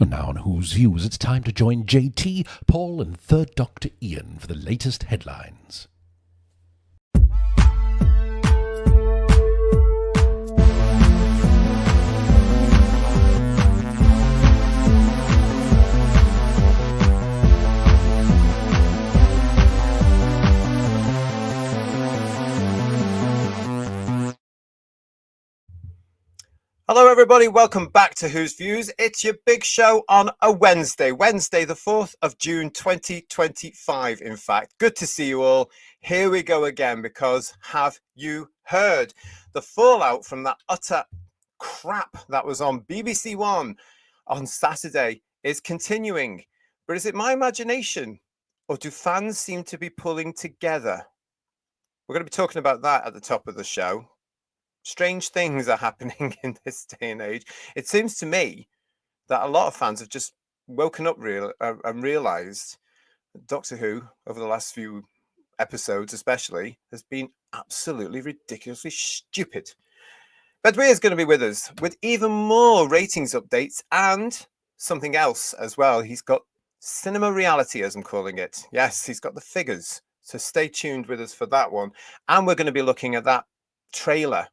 And now on Who's Views, it's time to join JT, Paul, and Third Doctor Ian for the latest headlines. Hello, everybody. Welcome back to Who's Views. It's your big show on a Wednesday, the 4th of June, 2025, in fact. Good to see you all. Here we go again, because have you heard? The fallout from that utter crap that was on BBC One on Saturday is continuing. But is it my imagination, or do fans seem to be pulling together? We're going to be talking about that at the top of the show. Strange things are happening in this day and age. It seems to me that a lot of fans have just woken up and realized that Doctor Who, over the last few episodes especially, has been absolutely ridiculously stupid. Bedwyr is going to be with us with even more ratings updates and something else as well. He's got cinema reality, as I'm calling it. Yes, he's got the figures. So stay tuned with us for that one. And we're going to be looking at that trailer.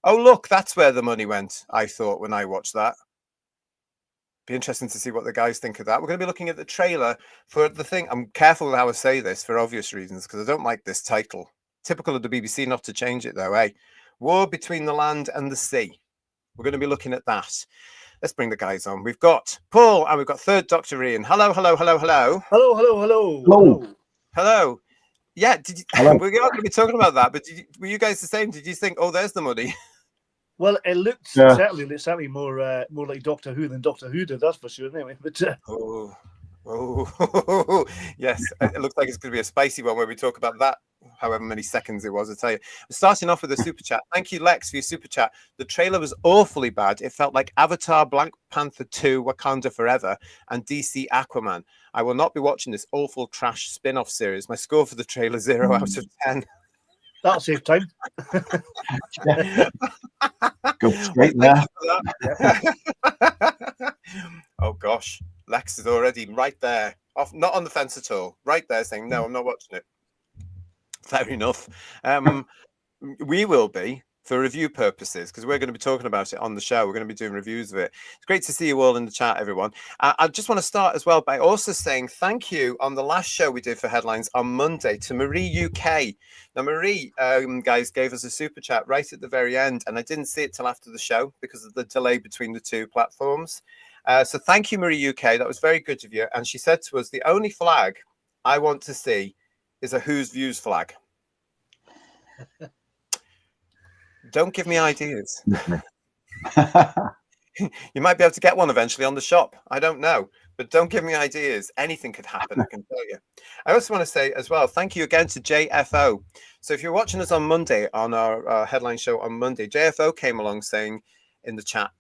Oh, look, that's where the money went, I thought, when I watched that. Be interesting to see what the guys think of that. We're going to be looking at the trailer for the thing. I'm careful with how I say this for obvious reasons, because I don't like this title. Typical of the BBC not to change it, though, eh? War Between the Land and the Sea. We're going to be looking at that. Let's bring the guys on. We've got Paul and we've got Third Doctor Ian. Hello, hello, hello, hello. Hello, hello, hello. Hello. Hello. Yeah, Hello. we're not going to be talking about that, but were you guys the same? Did you think, oh, there's the money? Well, it looked certainly more like Doctor Who than Doctor Who did. That's for sure. Anyway, but oh, yes, it looks like it's going to be a spicy one where we talk about that. However many seconds it was, I tell you. We're starting off with a super chat. Thank you, Lex, for your super chat. The trailer was awfully bad. It felt like Avatar, Black Panther 2, Wakanda Forever, and DC Aquaman. I will not be watching this awful trash spin-off series. My score for the trailer, 0 out of 10. that'll save time. Go straight there. Oh gosh, Lex is already right there, off, not on the fence at all, right there saying no, I'm not watching it. Fair enough. We will be for review purposes, because we're going to be talking about it on the show. We're going to be doing reviews of it. It's great to see you all in the chat, everyone. I just want to start as well by also saying thank you on the last show we did for headlines on Monday to Marie UK. Now, Marie, guys, gave us a super chat right at the very end, and I didn't see it till after the show because of the delay between the two platforms. So thank you, Marie UK. That was very good of you. And she said to us, the only flag I want to see is a Who's Views flag. Don't give me ideas. You might be able to get one eventually on the shop. I don't know. But don't give me ideas. Anything could happen, I can tell you. I also want to say as well, thank you again to JFO. So if you're watching us on Monday, on our headline show on Monday, JFO came along saying in the chat,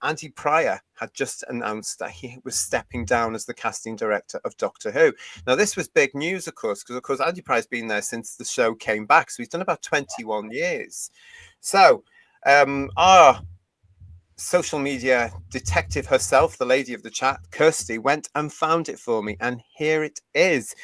Andy Pryor had just announced that he was stepping down as the casting director of Doctor Who. Now, this was big news, of course, because, of course, Andy Pryor's been there since the show came back. So he's done about 21 years. So our social media detective herself, the lady of the chat, Kirsty, went and found it for me. And here it is.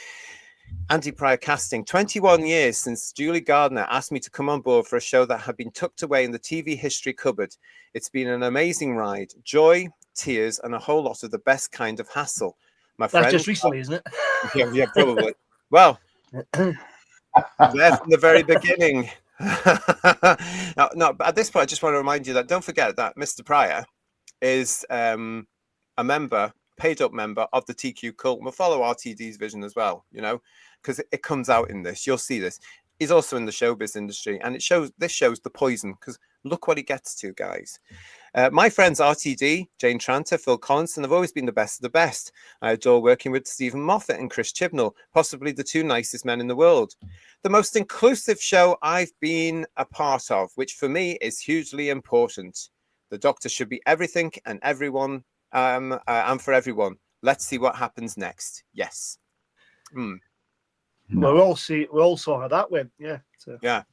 Andy Pryor casting. 21 years since Julie Gardner asked me to come on board for a show that had been tucked away in the TV history cupboard. It's been an amazing ride. Joy, tears, and a whole lot of the best kind of hassle. My friend. That's just recently, isn't it? Yeah, probably. Well, there from the very beginning. No, but at this point, I just want to remind you that don't forget that Mr. Pryor is a member, paid up member of the TQ cult. We'll follow RTD's vision as well, you know, because it comes out in this. You'll see this. He's also in the showbiz industry, and this shows the poison, because look what he gets to, guys. My friends RTD, Jane Tranter, Phil Collinson have always been the best of the best. I adore working with Stephen Moffat and Chris Chibnall, possibly the two nicest men in the world. The most inclusive show I've been a part of, which for me is hugely important. The Doctor should be everything and everyone, and for everyone. Let's see what happens next. Yes. No. We all saw how that went. Yeah. Yeah.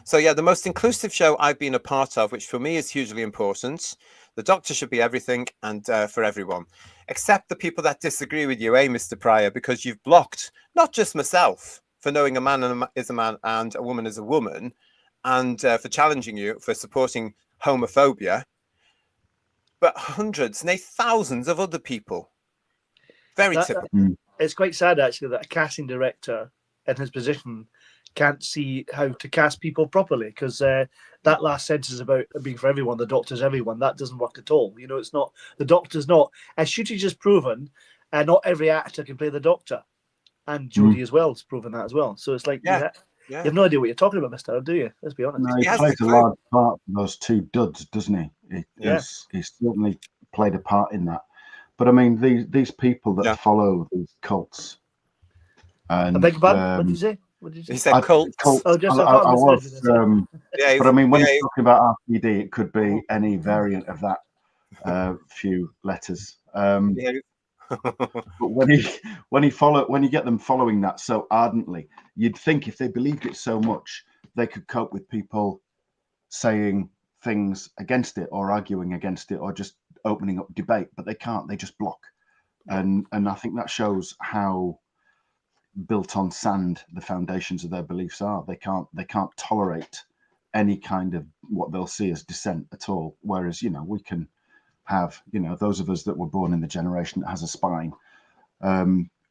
So yeah, the most inclusive show I've been a part of, which for me is hugely important. The doctor should be everything and for everyone, except the people that disagree with you, Mr. Pryor, because you've blocked not just myself for knowing a man is a man and a woman is a woman, and for challenging you for supporting homophobia, but hundreds, nay, thousands of other people. Very typical. It's quite sad, actually, that a casting director in his position can't see how to cast people properly, because that last sentence about being for everyone, the doctor's everyone, that doesn't work at all. You know, it's not, the doctor's not, as Shooty just proven, not every actor can play the doctor. And Jodie as well has proven that as well. So it's like, you have no idea what you're talking about, Mister, do you? Let's be honest. No, he plays a large part for those two duds, doesn't he? He's certainly played a part in that. But I mean, these people that follow these cults. And, I beg your pardon? What did you say? He said cults. Oh, just but I mean, when he's talking about RPD, it could be any variant of that few letters. But when you get them following that so ardently, you'd think if they believed it so much, they could cope with people saying things against it or arguing against it or just opening up debate, but they can't. They just block, and I think that shows how built on sand the foundations of their beliefs are. They can't tolerate any kind of what they'll see as dissent at all. Whereas, you know, we can have, you know, those of us that were born in the generation that has a spine,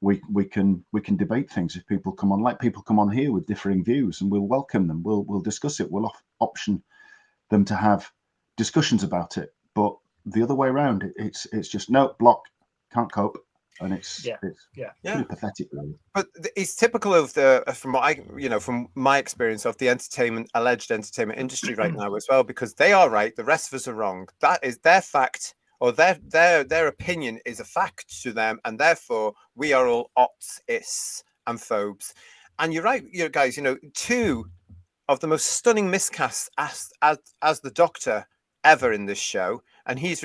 we can debate things. If people come on, like people come on here with differing views, and we'll welcome them, we'll discuss it, we'll option them to have discussions about it. But the other way around, it's just no, block, can't cope. And it's pretty pathetic, really. But it's typical of from my experience of the alleged entertainment industry right now as well, because they are right, the rest of us are wrong. That is their fact, or their opinion is a fact to them, and therefore we are all ots and phobes. And you're right, you guys. You know, two of the most stunning miscasts as the Doctor ever in this show, and he's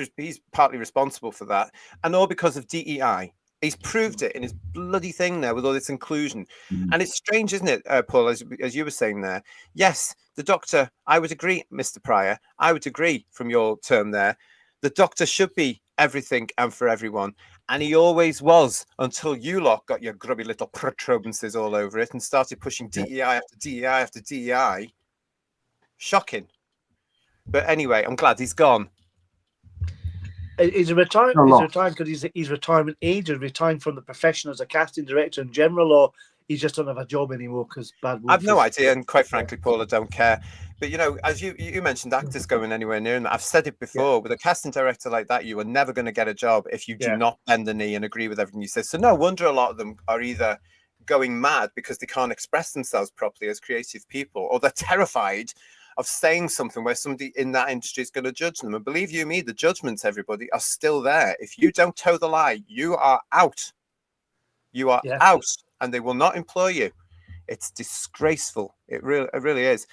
partly responsible for that, and all because of DEI. He's proved it in his bloody thing there with all this inclusion. And it's strange, isn't it, Paul, as you were saying there? Yes, the Doctor, I would agree, Mr. Pryor, I would agree from your term there. The Doctor should be everything and for everyone. And he always was, until you lot got your grubby little protuberances all over it and started pushing DEI after DEI after DEI. Shocking. But anyway, I'm glad he's gone. He's retiring because he's retirement age, or retiring from the profession as a casting director in general, or he just don't have a job anymore because bad. I've no idea, and quite frankly, Paul, I don't care. But you know, as you mentioned, actors going anywhere near, and I've said it before, with a casting director like that, you are never going to get a job if you do not bend the knee and agree with everything you say. So no wonder a lot of them are either going mad because they can't express themselves properly as creative people, or they're terrified of saying something where somebody in that industry is going to judge them. And believe you me, the judgments, everybody, are still there. If you don't toe the line, you are out. You are out, and they will not employ you. It's disgraceful. It really is.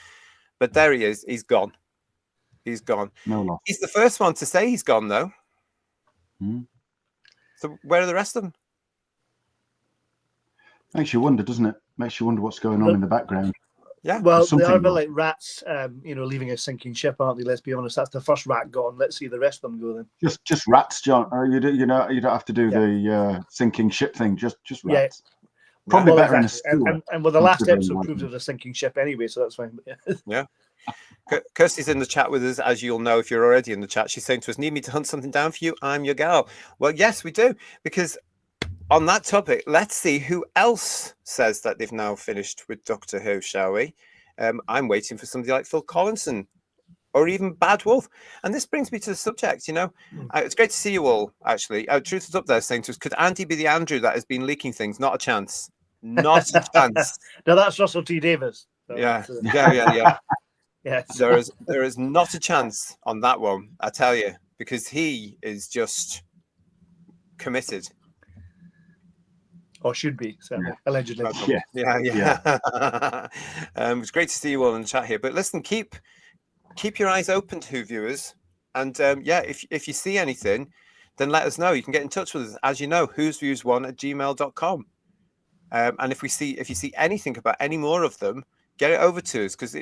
But there he is. He's gone. He's gone. No loss. He's the first one to say he's gone, though. So where are the rest of them? Makes you wonder, doesn't it? Makes you wonder what's going on in the background. Yeah. Well, they are a bit like rats, leaving a sinking ship, aren't they? Let's be honest. That's the first rat gone. Let's see the rest of them go then. Just rats, John. You don't have to do the sinking ship thing. Just rats. Probably better in a school. And well, the last episode proved it was a sinking ship anyway, so that's fine. Yeah. Kirsty's in the chat with us, as you'll know if you're already in the chat. She's saying to us, "Need me to hunt something down for you? I'm your gal." Well, yes, we do, because on that topic, let's see who else says that they've now finished with Doctor Who, shall we? I'm waiting for somebody like Phil Collinson or even Bad Wolf. And this brings me to the subject, it's great to see you all, actually. Truth is up there saying to us, could Andy be the Andrew that has been leaking things? Not a chance. Not a chance. No, that's Russell T Davies. So yeah. Yes. There is not a chance on that one, I tell you, because he is just committed. Or should be, certainly, allegedly. Yeah. It's great to see you all in the chat here. But listen, keep your eyes open to Who viewers, and if you see anything, then let us know. You can get in touch with us, as you know, whosviews1@gmail.com. And if you see anything about any more of them, get it over to us, because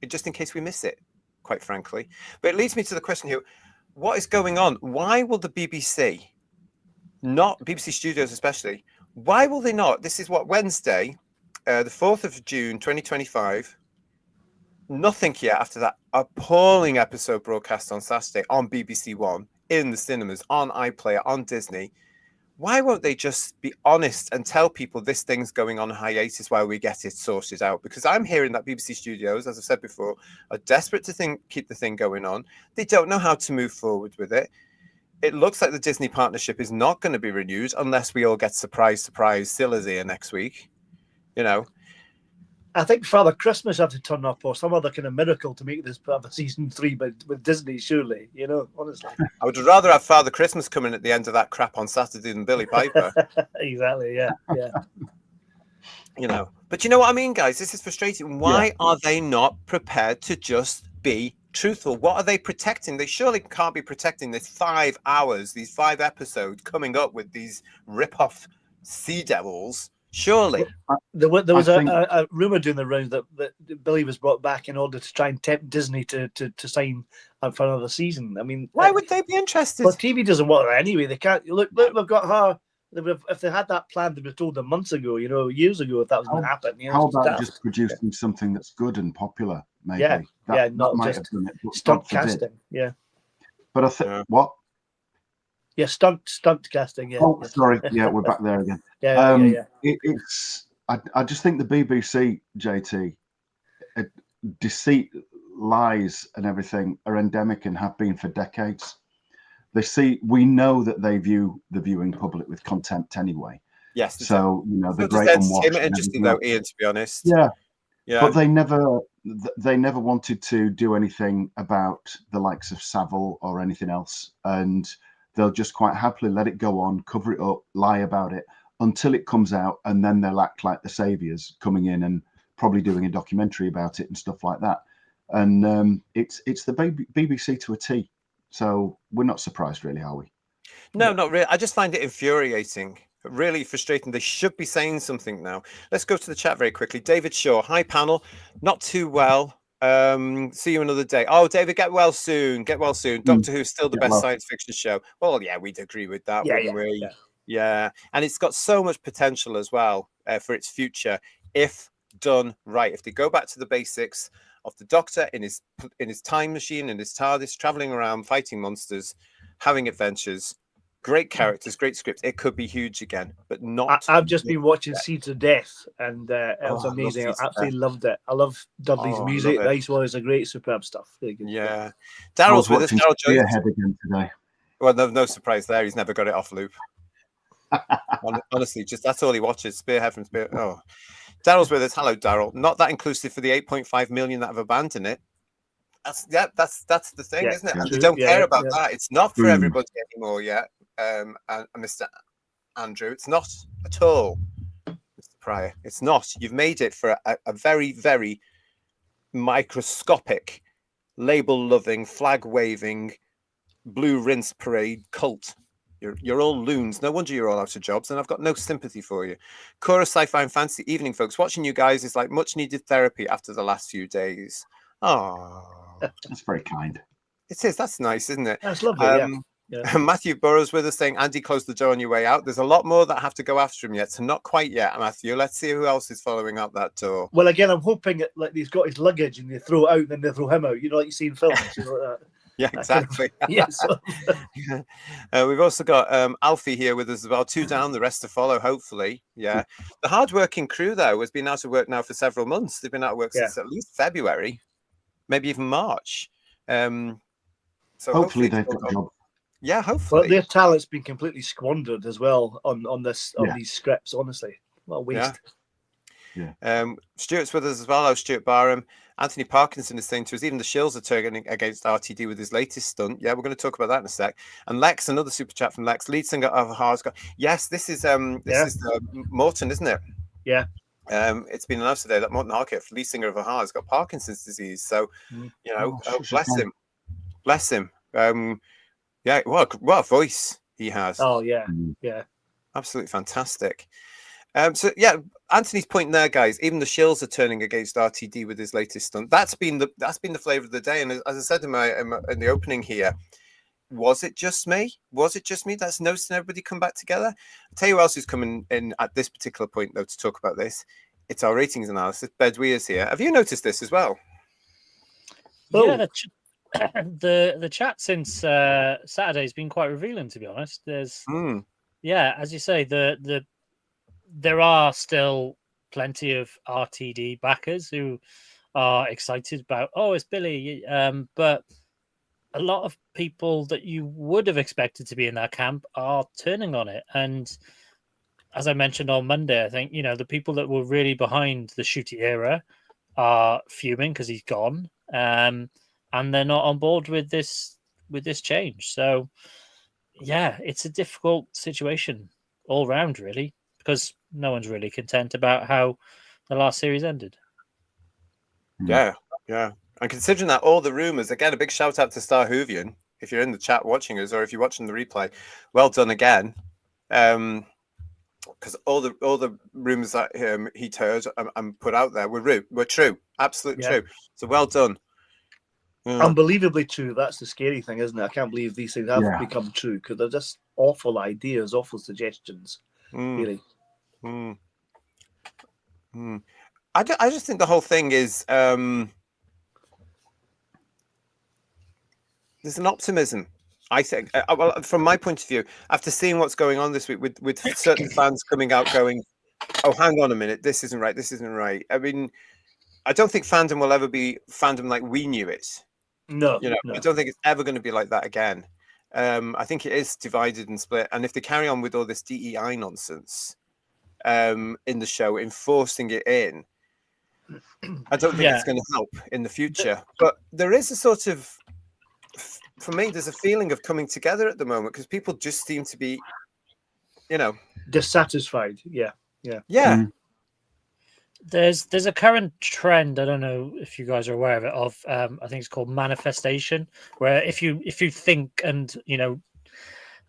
just in case we miss it, quite frankly. But it leads me to the question here: what is going on? Why will the BBC, not BBC Studios especially, why will they not? This is what, Wednesday, the 4th of June, 2025. Nothing yet after that appalling episode broadcast on Saturday on BBC One, in the cinemas, on iPlayer, on Disney. Why won't they just be honest and tell people this thing's going on hiatus while we get it sorted out? Because I'm hearing that BBC Studios, as I've said before, are desperate to keep the thing going on. They don't know how to move forward with it. It looks like the Disney partnership is not going to be renewed unless we all get surprise, Silla's here next week. You know, I think Father Christmas had to turn up or some other kind of miracle to make this part of season 3, but with Disney, surely, you know, honestly. I would rather have Father Christmas coming at the end of that crap on Saturday than Billy Piper. Exactly, yeah. You know, but you know what I mean, guys? This is frustrating. Why are they not prepared to just be truthful? What are they protecting? They surely can't be protecting this 5 hours, these 5 episodes coming up with these rip-off Sea Devils. Surely. There was a rumor doing the rounds that Billy was brought back in order to try and tempt Disney to sign up for another season. I mean, why would they be interested? Well, TV doesn't want her anyway. They can't look. We've got her. If they had that plan, they'd have told them months ago. You know, years ago, if that was going to happen. You know, how about just producing something that's good and popular? Maybe. Not might just have done it, stunt casting. Yeah. But I think what? Yeah, stunt casting. Yeah. Oh, sorry. Yeah, we're back there again. Yeah. It's. I just think the BBC, JT, deceit, lies, and everything are endemic and have been for decades. We know that they view the viewing public with contempt anyway. Yes. So you know, the great unwashed. Interesting though, Ian, to be honest. Yeah. But they never wanted to do anything about the likes of Savile or anything else, and they'll just quite happily let it go on, cover it up, lie about it until it comes out, and then they'll act like the saviors, coming in and probably doing a documentary about it and stuff like that. And it's the BBC to a T. So we're not surprised, really, are we? No, not really. I just find it infuriating, really frustrating. They should be saying something now. Let's go to the chat very quickly. David Shaw, hi panel. Not too well. See you another day. Oh, David, get well soon. Doctor Who's still the best science fiction show. Well, yeah, we'd agree with that, wouldn't we? Yeah, and it's got so much potential as well for its future if done right. If they go back to the basics of the Doctor in his time machine, in his TARDIS, traveling around, fighting monsters, having adventures, great characters, great script, it could be huge again. But not. I've just been watching Seeds of Death, and it was amazing. I absolutely loved it. I love Dudley's music. The Ice Warriors are great, superb stuff. Really good. Yeah, Daryl's with us. Daryl Jones ahead again today. Well, no surprise there. He's never got it off loop. Honestly, just that's all he watches. Spearhead from Spear. Oh, Daryl's with us. Hello, Daryl. Not that inclusive for the 8.5 million that have abandoned it. That's the thing, isn't it? And they don't care about that. It's not for everybody anymore yet. And Mr. Andrew, it's not at all, Mr. Pryor. It's not. You've made it for a very, very microscopic, label-loving, flag-waving, blue rinse parade cult. You're all loons. No wonder you're all out of jobs, and I've got no sympathy for you. Cora Sci-Fi and Fantasy Evening, folks. Watching you guys is like much-needed therapy after the last few days. Oh, that's very kind. It is. That's nice, isn't it? That's lovely. Yeah. Matthew Burrows with us saying, Andy, close the door on your way out. There's a lot more that have to go after him yet, so not quite yet, Matthew. Let's see who else is following up that door. Well, again, I'm hoping like he's got his luggage and they throw it out and then they throw him out. You know, like you see in films. You know, like that. Yeah, exactly. We've also got Alfie here with us as well. 2 down, the rest to follow, hopefully. Yeah. The hardworking crew, though, has been out of work now for several months. They've been out of work since at least February, maybe even March. So hopefully they've got a job. Yeah, hopefully. Well, their talent's been completely squandered as well on these scripts, honestly. What a waste. Yeah. Stuart's with us as well. Stuart Barham. Anthony Parkinson is saying to us, even the shills are turning against RTD with his latest stunt. Yeah, we're going to talk about that in a sec. And Lex, another super chat from Lex, lead singer of Ha's got. Yes, this is Morton, isn't it? Yeah. It's been announced today that Morton Harkett, lead singer of Aha, has got Parkinson's disease. So, you know, bless him. Yeah, what a voice he has. Oh yeah, absolutely fantastic. So yeah, Anthony's point there, guys. Even the shills are turning against RTD with his latest stunt. That's been the flavor of the day. And as I said in the opening here, was it just me? Was it just me that's noticing everybody come back together? I'll tell you who else is coming in at this particular point, though, to talk about this. It's our ratings analysis. Bedwe is here. Have you noticed this as well? Yeah, the chat since Saturday has been quite revealing, to be honest. There's yeah, as you say, there are still plenty of RTD backers who are excited about, oh, it's Billy, but a lot of people that you would have expected to be in that camp are turning on it. And as I mentioned on Monday, I think, the people that were really behind the Shooty era are fuming because he's gone. And they're not on board with this change. So yeah, it's a difficult situation all round, really, because no one's really content about how the last series ended. Yeah. And considering that all the rumors, again, a big shout out to Star Hoovian, if you're in the chat watching us, or if you're watching the replay, well done again. Because all the rumors that he'd heard and put out there were true, absolutely true. So well done. Unbelievably true. That's the scary thing, isn't it? I can't believe these things have become true, because they're just awful ideas, awful suggestions. Really. I just think the whole thing is there's an optimism. I think, well, from my point of view, after seeing what's going on this week with certain fans coming out going, "Oh, hang on a minute, this isn't right. This isn't right." I mean, I don't think fandom will ever be fandom like we knew it. No, I don't think it's ever going to be like that again. I think it is divided and split. And if they carry on with all this DEI nonsense in the show, enforcing it in, I don't think it's going to help in the future. But there is a sort of, for me, there's a feeling of coming together at the moment, because people just seem to be, dissatisfied. Yeah. There's a current trend. I don't know if you guys are aware of it. I think it's called manifestation, where if you think and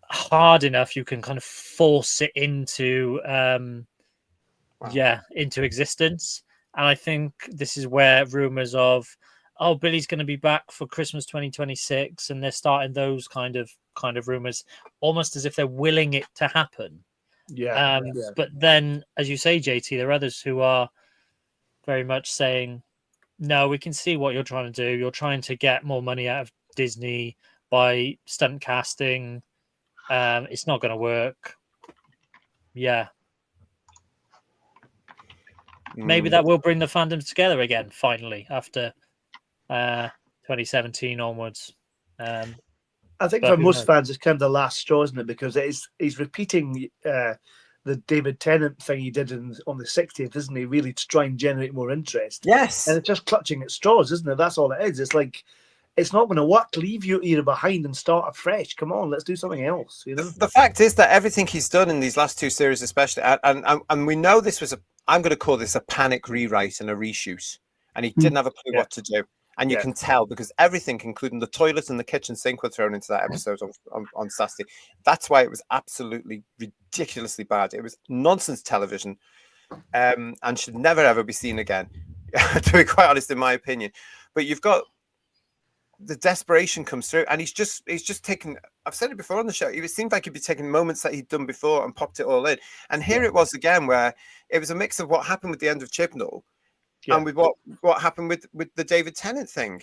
hard enough, you can kind of force it into into existence. And I think this is where rumors of, oh, Billy's going to be back for Christmas 2026, and they're starting those kind of rumors, almost as if they're willing it to happen. But then, as you say, JT, there are others who are very much saying, no, we can see what you're trying to do. You're trying to get more money out of Disney by stunt casting. It's not going to work. Yeah. Maybe that will bring the fandom together again, finally, after 2017 onwards. I think for most fans, it's kind of the last straw, isn't it? Because he's repeating the David Tennant thing he did on the 60th, isn't he? Really, to try and generate more interest. Yes. And it's just clutching at straws, isn't it? That's all it is. It's like, it's not going to work. Leave your era behind and start afresh. Come on, let's do something else. The fact is that everything he's done in these last two series, especially, and we know this was I'm going to call this a panic rewrite and a reshoot, and he didn't have a clue what to do. And you can tell, because everything, including the toilet and the kitchen sink, were thrown into that episode on Saturday. That's why it was absolutely ridiculously bad. It was nonsense television, and should never ever be seen again, to be quite honest, in my opinion. But you've got the desperation comes through, and he's just taken. I've said it before on the show. It seemed like he'd be taking moments that he'd done before and popped it all in. And here it was again, where it was a mix of what happened with the end of Chibnall. And with what happened with the David Tennant thing,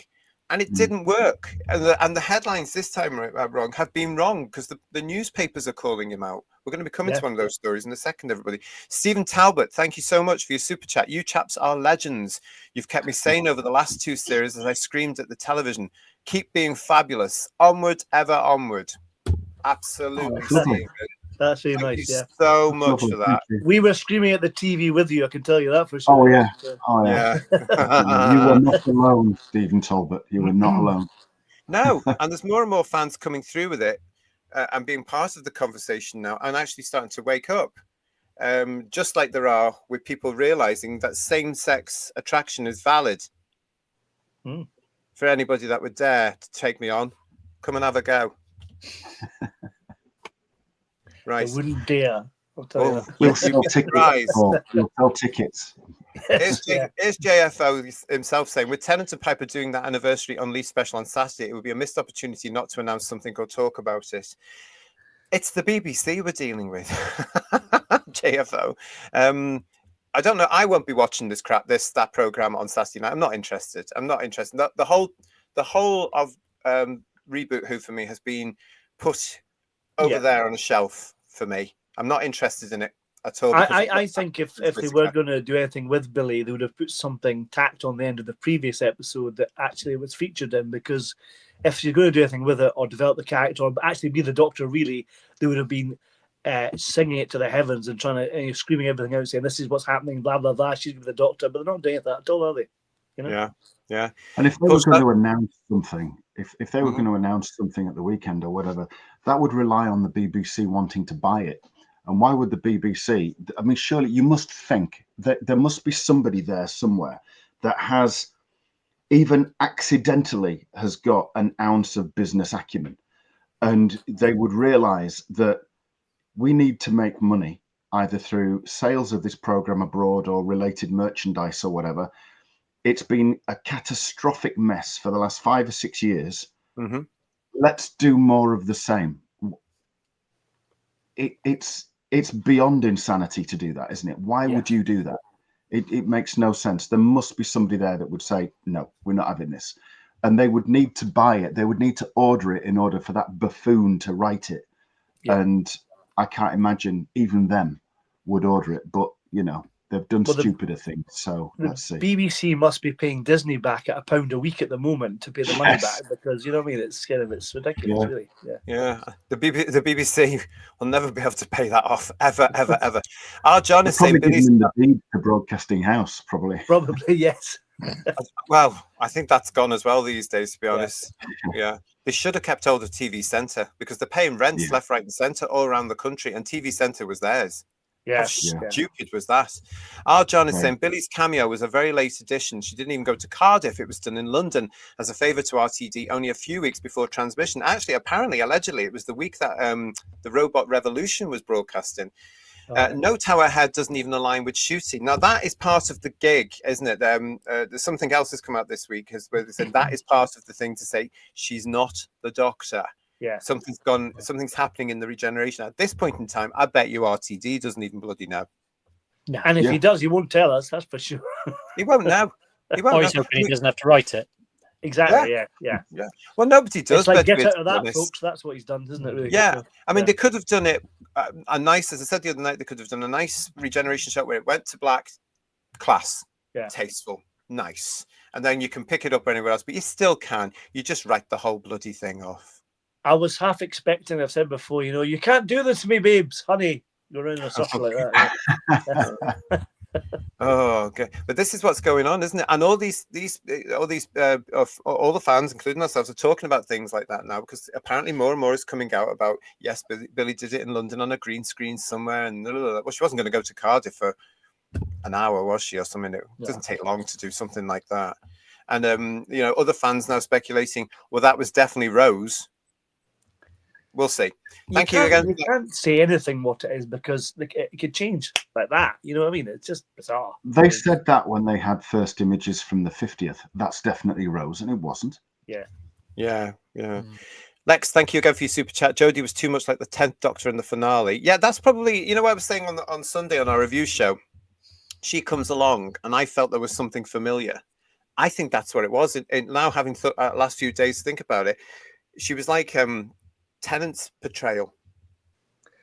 and it didn't work. And the headlines this time around have been wrong, because the newspapers are calling him out. We're going to be coming to one of those stories in a second, everybody. Stephen Talbot, thank you so much for your super chat. You chaps are legends. You've kept me sane over the last two series as I screamed at the television. Keep being fabulous. Onward, ever onward. Absolutely. That's really nice. Yeah, so much for that. We were screaming at the TV with you. I can tell you that for sure. Oh yeah. You were not alone, Stephen Talbot. You were not alone. No, and there's more and more fans coming through with it and being part of the conversation now, and actually starting to wake up. Just like there are with people realizing that same-sex attraction is valid. For anybody that would dare to take me on, come and have a go. Right. I wouldn't dare. I'll tell you that. We'll sell tickets. We'll sell tickets. Here's JFO himself saying, with Tennant and Piper doing that anniversary Unleashed special on Saturday, it would be a missed opportunity not to announce something or talk about it. It's the BBC we're dealing with, JFO. I don't know. I won't be watching that program on Saturday night. I'm not interested. The whole of Reboot Who for me has been put over there on a shelf for me. I'm not interested in it at all. I think if they were going to do anything with Billy, they would have put something tacked on the end of the previous episode that actually was featured in, because if you're going to do anything with it or develop the character or actually be the Doctor, really, they would have been singing it to the heavens and trying to screaming everything out, saying this is what's happening, blah blah blah. She's the Doctor, but they're not doing that at all, are they? You know? Yeah. And if they were going to announce something, if they were going to announce something at the weekend or whatever, that would rely on the BBC wanting to buy it. And why would the BBC? I mean, surely you must think that there must be somebody there somewhere that has, even accidentally, has got an ounce of business acumen, and they would realise that we need to make money either through sales of this program abroad or related merchandise or whatever. It's been a catastrophic mess for the last 5 or 6 years. Mm-hmm. Let's do more of the same. It's beyond insanity to do that, isn't it? Why would you do that? It makes no sense. There must be somebody there that would say, no, we're not having this. And they would need to buy it. They would need to order it in order for that buffoon to write it. Yeah. And I can't imagine even them would order it. But, they've done stupider things. So let's see. BBC must be paying Disney back at £1 a week at the moment to pay the money back, because you know what I mean. It's ridiculous, really. Yeah. The BBC will never be able to pay that off ever. Our John is saying Billy's in the deed to Broadcasting House, probably. Probably, yes. Well, I think that's gone as well these days, to be honest. Yeah. They should have kept hold of TV Centre, because they're paying rents left, right, and centre all around the country, and TV Centre was theirs. How stupid was that? Our John is saying Billy's cameo was a very late addition. She didn't even go to Cardiff. It was done in London as a favour to RTD only a few weeks before transmission. Actually, apparently, allegedly, it was the week that the Robot Revolution was broadcasting. Note how her head doesn't even align with shooting. Now, that is part of the gig, isn't it? There's something else has come out this week where they said that is part of the thing to say she's not the Doctor. Yeah, something's happening in the regeneration. At this point in time, I bet you RTD doesn't even bloody know. No. And if he does, he won't tell us, that's for sure. He won't know. He won't. Or he's hoping he doesn't have to write it. Exactly, yeah. Well, nobody does. It's like, get out of that, folks. That's what he's done, isn't it? Really? Yeah. I mean, they could have done it a nice, as I said the other night, they could have done a nice regeneration shot where it went to black, class, tasteful, nice. And then you can pick it up anywhere else, but you still can. You just write the whole bloody thing off. I was half expecting, I've said before, you can't do this to me, babes, honey. You're in a circle like that. Oh, okay. But this is what's going on, isn't it? And all the fans, including ourselves, are talking about things like that now, because apparently more and more is coming out about, yes, Billy did it in London on a green screen somewhere, and well, she wasn't going to go to Cardiff for an hour, was she, or something? It doesn't take long to do something like that. And other fans now speculating, well, that was definitely Rose. We'll see. Thank you again. You can't say anything what it is, because it could change like that. You know what I mean? It's just bizarre. They said that when they had first images from the 50th. That's definitely Rose, and it wasn't. Yeah. Lex, thank you again for your super chat. Jodie was too much like the 10th Doctor in the finale. Yeah, that's probably, what I was saying on Sunday on our review show. She comes along, and I felt there was something familiar. I think that's what it was. And now, having last few days to think about it, she was like Tennant's portrayal.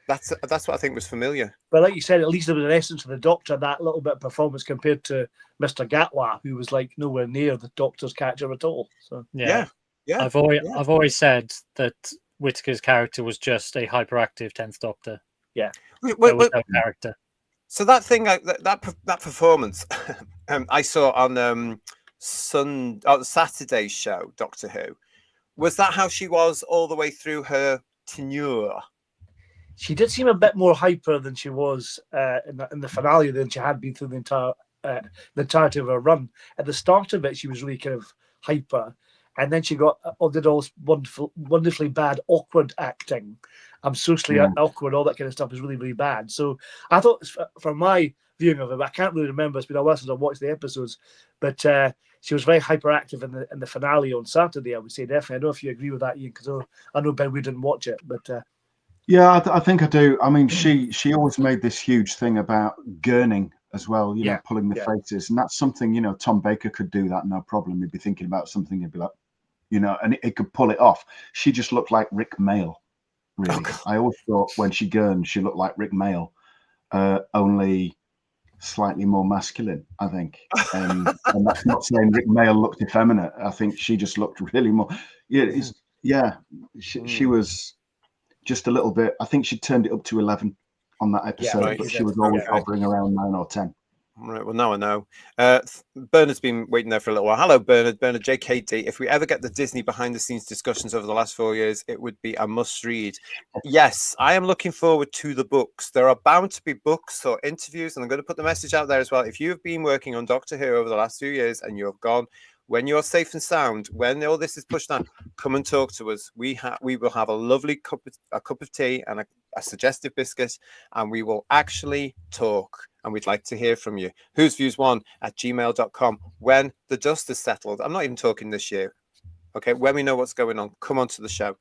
That's what I think was familiar. But like you said, at least there was an essence of the Doctor, that little bit of performance, compared to Mr. Gatwa, who was like nowhere near the Doctor's character at all. So yeah. I've always said that Whittaker's character was just a hyperactive 10th Doctor. Yeah, there was no character. So that thing, that performance, I saw on Saturday's show, Doctor Who. Was that how she was all the way through her tenure? She did seem a bit more hyper than she was in the finale than she had been through the entirety of her run. At the start of it, she was really kind of hyper, and then she did all this wonderfully bad, awkward acting. I'm socially awkward, all that kind of stuff is really, really bad. So I thought, from my viewing of it. But I can't really remember. It's been a while since I watched the episodes. But she was very hyperactive in the finale on Saturday, I would say, definitely. I don't know if you agree with that, Ian, because I know, Ben, we didn't watch it. But yeah, I think I do. I mean, she always made this huge thing about gurning as well, you know, pulling the faces. And that's something, you know, Tom Baker could do that, no problem. He'd be thinking about something, he'd be like, you know, and it could pull it off. She just looked like Rick Mail, really. I always thought when she gurned, she looked like Rick Mail, only slightly more masculine, I think. And that's not saying Rick Mail looked effeminate. I think she just looked really more. She was just a little bit. I think she turned it up to 11 on that episode, but she was always hovering around 9 or 10. Right, well, now I know. Bernard's been waiting there for a little while. Hello, Bernard. Bernard JKD. If we ever get the Disney behind-the-scenes discussions over the last 4 years, it would be a must-read. Yes, I am looking forward to the books. There are bound to be books or interviews, and I'm going to put the message out there as well. If you have been working on Doctor Who over the last few years and you have gone, when you're safe and sound, when all this is pushed down, come and talk to us. We will have a lovely cup of tea and a suggestive biscuit, and we will actually talk. And we'd like to hear from you. whosviews1@gmail.com. When the dust is settled, I'm not even talking this year. Okay, when we know what's going on, come on to the show.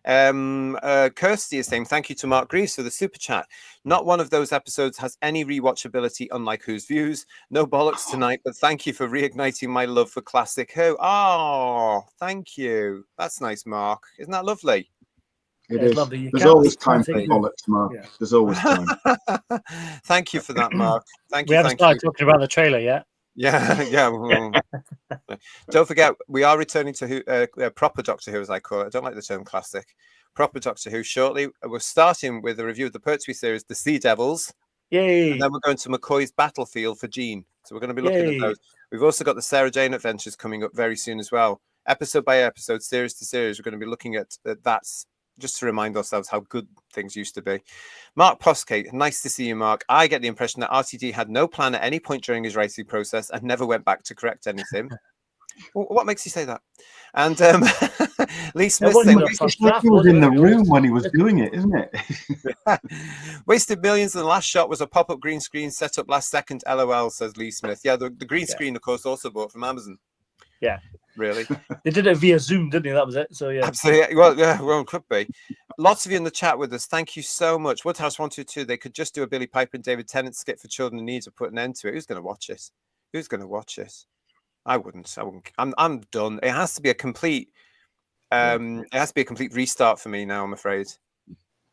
Kirsty is saying, thank you to Mark Greaves for the super chat. Not one of those episodes has any rewatchability, unlike Who's Views. No bollocks tonight, but thank you for reigniting my love for classic Who. Oh, thank you. That's nice, Mark. Isn't that lovely? It is. Lovely. There's always time for bollocks, Mark. Yeah. There's always time. Thank you for that, Mark. Thank you. We haven't started talking about the trailer yet. Yeah. Don't forget, we are returning to proper Doctor Who, as I call it. I don't like the term classic. Proper Doctor Who shortly. We're starting with a review of the Pertwee series, The Sea Devils. Yay! And then we're going to McCoy's Battlefield for Jean. So we're going to be looking at those. We've also got the Sarah Jane Adventures coming up very soon as well. Episode by episode, series to series, we're going to be looking at that's just to remind ourselves how good things used to be. Mark Poskate, nice to see you, Mark. I get the impression that RTD had no plan at any point during his writing process and never went back to correct anything. What makes you say that? And Lee Smith saying, it's like he was in the room when he was doing it, isn't it? Wasted millions, and the last shot was a pop-up green screen set up last second. LOL, says Lee Smith. Yeah, the green screen, of course, also bought from Amazon. Yeah. Really? They did it via Zoom, didn't they? That was it. So yeah. Absolutely. Well, it could be. Lots of you in the chat with us. Thank you so much. Woodhouse 122. They could just do a Billy Piper and David Tennant skit for children in need to put an end to it. Who's going to watch this? Who's going to watch this? I wouldn't. I'm done. It has to be a complete. It has to be a complete restart for me now, I'm afraid,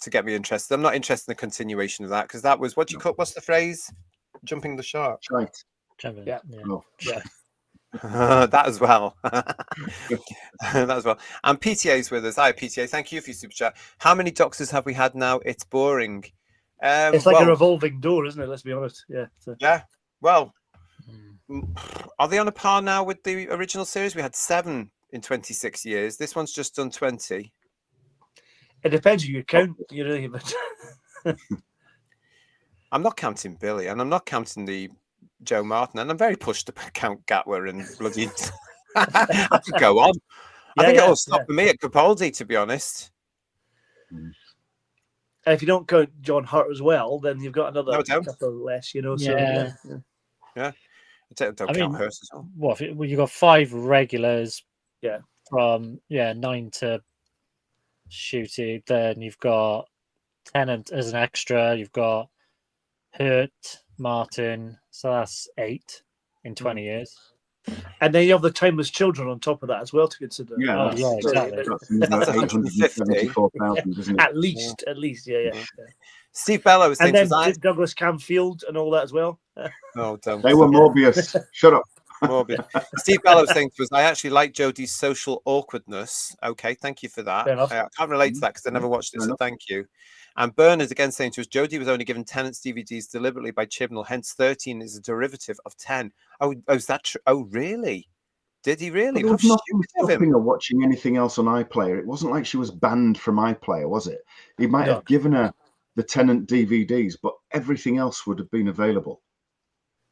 to get me interested. I'm not interested in the continuation of that because that was what you call. What's the phrase? Jumping the shark. Right. Yeah. Oh. Yeah. That as well. That as well. And PTA's with us. Hi, PTA. Thank you for your super chat. How many doctors have we had now? It's boring. It's like a revolving door, isn't it? Let's be honest. Yeah. So. Yeah. Well, are they on a par now with the original series? We had 7 in 26 years. This one's just done 20. It depends who you count. You know, but I'm not counting Billy, and I'm not counting the Joe Martin, and I'm very pushed to count Gatwa and bloody. I could go on. I think it'll stop for me at Capaldi, to be honest. And if you don't count John Hurt as well, then you've got another couple less. You know, so yeah. Don't count Hurt as well. What? Well, you've got 5 regulars. Yeah. From 9 to Shooty. Then you've got Tennant as an extra. You've got Hurt, Martin. So that's 8 in 20 years. And then you have the Timeless Children on top of that as well to consider. Yeah, exactly. That's 174,000, isn't it? At least, yeah. Steve Bellows and then Douglas Camfield and all that as well. Oh, don't. They were Morbius. Shut up. Morbius. Steve Bellows saying to us, I actually like Jodie's social awkwardness. Okay, thank you for that. I can't relate to that because I never watched it, so thank you. And Bernard again saying to us, Jodie was only given Tennant's DVDs deliberately by Chibnall, hence 13 is a derivative of 10. Oh, is that true? Oh, really? Did he really? There was nothing stopping her watching anything else on iPlayer. It wasn't like she was banned from iPlayer, was it? He might have given her the Tennant DVDs, but everything else would have been available.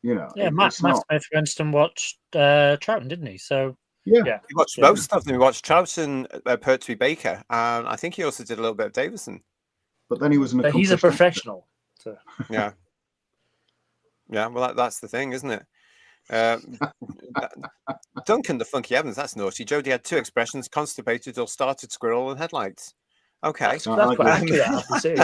You know, Matt Smith, for instance, watched Troughton, didn't he? So he watched most of them. He watched Troughton, Pertwee Baker, and I think he also did a little bit of Davison. But then he was he's a professional. So. Yeah. Yeah, well, that's the thing, isn't it? Duncan the Funky Evans, that's naughty. Jodie had 2 expressions: constipated or started squirrel and headlights. Okay, that's quite accurate, I have to say.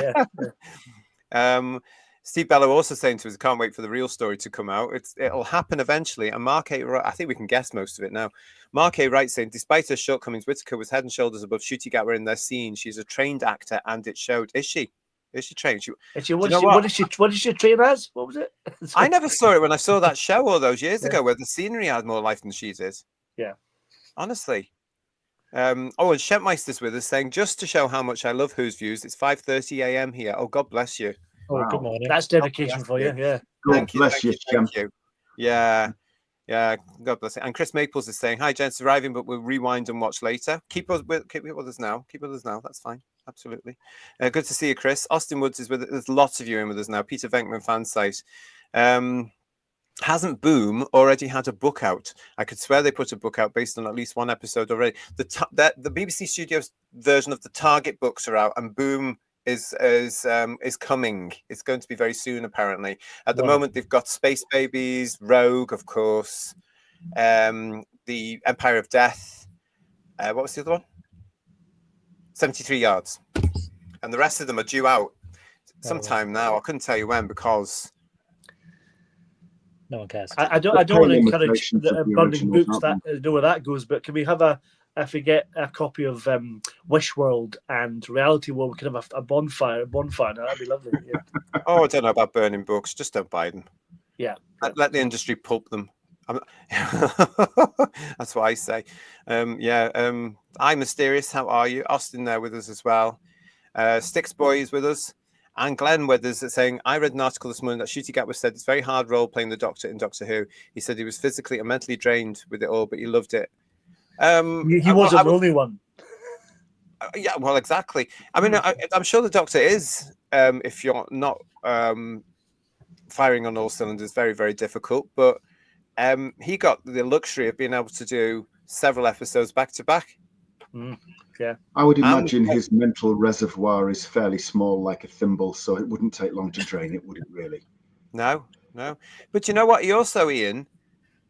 Yeah. Steve Bellow also saying to us, "Can't wait for the real story to come out. It'll happen eventually." And Mark A. Wright, I think we can guess most of it now. Mark A. Wright saying, "Despite her shortcomings, Whittaker was head and shoulders above Ncuti Gatwa in their scene. She's a trained actor, and it showed." Is she? Is she trained? What did she train as? What was it? I never saw it when I saw that show all those years ago, where the scenery had more life than she did. Yeah, honestly. And Shempmeister's with us saying, "Just to show how much I love Who's Views, it's 5:30 a.m. here." Oh, God bless you. Oh, wow. Good morning. That's dedication for you. Yeah. God bless you, Shem. Yeah. Yeah, God bless it. And Chris Maples is saying, "Hi, gents, arriving, but we'll rewind and watch later." Keep with us now. Keep with us now. That's fine. Absolutely. Good to see you, Chris. Austin Woods is with us. There's lots of you in with us now. Peter Venkman fan site. Hasn't Boom already had a book out? I could swear they put a book out based on at least 1 episode already. The BBC Studios version of the Target books are out, and Boom is coming. It's going to be very soon, apparently. At the moment, they've got Space Babies, Rogue, of course, the Empire of Death. What was the other one? 73 Yards. And the rest of them are due out sometime now. I couldn't tell you when because no one cares. I don't want to encourage burning books. That know where that goes. But can we have if we get a copy of Wish World and Reality World, we can have a bonfire. That'd be lovely. Yeah. Oh, I don't know about burning books. Just don't buy them. Yeah. Let the industry pulp them. That's what I say. I'm Mysterious. How are you? Austin there with us as well. Sticks Boy is with us. And Glenn Weathers is saying, "I read an article this morning that Ncuti Gatwa said it's very hard role playing the Doctor in Doctor Who. He said he was physically and mentally drained with it all, but he loved it." He wasn't the only one. Yeah, well, exactly. I mean, I'm sure the Doctor is, if you're not firing on all cylinders, very, very difficult. But he got the luxury of being able to do several episodes back to back. Yeah, I would imagine his mental reservoir is fairly small, like a thimble, so it wouldn't take long to drain it, would it really? No. But you know what? He also, Ian,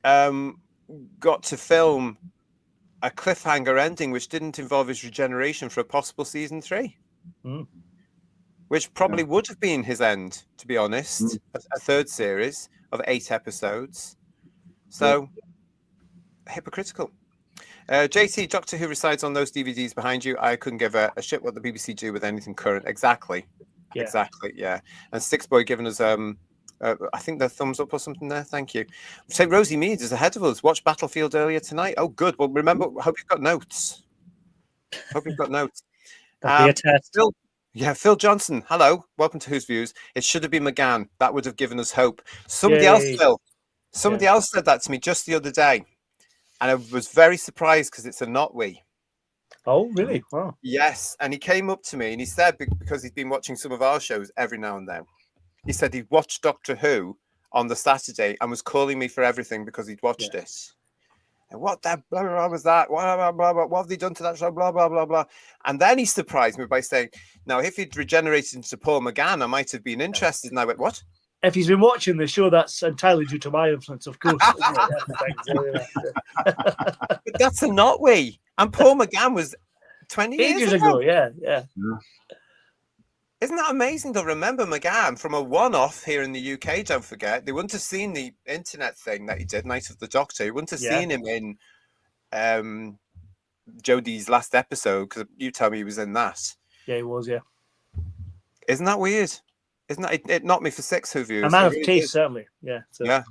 got to film a cliffhanger ending, which didn't involve his regeneration for a possible season 3, which probably would have been his end, to be honest. A 3rd series of 8 episodes. So hypocritical. JT, Doctor Who resides on those DVDs behind you. I couldn't give a shit what the BBC do with anything current. Exactly. Yeah. Exactly. Yeah. And Six Boy giving us I think the thumbs up or something there. Thank you. Say Rosie Mead is ahead of us. Watched Battlefield earlier tonight. Oh, good. Well, remember, hope you've got notes. That'll be a test. Phil Johnson. Hello. Welcome to Who's Views. It should have been McGann. That would have given us hope. Somebody else said that to me just the other day. And I was very surprised because it's a not we. Oh, really? Wow. Yes. And he came up to me and he said, because he's been watching some of our shows every now and then, he said he'd watched Doctor Who on the Saturday and was calling me for everything because he'd watched it. And what the blah, blah, was that? What have they done to that show? Blah, blah, blah, blah. And then he surprised me by saying, now, if he'd regenerated into Paul McGann, I might have been interested. And I went, what? If he's been watching the show, that's entirely due to my influence, of course. But that's a not we. And Paul McGann was 20 years ago. Yeah. Isn't that amazing? They'll remember McGann from a one-off here in the UK, don't forget. They wouldn't have seen the internet thing that he did, Night of the Doctor. You wouldn't have seen him in Jodie's last episode, because you tell me he was in that. Yeah, he was, yeah. Isn't that weird? Isn't that it knocked me for 6 Who Views? A man of taste, certainly. Yeah. So. Yeah.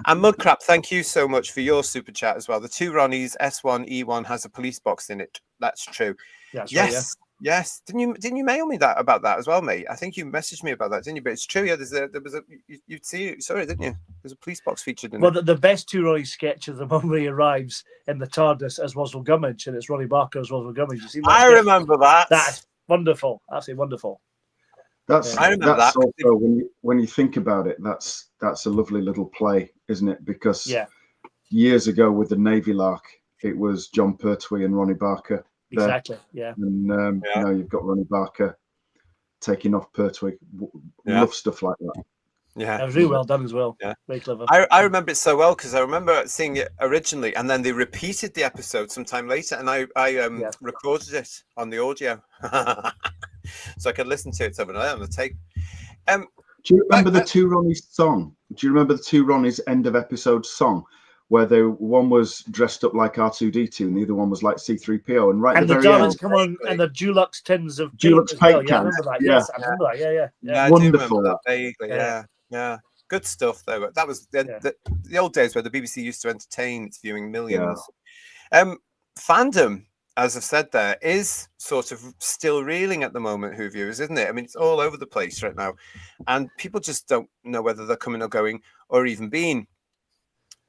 And Mudcrap, thank you so much for your super chat as well. The 2 Ronnies, S1, E1 has a police box in it. That's true. That's yes. Right, yeah. Yes. Didn't you mail me that about that as well, mate? I think you messaged me about that, didn't you? But it's true. Yeah. You'd see it. Sorry, didn't you? There's a police box featured in it. Well, the best 2 Ronnie sketch is the one where he arrives in the TARDIS as Roswell Gummidge, and it's Ronnie Barker as Roswell Gummidge. You see that? I remember that. That's wonderful. Absolutely wonderful. I remember that. Also, when you think about it, that's a lovely little play, isn't it? Because years ago with the Navy Lark, it was John Pertwee and Ronnie Barker. Exactly. Yeah. And now you've got Ronnie Barker taking off Pertwee. Love stuff like that. Yeah, it was really well done as well. Yeah, very clever. I remember it so well because I remember seeing it originally, and then they repeated the episode sometime later, and I recorded it on the audio, so I could listen to it overnight on the tape. Do you remember the Two Ronnies song? Do you remember the Two Ronnies end of episode song, where one was dressed up like R2D2 and the other one was like C3PO, and the Daleks come on, and the Dulux tins of Dulux paint cans. Yeah, I remember that. Yes, I remember that. Yeah. Wonderful. That vaguely. Yeah. Good stuff though. That was the old days where the BBC used to entertain its viewing millions. Fandom, as I've said there, is sort of still reeling at the moment, Who viewers, isn't it? I mean, it's all over the place right now, and people just don't know whether they're coming or going or even being.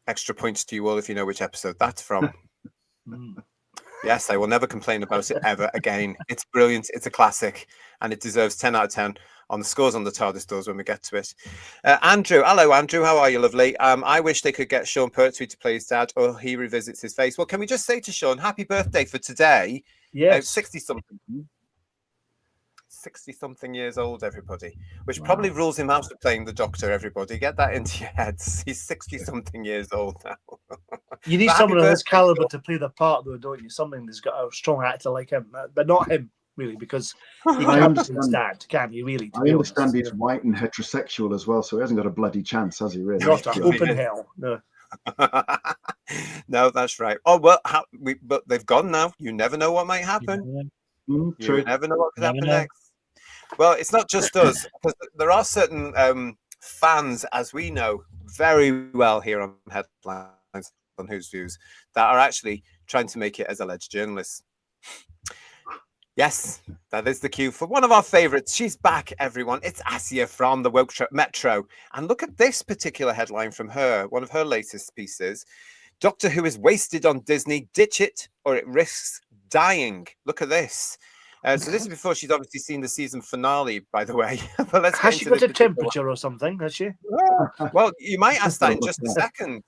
Extra points to you all if you know which episode that's from. Yes, I will never complain about it ever again. It's brilliant. It's a classic, and it deserves 10 out of 10 on the scores on the TARDIS doors when we get to it. Andrew, hello, Andrew. How are you, lovely? I wish they could get Sean Pertwee to play his dad, or he revisits his face. Well, can we just say to Sean, happy birthday for today? Yes. 60-something years old, everybody, which probably rules him out of playing the Doctor, everybody. Get that into your heads. He's 60-something years old now. You need someone of his caliber to play the part, though, don't you? Someone that's got a strong actor like him, but not him, really, because he can't be his dad, can he, really? I understand he's white and heterosexual as well, so he hasn't got a bloody chance, has he, really? Not an open hell, no. No, that's right. Oh, well, but they've gone now. You never know what might happen. True. You never know what could happen next. Well, it's not just us, because there are certain fans, as we know very well here on Headlines on Whose Views, that are actually trying to make it as alleged journalists. Yes, that is the cue for one of our favourites. She's back, everyone. It's Asia from the Woke Metro. And look at this particular headline from her, one of her latest pieces. Doctor Who is wasted on Disney. Ditch it or it risks dying. Look at this. So this is before she's obviously seen the season finale, by the way. But has she got a temperature or something? Has she? Well, you might ask that in just a second.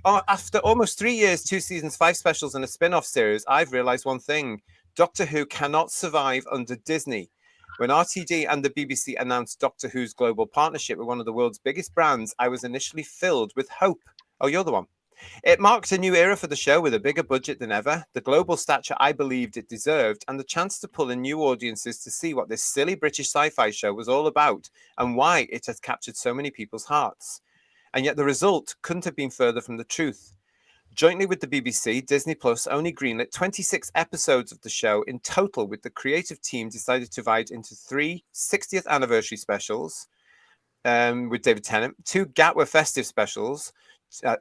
After almost 3 years, 2 seasons, 5 specials, and a spin-off series, I've realised one thing: Doctor Who cannot survive under Disney. When RTD and the BBC announced Doctor Who's global partnership with one of the world's biggest brands, I was initially filled with hope. Oh, you're the one. It marked a new era for the show with a bigger budget than ever, the global stature I believed it deserved, and the chance to pull in new audiences to see what this silly British sci-fi show was all about and why it has captured so many people's hearts. And yet the result couldn't have been further from the truth. Jointly with the BBC, Disney Plus only greenlit 26 episodes of the show in total, with the creative team decided to divide into 3 60th anniversary specials with David Tennant, 2 Gatwa festive specials,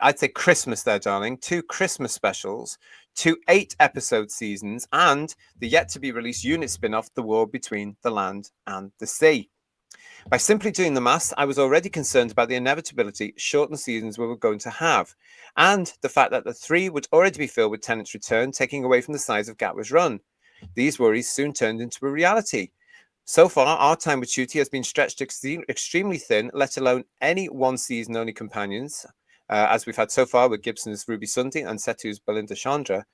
I'd say Christmas there, darling, 2 Christmas specials, 2 8-episode seasons, and the yet-to-be-released unit spin-off, The War Between the Land and the Sea. By simply doing the maths, I was already concerned about the inevitability shortened seasons we were going to have, and the fact that the 3 would already be filled with Tennant's return, taking away from the size of Gatwa's run. These worries soon turned into a reality. So far, our time with Ncuti has been stretched extremely thin, let alone any one-season-only companions, as we've had so far with Gibson's Ruby Sunday and Setu's Belinda Chandra.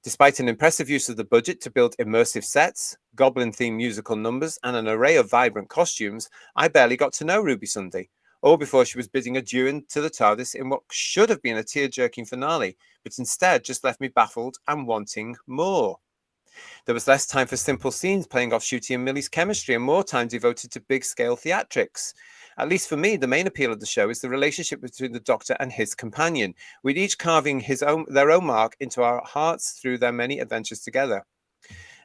Despite an impressive use of the budget to build immersive sets, goblin-themed musical numbers, and an array of vibrant costumes, I barely got to know Ruby Sunday, all before she was bidding adieu to the TARDIS in what should have been a tear-jerking finale, but instead just left me baffled and wanting more. There was less time for simple scenes playing off Ncuti and Millie's chemistry, and more time devoted to big-scale theatrics. At least for me, the main appeal of the show is the relationship between the Doctor and his companion, with each carving their own mark into our hearts through their many adventures together.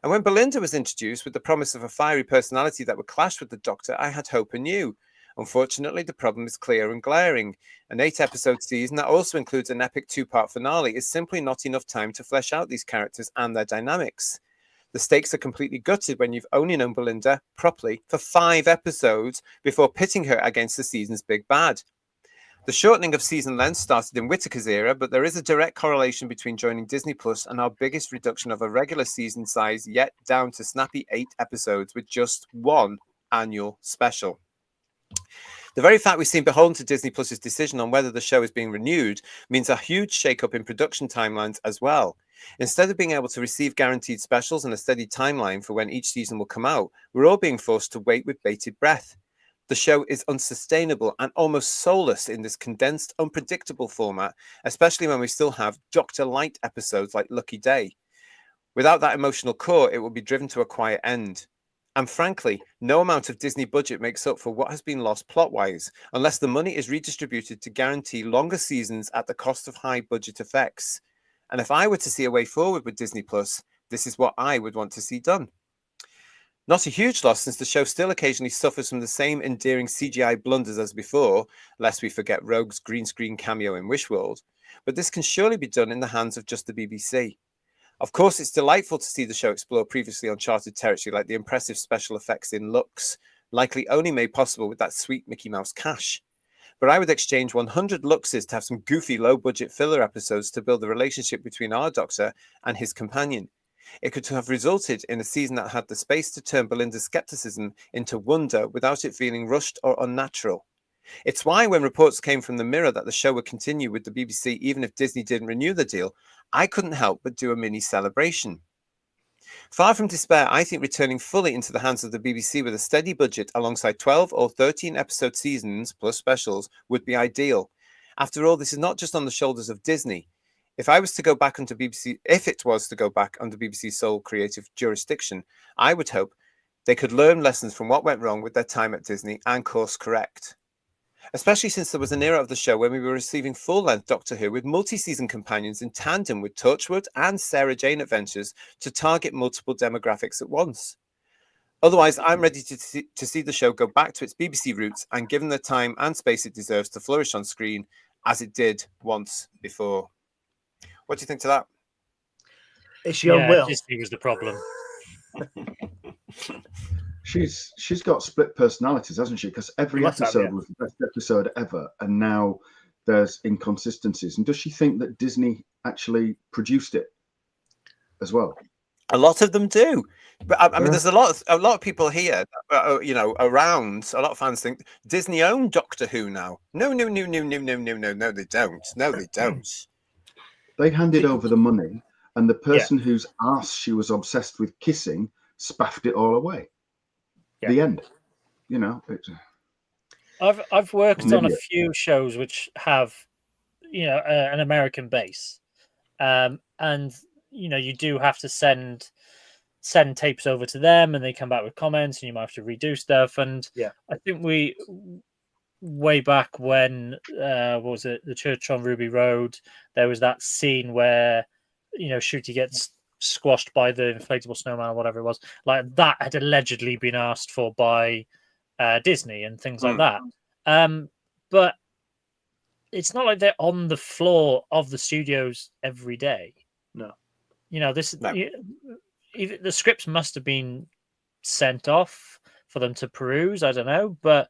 And when Belinda was introduced with the promise of a fiery personality that would clash with the Doctor, I had hope anew. Unfortunately, the problem is clear and glaring. An 8-episode season that also includes an epic 2-part finale is simply not enough time to flesh out these characters and their dynamics. The stakes are completely gutted when you've only known Belinda properly for 5 episodes before pitting her against the season's big bad. The shortening of season length started in Whittaker's era, but there is a direct correlation between joining Disney Plus and our biggest reduction of a regular season size yet down to snappy 8 episodes with just 1 annual special. The very fact we seem beholden to Disney Plus's decision on whether the show is being renewed means a huge shake-up in production timelines as well. Instead of being able to receive guaranteed specials and a steady timeline for when each season will come out, we're all being forced to wait with bated breath. The show is unsustainable and almost soulless in this condensed, unpredictable format, especially when we still have Dr. Light episodes like Lucky Day. Without that emotional core, it will be driven to a quiet end. And frankly, no amount of Disney budget makes up for what has been lost plot-wise, unless the money is redistributed to guarantee longer seasons at the cost of high-budget effects. And if I were to see a way forward with Disney Plus, this is what I would want to see done. Not a huge loss, since the show still occasionally suffers from the same endearing CGI blunders as before, lest we forget Rogue's green screen cameo in Wishworld, but this can surely be done in the hands of just the BBC. Of course, it's delightful to see the show explore previously uncharted territory, like the impressive special effects in Lux, likely only made possible with that sweet Mickey Mouse cash. But I would exchange 100 Luxes to have some goofy, low-budget filler episodes to build the relationship between our Doctor and his companion. It could have resulted in a season that had the space to turn Belinda's skepticism into wonder without it feeling rushed or unnatural. It's why when reports came from the Mirror that the show would continue with the BBC even if Disney didn't renew the deal, I couldn't help but do a mini celebration. Far from despair, I think returning fully into the hands of the BBC with a steady budget alongside 12 or 13 episode seasons plus specials would be ideal. After all, this is not just on the shoulders of Disney. If it was to go back under BBC's sole creative jurisdiction, I would hope they could learn lessons from what went wrong with their time at Disney and course correct. Especially since there was an era of the show when we were receiving full-length Doctor Who with multi-season companions in tandem with Torchwood and Sarah Jane Adventures to target multiple demographics at once. Otherwise, I'm ready to see the show go back to its BBC roots and given the time and space it deserves to flourish on screen as it did once before. What do you think to that? Is she unwell? Disney was the problem. She's got split personalities, hasn't she? Because every episode was the best episode ever, and now there's inconsistencies. And does she think that Disney actually produced it as well? A lot of them do, but I mean, there's a lot of people here, around. A lot of fans think Disney own Doctor Who now. No, they don't. No, they don't. They handed over the money, and the person whose ass she was obsessed with kissing spaffed it all away. Yeah. The end. I've worked on a few shows which have, an American base, and you do have to send tapes over to them, and they come back with comments, and you might have to redo stuff. And I think way back when what was it, the Church on Ruby Road, there was that scene where Ncuti gets squashed by the inflatable snowman or whatever it was, like that had allegedly been asked for by Disney and things like that, but it's not like they're on the floor of the studios every day. No, the scripts must have been sent off for them to peruse, I don't know, but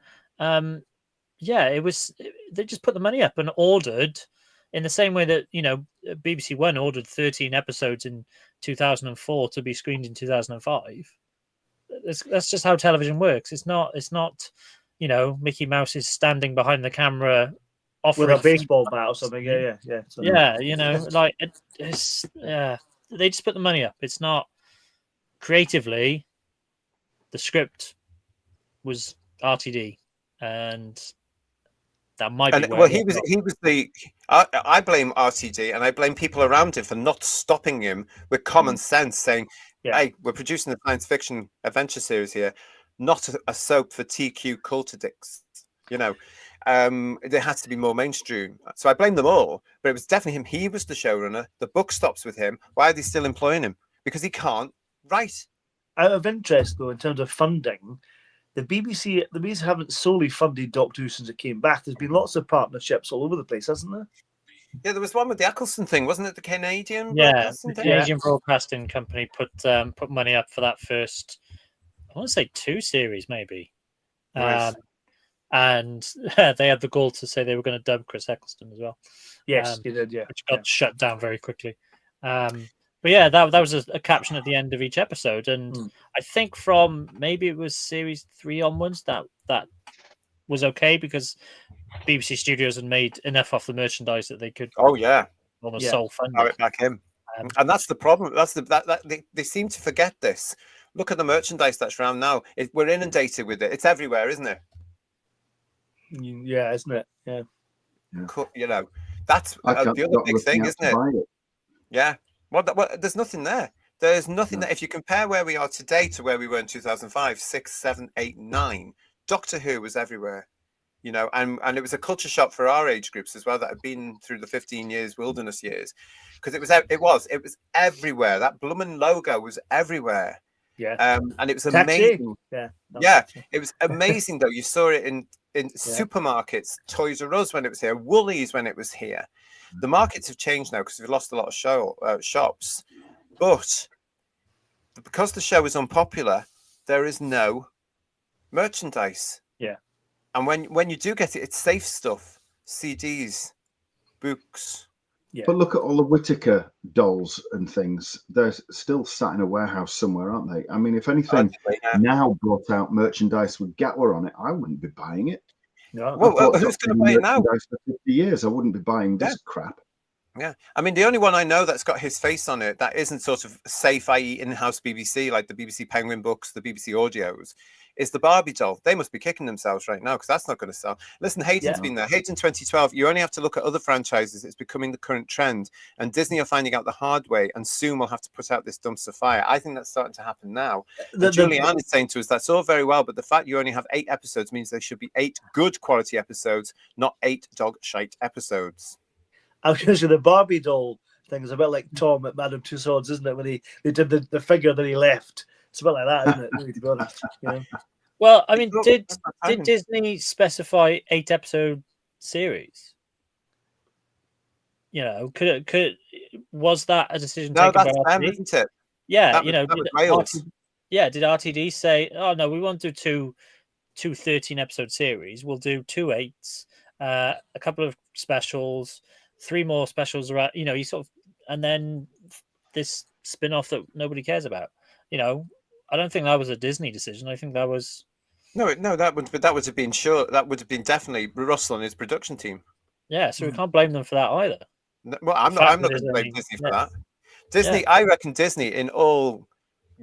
it was, they just put the money up and ordered, in the same way that BBC One ordered 13 episodes in 2004 to be screened in 2005. That's just how television works. It's not Mickey Mouse is standing behind the camera offering with a baseball bat or something. Yeah. They just put the money up. It's not creatively. The script was RTD, and that might be. I blame RTD, and I blame people around him for not stopping him with common sense, saying, "Hey, we're producing a science fiction adventure series here, not a soap for TQ cult addicts." There has to be more mainstream. So I blame them all, but it was definitely him. He was the showrunner. The book stops with him. Why are they still employing him? Because he can't write. Out of interest, though, in terms of funding, the BBC haven't solely funded Doctor Who since it came back. There's been lots of partnerships all over the place, hasn't there? Yeah, there was one with the Eccleston thing, wasn't it? The Canadian Broadcasting thing? Canadian Broadcasting Company put money up for that first, I want to say 2 series, maybe. Nice. And they had the goal to say they were going to dub Chris Eccleston as well. Yes, they did, which got shut down very quickly. But yeah, that was a caption at the end of each episode, and I think from maybe it was series 3 onwards that was okay, because BBC Studios had made enough off the merchandise that they could. Oh yeah, almost sole fund it back in, and that's the problem. They seem to forget this. Look at the merchandise that's around now. We're inundated with it. It's everywhere, isn't it? Yeah, isn't it? Yeah. You know, that's the other big thing, isn't it? Yeah. Well, there's nothing there. There's nothing there. If you compare where we are today to where we were in 2005, 6, 7, 8, 9, Doctor Who was everywhere. You know, and it was a culture shock for our age groups as well that had been through the 15 years wilderness years, because it was everywhere. That blooming logo was everywhere. Yeah. And it was Taxi. amazing. Yeah. It was amazing though. You saw it in supermarkets, Toys R Us when it was here, Woolies when it was here. The markets have changed now because we've lost a lot of shops, but because the show is unpopular, there is no merchandise. Yeah. And when you do get it, it's safe stuff, CDs, books. Yeah. But look at all the Whittaker dolls and things. They're still sat in a warehouse somewhere, aren't they? I mean, if anything now brought out merchandise with Gatwa on it, I wouldn't be buying it. No. Well, who's going to buy it now? For 50 years, I wouldn't be buying this crap. Yeah. I mean, the only one I know that's got his face on it that isn't sort of safe, i.e. in-house BBC, like the BBC Penguin books, the BBC audios, is the Barbie doll. They must be kicking themselves right now because that's not going to sell. Listen, Hayden's been there. Hayden 2012, you only have to look at other franchises. It's becoming the current trend. And Disney are finding out the hard way, and soon we'll have to put out this dumpster fire. I think that's starting to happen now. Julianne is saying to us, that's all very well, but the fact you only have 8 episodes means there should be 8 good quality episodes, not 8 dog shite episodes. I was going to say the Barbie doll thing is a bit like Tom at Madame Tussauds, isn't it? When they did the figure that he left. It's a bit like that, isn't it? Really, to be honest. You know? Well, I mean, did Disney specify 8-episode series? You know, was that a decision taken by RTD? No, that's them, isn't it? Yeah, did RTD say, "Oh no, we won't do two 13-episode series. We'll do 2 8s, a couple of specials, 3 more specials around." You know, you sort of, and then this spin-off that nobody cares about. You know, I don't think that was a Disney decision. I think that was that would have been sure. That would have been definitely Russell and his production team. Yeah, so we can't blame them for that either. No, well, I'm not going to blame Disney for that. Disney, I reckon Disney, in all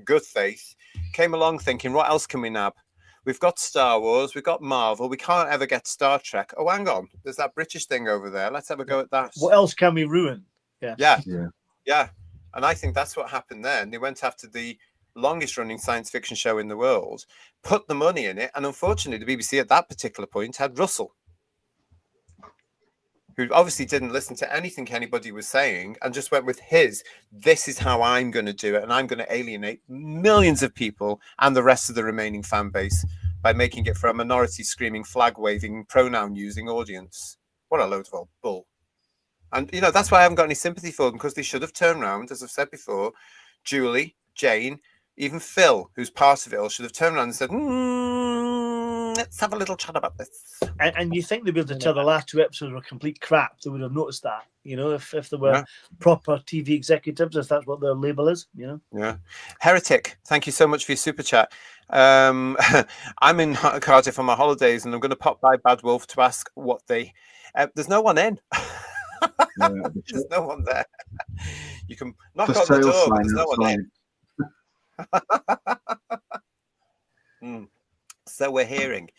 good faith, came along thinking, what else can we nab? We've got Star Wars, we've got Marvel, we can't ever get Star Trek. Oh, hang on, there's that British thing over there. Let's have a go at that. What else can we ruin? Yeah. And I think that's what happened there. And they went after the longest running science fiction show in the world, put the money in it, and unfortunately the BBC at that particular point had Russell, who obviously didn't listen to anything anybody was saying and just went with this is how I'm going to do it, and I'm going to alienate millions of people and the rest of the remaining fan base by making it for a minority screaming, flag waving, pronoun using audience. What a load of old bull. And you know, that's why I haven't got any sympathy for them, because they should have turned around, as I've said before. Julie, Jane, even Phil, who's part of it all, should have turned around and said, let's have a little chat about this. And you think they'd be able to tell the last 2 episodes were complete crap, they would have noticed that, you know, if there were proper TV executives, if that's what their label is, you know. Yeah. Heretic, thank you so much for your super chat. I'm in Cardiff on my holidays, and I'm going to pop by Bad Wolf to ask what they... there's no one in. There's no one there. You can knock on the door, but there's no one in. So we're hearing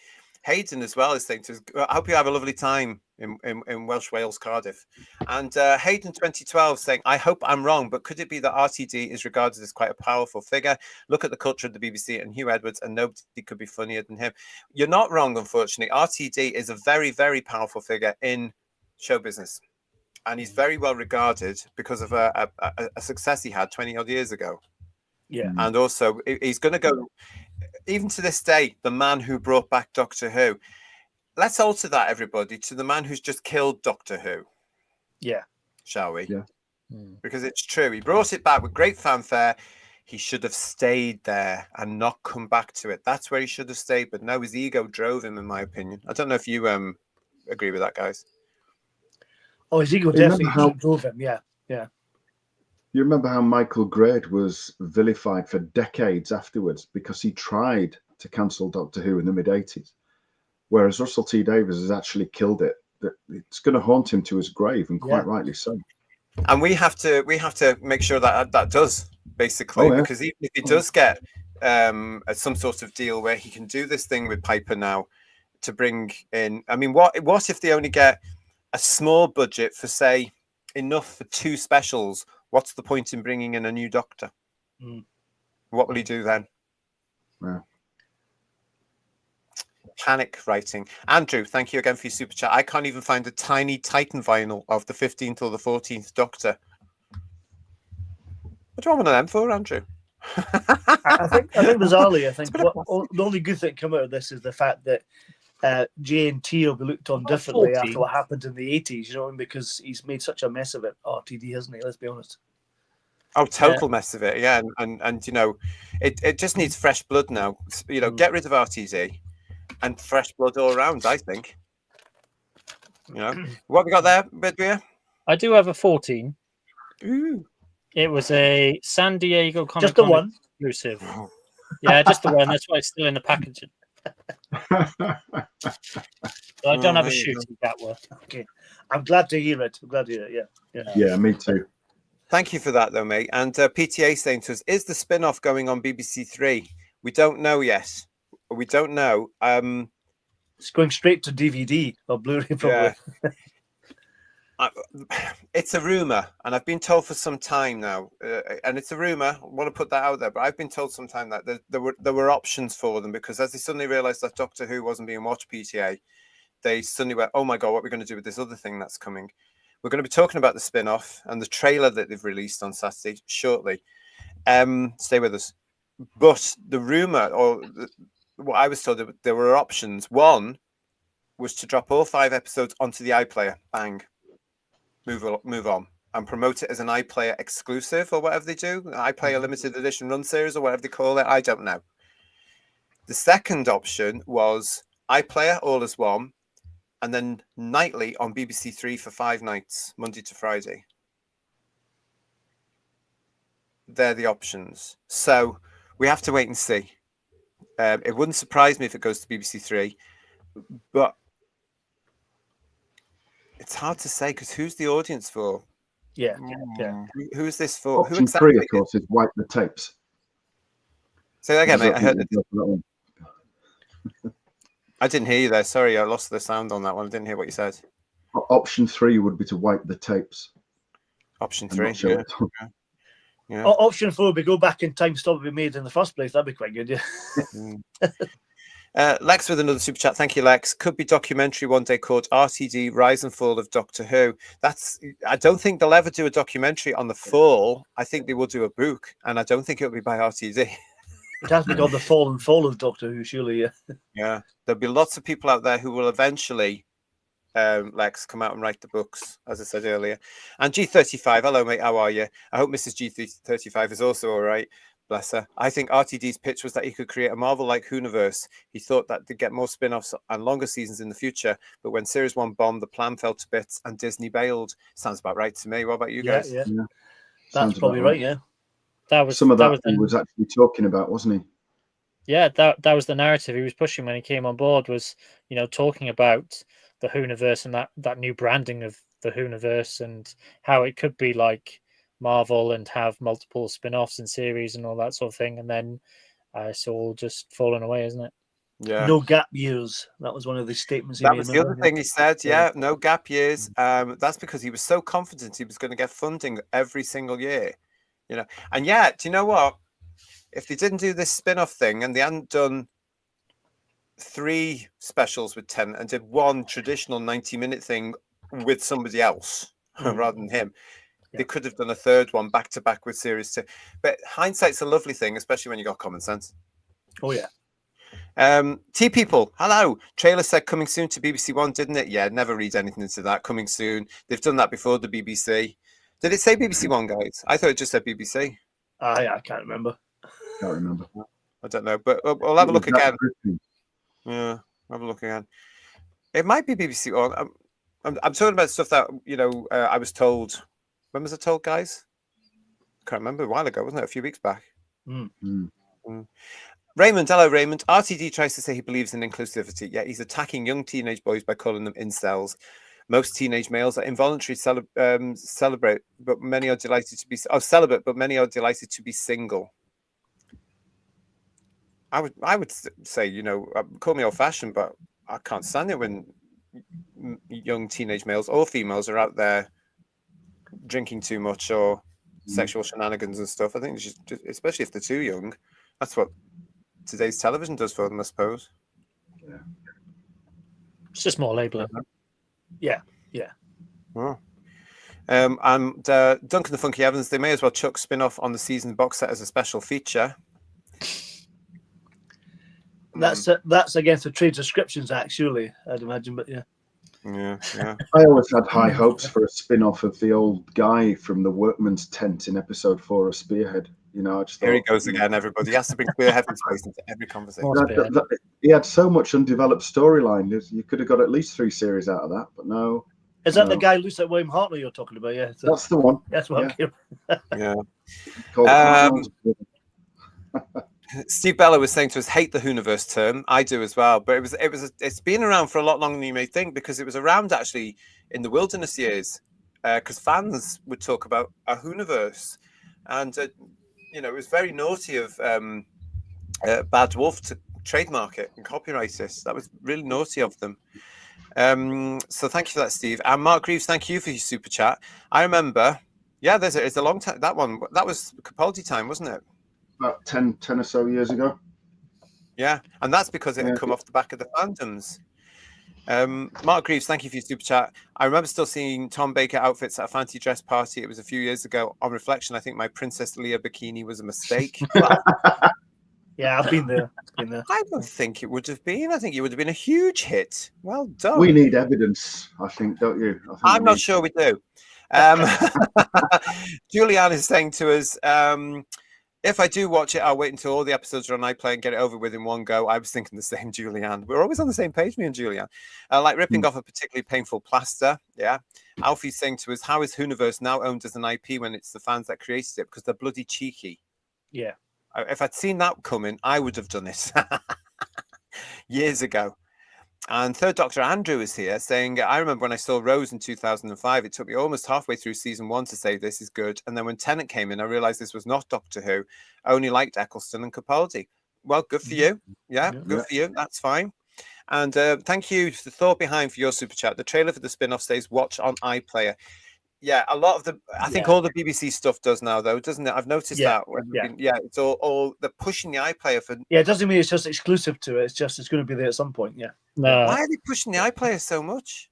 Hayden as well is saying to us, I hope you have a lovely time in Welsh Wales, Cardiff. And Hayden 2012 saying, I hope I'm wrong, but could it be that RTD is regarded as quite a powerful figure? Look at the culture of the BBC and Hugh Edwards, and nobody could be funnier than him. You're not wrong, unfortunately. RTD is a very, very powerful figure in show business. And he's very well regarded because of a success he had 20 odd years ago. Yeah. And also, he's going to go, even to this day, the man who brought back Doctor Who. Let's alter that, everybody, to the man who's just killed Doctor Who. Yeah. Shall we? Yeah. Because it's true. He brought it back with great fanfare. He should have stayed there and not come back to it. That's where he should have stayed. But no, his ego drove him, in my opinion. I don't know if you agree with that, guys. Oh, his ego definitely drove him. Yeah. Yeah. You remember how Michael Grade was vilified for decades afterwards because he tried to cancel Doctor Who in the mid-80s, whereas Russell T Davies has actually killed it. It's going to haunt him to his grave, and quite rightly so. And we have to make sure that does, basically, because even if he does get some sort of deal where he can do this thing with Piper now, to bring in. I mean, what if they only get a small budget for, say, enough for 2 specials? What's the point in bringing in a new Doctor? What will he do then? Yeah. Panic writing. Andrew, thank you again for your super chat. I can't even find a tiny Titan vinyl of the 15th or the 14th Doctor. What do you want one of them for, Andrew? I think bizarrely, the only good thing come out of this is the fact that J and T will be looked on differently 14. after what happened in the 80s, you know, because he's made such a mess of it, RTD, hasn't he? Let's be honest. Oh, total mess of it, yeah. And you know, it just needs fresh blood now. You know, get rid of RTD and fresh blood all around, I think. You know, what have we got there, Bedweer? I do have a 14. Ooh. It was a San Diego Comic Just the one exclusive. Yeah, just the one. That's why it's still in the packaging. So I don't have a shooting Gatwa. Okay, I'm glad to hear it. Yeah, me too. Thank you for that, though, mate. And PTA saying to us, is the spin-off going on BBC Three? We don't know yet. We don't know. It's going straight to DVD or Blu-ray, probably. Yeah. It's a rumor, and I've been told for some time now, and it's a rumor. I want to put that out there, but I've been told some time that there were options for them, because as they suddenly realized that Doctor Who wasn't being watched PTA, they suddenly went, oh my god, what are we going to do with this other thing that's coming? We're going to be talking about the spin-off and the trailer that they've released on Saturday shortly. Stay with us. But the rumor, or what I was told, there were options. One was to drop all 5 episodes onto the iPlayer. Bang. Move on and promote it as an iPlayer exclusive or whatever they do, iPlayer limited edition run series or whatever they call it. I don't know. The second option was iPlayer all as one, and then nightly on BBC Three for 5 nights, Monday to Friday. They're the options. So we have to wait and see. It wouldn't surprise me if it goes to BBC Three, but it's hard to say, because who's the audience for? Yeah. Who's this for? Option Who exactly 3, of course, is wipe the tapes. Say that again, mate. I heard that one. I didn't hear you there. Sorry, I lost the sound on that one. I didn't hear what you said. Option 3 would be to wipe the tapes. Option 3. Yeah. Option 4 would be go back in time, stop it being made in the first place. That'd be quite good, yeah. Lex with another super chat. Thank you, Lex. Could be documentary one day called RTD Rise and Fall of Doctor Who. I don't think they'll ever do a documentary on the fall. I think they will do a book, and I don't think it'll be by RTD. It has to be called The Fall and Fall of Doctor Who, surely, yeah. Yeah. There'll be lots of people out there who will eventually, Lex, come out and write the books, as I said earlier. And G35, hello, mate. How are you? I hope Mrs. G35 is also all right. Bless her. I think RTD's pitch was that he could create a Marvel-like Whoniverse. He thought that they'd get more spin-offs and longer seasons in the future, but when Series 1 bombed, the plan fell to bits and Disney bailed. Sounds about right to me. What about you guys? Yeah. That's probably right, yeah. That was some of that he was actually talking about, wasn't he? Yeah, that was the narrative he was pushing when he came on board, was, you know, talking about the Whoniverse and that new branding of the Whoniverse and how it could be like Marvel and have multiple spin-offs and series and all that sort of thing, and then it's all just fallen away, isn't it? Yeah. No gap years. That was one of the statements he made. That was the other thing he said. Yeah, no gap years. That's because he was so confident he was going to get funding every single year, you know. And yet, do you know what? If they didn't do this spin-off thing and they hadn't done 3 specials with 10 and did 1 traditional 90-minute thing with somebody else rather than him, they could have done a 3rd one back to back with Series 2. But hindsight's a lovely thing, especially when you got common sense. Oh, yeah. T people, hello. Trailer said coming soon to BBC One, didn't it? Yeah, never read anything into that. Coming soon. They've done that before, the BBC. Did it say BBC One, guys? I thought it just said BBC. I can't remember. I don't know, but we'll have a look again. Yeah, have a look again. It might be BBC One. I'm talking about stuff that, you know, I was told. When was I told, guys? I can't remember. A while ago, wasn't it? A few weeks back. Raymond, hello, Raymond. RTD tries to say he believes in inclusivity, yet he's attacking young teenage boys by calling them incels. Most teenage males are involuntary celibate, but many are delighted to be celibate, but many are delighted to be single. I would say, you know, call me old-fashioned, but I can't stand it when young teenage males or females are out there drinking too much or sexual shenanigans and stuff. I think it's just, especially if they're too young, that's what today's television does for them, I suppose. Yeah. It's just more labeling. Yeah. Oh. And Duncan the Funky Evans, they may as well chuck spin-off on the season box set as a special feature. That's against the Trade Descriptions Act, surely, I'd imagine, but yeah. I always had high hopes for a spin-off of the old guy from the Workman's Tent in episode 4 of Spearhead. You know, I just thought, here he goes again, everybody. He has to bring Spearhead into every conversation. He had so much undeveloped storyline. You could have got at least 3 series out of that, but no. Is that the guy loose at William Hartley you're talking about? Yeah, that's the one. That's what. Yeah. Steve Bella was saying to us, "Hate the Hooniverse term." I do as well, but it's been around for a lot longer than you may think, because it was around actually in the Wilderness years, because fans would talk about a Hooniverse, and it was very naughty of Bad Wolf to trademark it and copyright this. That was really naughty of them. So thank you for that, Steve. And Mark Greaves, thank you for your super chat. I remember, it's a long time. That was Capaldi time, wasn't it? About 10 or so years ago. Yeah, and that's because it had come off the back of the Phantoms. Mark Greaves, thank you for your super chat. I remember still seeing Tom Baker outfits at a fancy dress party. It was a few years ago. On reflection, I think my Princess Leia bikini was a mistake. Yeah, I've been there. I don't think it would have been. I think it would have been a huge hit. Well done. We need evidence, I think, don't you? I'm not sure we do. Julianne is saying to us, if I do watch it, I'll wait until all the episodes are on iPlayer and get it over with in one go. I was thinking the same, Julianne. We're always on the same page, me and Julianne. Like ripping off a particularly painful plaster. Yeah. Alfie's saying to us, how is Hooniverse now owned as an IP when it's the fans that created it? Because they're bloody cheeky. Yeah. If I'd seen that coming, I would have done this years ago. And Third Doctor Andrew is here saying, I remember when I saw Rose in 2005, it took me almost halfway through season 1 to say this is good. And then when Tennant came in, I realized this was not Doctor Who. I only liked Eccleston and Capaldi. Well, good for you. Yeah, good for you. That's fine. And thank you to the thought behind for your super chat. The trailer for the spin-off says watch on iPlayer. Yeah, a lot of I think all the BBC stuff does now, though, doesn't it? I've noticed that. It's all they're pushing the iPlayer for. Yeah, it doesn't mean it's just exclusive to it. It's just it's going to be there at some point. Yeah. No. Why are they pushing the iPlayer so much?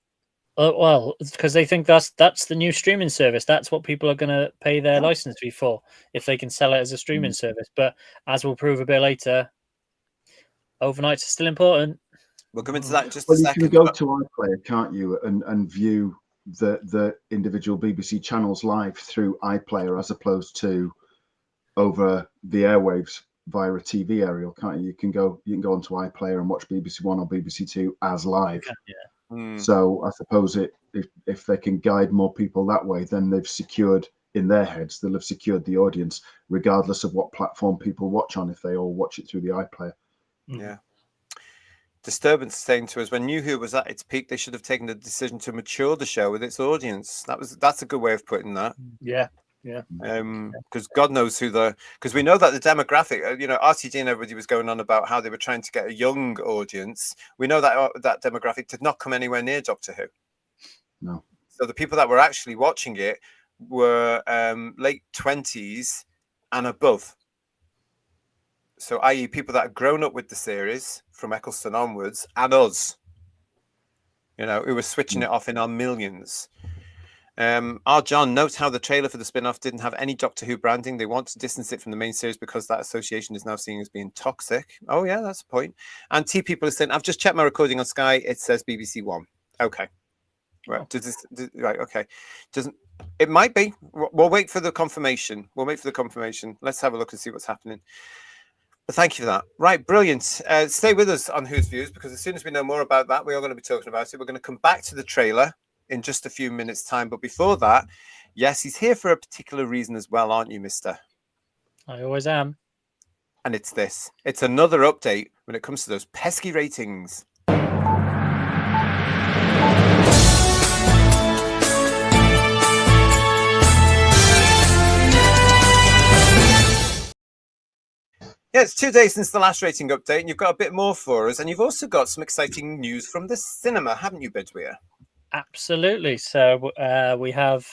Well, it's because they think that's the new streaming service. That's what people are going to pay their license fee for if they can sell it as a streaming service. But as we'll prove a bit later, overnights are still important. We'll come into that in just a second. You can go to iPlayer, can't you, and view the individual BBC channels live through iPlayer as opposed to over the airwaves via a TV aerial, can't you? You can go onto iPlayer and watch BBC One or BBC Two as live. So I suppose if they can guide more people that way, then they've secured in their heads, they'll have secured the audience regardless of what platform people watch on if they all watch it through the iPlayer. Yeah. Disturbance saying to us, when New Who was at its peak, they should have taken the decision to mature the show with its audience. That's a good way of putting that. Yeah. Because God knows because we know that the demographic, RTD and everybody was going on about how they were trying to get a young audience. We know that demographic did not come anywhere near Doctor Who. No. So the people that were actually watching it were late 20s and above. So, i.e., people that had grown up with the series from Eccleston onwards, and us, who were switching it off in our millions. John, note how the trailer for the spin-off didn't have any Doctor Who branding. They want to distance it from the main series because that association is now seen as being toxic. Oh, yeah, that's a point. And people are saying, I've just checked my recording on Sky. It says BBC One. Okay. Right. Right. Okay. It might be. We'll wait for the confirmation. Let's have a look and see what's happening. But thank you for that. Right, brilliant. Stay with us on Who's Views, because as soon as we know more about that, we are going to be talking about it. We're going to come back to the trailer in just a few minutes' time. But before that, yes, he's here for a particular reason as well, aren't you, mister? I always am. And it's this. It's another update when it comes to those pesky ratings. Yeah, it's 2 days since the last rating update, and you've got a bit more for us. And you've also got some exciting news from the cinema, haven't you, Bidweer? Absolutely. So we have,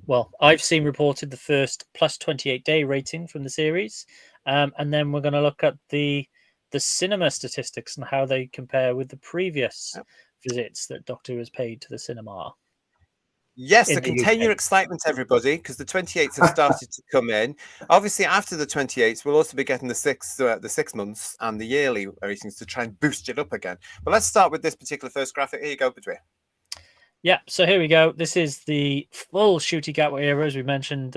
well, I've seen reported the first plus 28-day rating from the series. And then we're going to look at the cinema statistics and how they compare with the previous visits that Doctor Who has paid to the cinema. Yes, so contain your excitement, everybody, because the 28s have started to come in. Obviously, after the 28s, we'll also be getting the 6 months and the yearly ratings to try and boost it up again. But let's start with this particular first graphic. Here you go, Bidweer. Yeah, so here we go. This is the full Ncuti Gatwa era, as we mentioned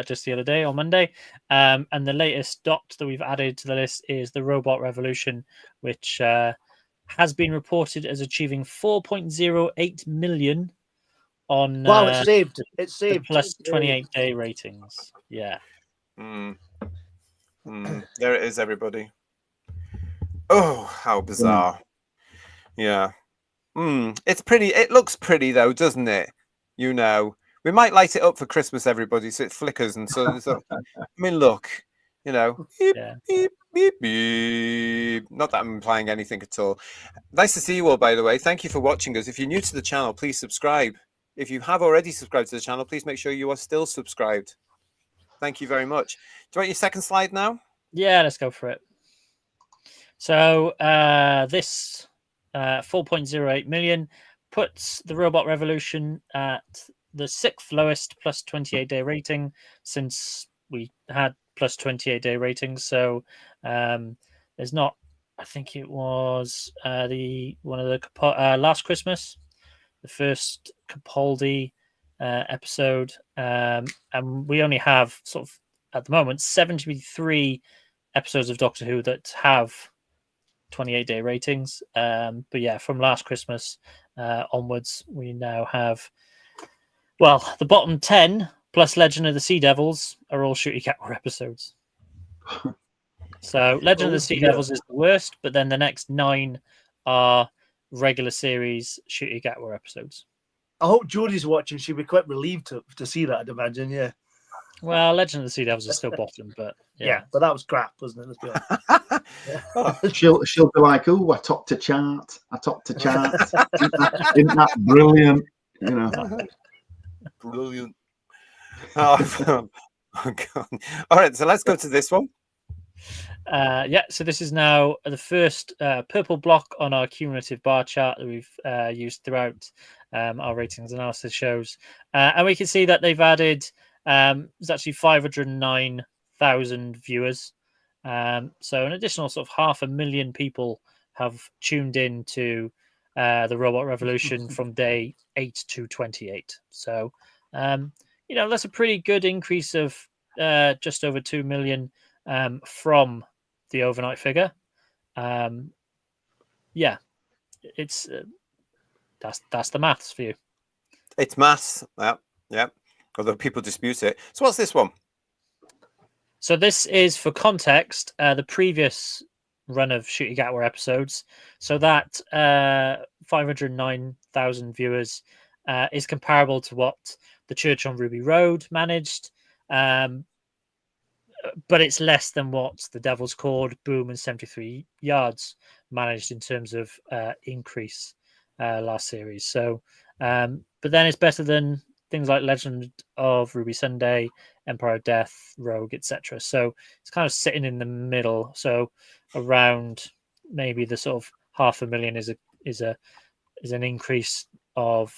just the other day on Monday. And the latest dot that we've added to the list is the Robot Revolution, which has been reported as achieving 4.08 million on wow, it's saved. It's saved. Plus 28-day ratings. Yeah. There it is, everybody. Oh, how bizarre. Yeah. It's pretty. It looks pretty, though, doesn't it? You know, we might light it up for Christmas, everybody, so it flickers and so. I mean, look, you know, beep, beep, beep, beep. Not that I'm implying anything at all. Nice to see you all, by the way. Thank you for watching us. If you're new to the channel, please subscribe. If you have already subscribed to the channel, please make sure you are still subscribed. Thank you very much. Do you want your second slide now? Yeah, let's go for it. So this 4.08 million puts the Robot Revolution at the 6th lowest plus 28-day rating since we had plus 28-day ratings. So there's not, I think it was one of the Last Christmas, the first Capaldi episode, and we only have sort of at the moment 73 episodes of Doctor Who that have 28-day ratings. But yeah, from Last Christmas onwards, we now have, well, the bottom 10 plus Legend of the Sea Devils are all Ncuti Gatwa episodes. So Legend of the Sea Devils is the worst, but then the next 9 are regular series Ncuti Gatwa episodes. I hope Jodie's watching. She'd be quite relieved to see that, I'd imagine. Yeah. Well, Legend of the Sea Devils is still bottom, but yeah, but that was crap, wasn't it? Let's be honest. She'll be like, "Oh, I topped a chart. Isn't that brilliant?" You know, brilliant. Oh God. All right, so let's go to this one. Yeah, so this is now the first purple block on our cumulative bar chart that we've used throughout our ratings analysis shows, and we can see that they've added. There's actually 509,000 viewers. So an additional sort of 500,000 people have tuned in to the Robot Revolution from day 8 to 28. So, you know, that's a pretty good increase of just over 2 million from the overnight figure. Yeah, it's that's the maths for you. It's maths. Yeah. Although people dispute it. So what's this one? So this is, for context, the previous run of Ncuti Gatwa episodes. So that 509,000 viewers is comparable to what the Church on Ruby Road managed, but it's less than what the Devil's Cord, Boom, and 73 Yards managed in terms of increase last series. So, but then it's better than things like Legend of Ruby Sunday, Empire of Death, Rogue, etc. So it's kind of sitting in the middle. So around maybe the sort of 500,000 is an increase of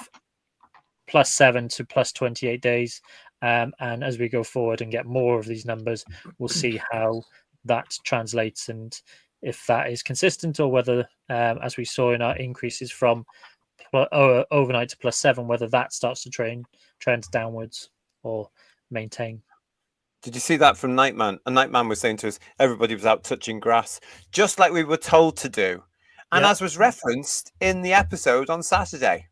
+7 to +28 days. And as we go forward and get more of these numbers, we'll see how that translates and if that is consistent, or whether, as we saw in our increases from overnight to +7, whether that starts to trend downwards or maintain. Did you see that from Nightman? And Nightman was saying to us, everybody was out touching grass, just like we were told to do. And as was referenced in the episode on Saturday.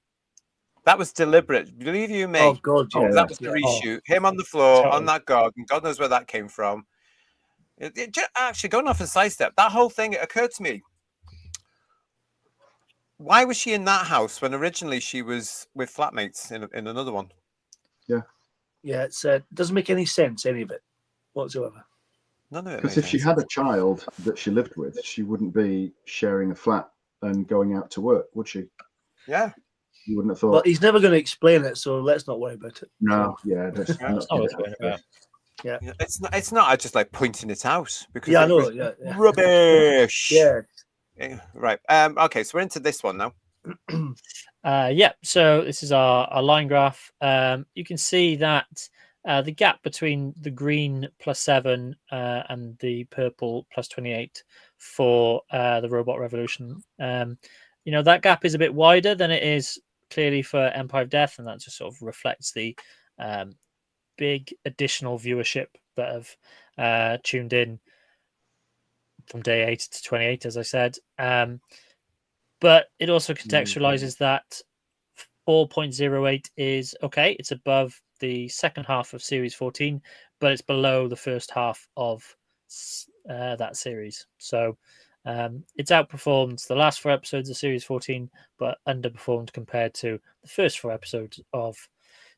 That was deliberate. Believe you me. Oh, God, yeah. That was the reshoot. Him on the floor, on that garden. God knows where that came from. Actually, going off a sidestep, that whole thing, it occurred to me. Why was she in that house when originally she was with flatmates in another one? Yeah, it doesn't make any sense, any of it whatsoever. None of it. Because if she had a child that she lived with, she wouldn't be sharing a flat and going out to work, would she? Yeah. You wouldn't have thought. Well, he's never going to explain it, so let's not worry about it. No, yeah, that's not about. Yeah, it's not. I just like pointing it out because I know. Yeah. Rubbish. Yeah. Right. Okay. So we're into this one now. So this is our line graph. You can see that the gap between the green +7 and the purple +28 for the robot revolution. That gap is a bit wider than it is clearly for Empire of Death, and that just sort of reflects the big additional viewership that have tuned in from day 8 to 28, as I said. But it also contextualizes that 4.08 is okay. It's above the second half of Series 14, but it's below the first half of that series. So it's outperformed the last 4 episodes of Series 14, but underperformed compared to the first 4 episodes of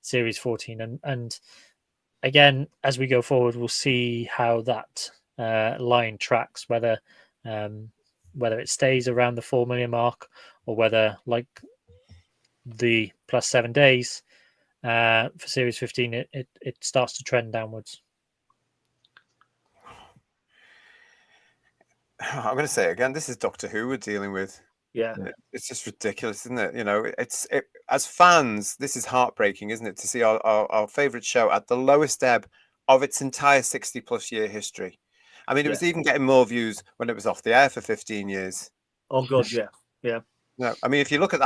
Series 14. And again, as we go forward, we'll see how that line tracks, whether it stays around the 4 million mark, or whether, like the +7 days for Series 15, it starts to trend downwards. I'm going to say it again. This is Doctor Who we're dealing with. Yeah, it's just ridiculous, isn't it? As fans, this is heartbreaking, isn't it, to see our favorite show at the lowest ebb of its entire 60+ year history. I mean, it was even getting more views when it was off the air for 15 years. Oh God, yeah. No, I mean, if you look at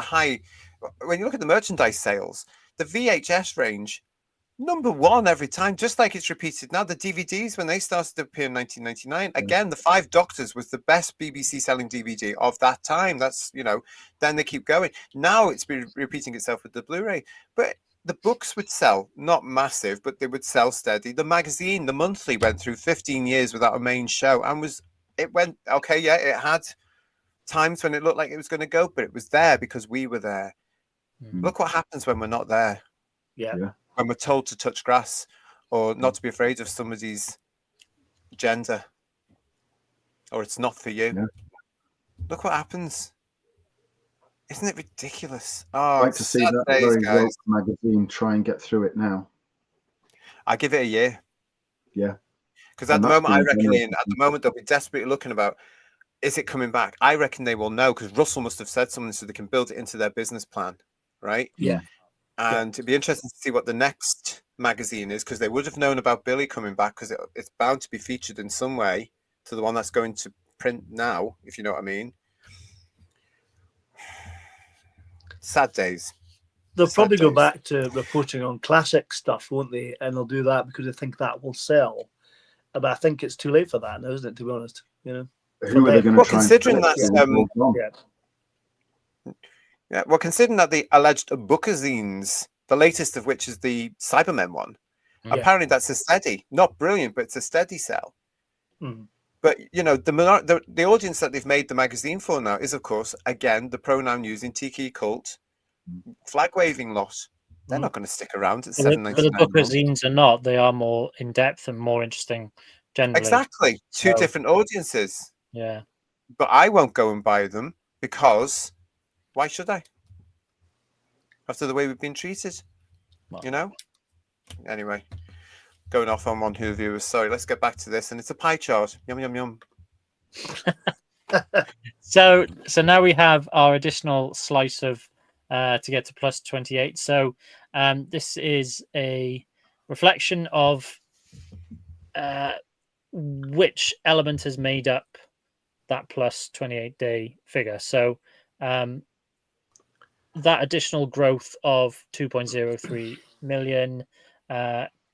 when you look at the merchandise sales, the VHS range, #1 every time, just like it's repeated now. The DVDs, when they started to appear in 1999, again, The Five Doctors was the best BBC selling DVD of that time. That's, then they keep going. Now it's been repeating itself with the Blu-ray. But the books would sell, not massive, but they would sell steady. The magazine, the monthly, went through 15 years without a main show, and it had times when it looked like it was going to go, but it was there because we were there. Look what happens when we're not there. Yeah. When we're told to touch grass or not to be afraid of somebody's gender, or it's not for you. Yeah. Look what happens. Isn't it ridiculous? I'd like to see that very woke magazine try and get through it now. I give it a year. Yeah. Because at the moment, I reckon, Ian, they'll be desperately looking about, is it coming back? I reckon they will know, because Russell must have said something so they can build it into their business plan, right? Yeah. And it'd be interesting to see what the next magazine is, because they would have known about Billy coming back, because it's bound to be featured in some way to the one that's going to print now, if you know what I mean. Sad days. They'll probably go back to reporting on classic stuff, won't they? And they'll do that because they think that will sell. But I think it's too late for that now, isn't it, to be honest? Who are they going to try considering that considering that the alleged bookazines, the latest of which is the Cybermen one, apparently that's a steady, not brilliant, but it's a steady sell. But the audience that they've made the magazine for now is, of course, again, the pronoun using Tiki Cult, flag waving lot. They're not going to stick around at $7.99. The bookazines are not. They are more in depth and more interesting. Generally, exactly. Two different audiences. Yeah, but I won't go and buy them because why should I? After the way we've been treated, Anyway, going off on one Who viewers. Sorry, let's get back to this, and it's a pie chart. Yum yum yum. So now we have our additional slice of to get to +28. So this is a reflection of which element has made up that +28 day figure. So that additional growth of 2.03 million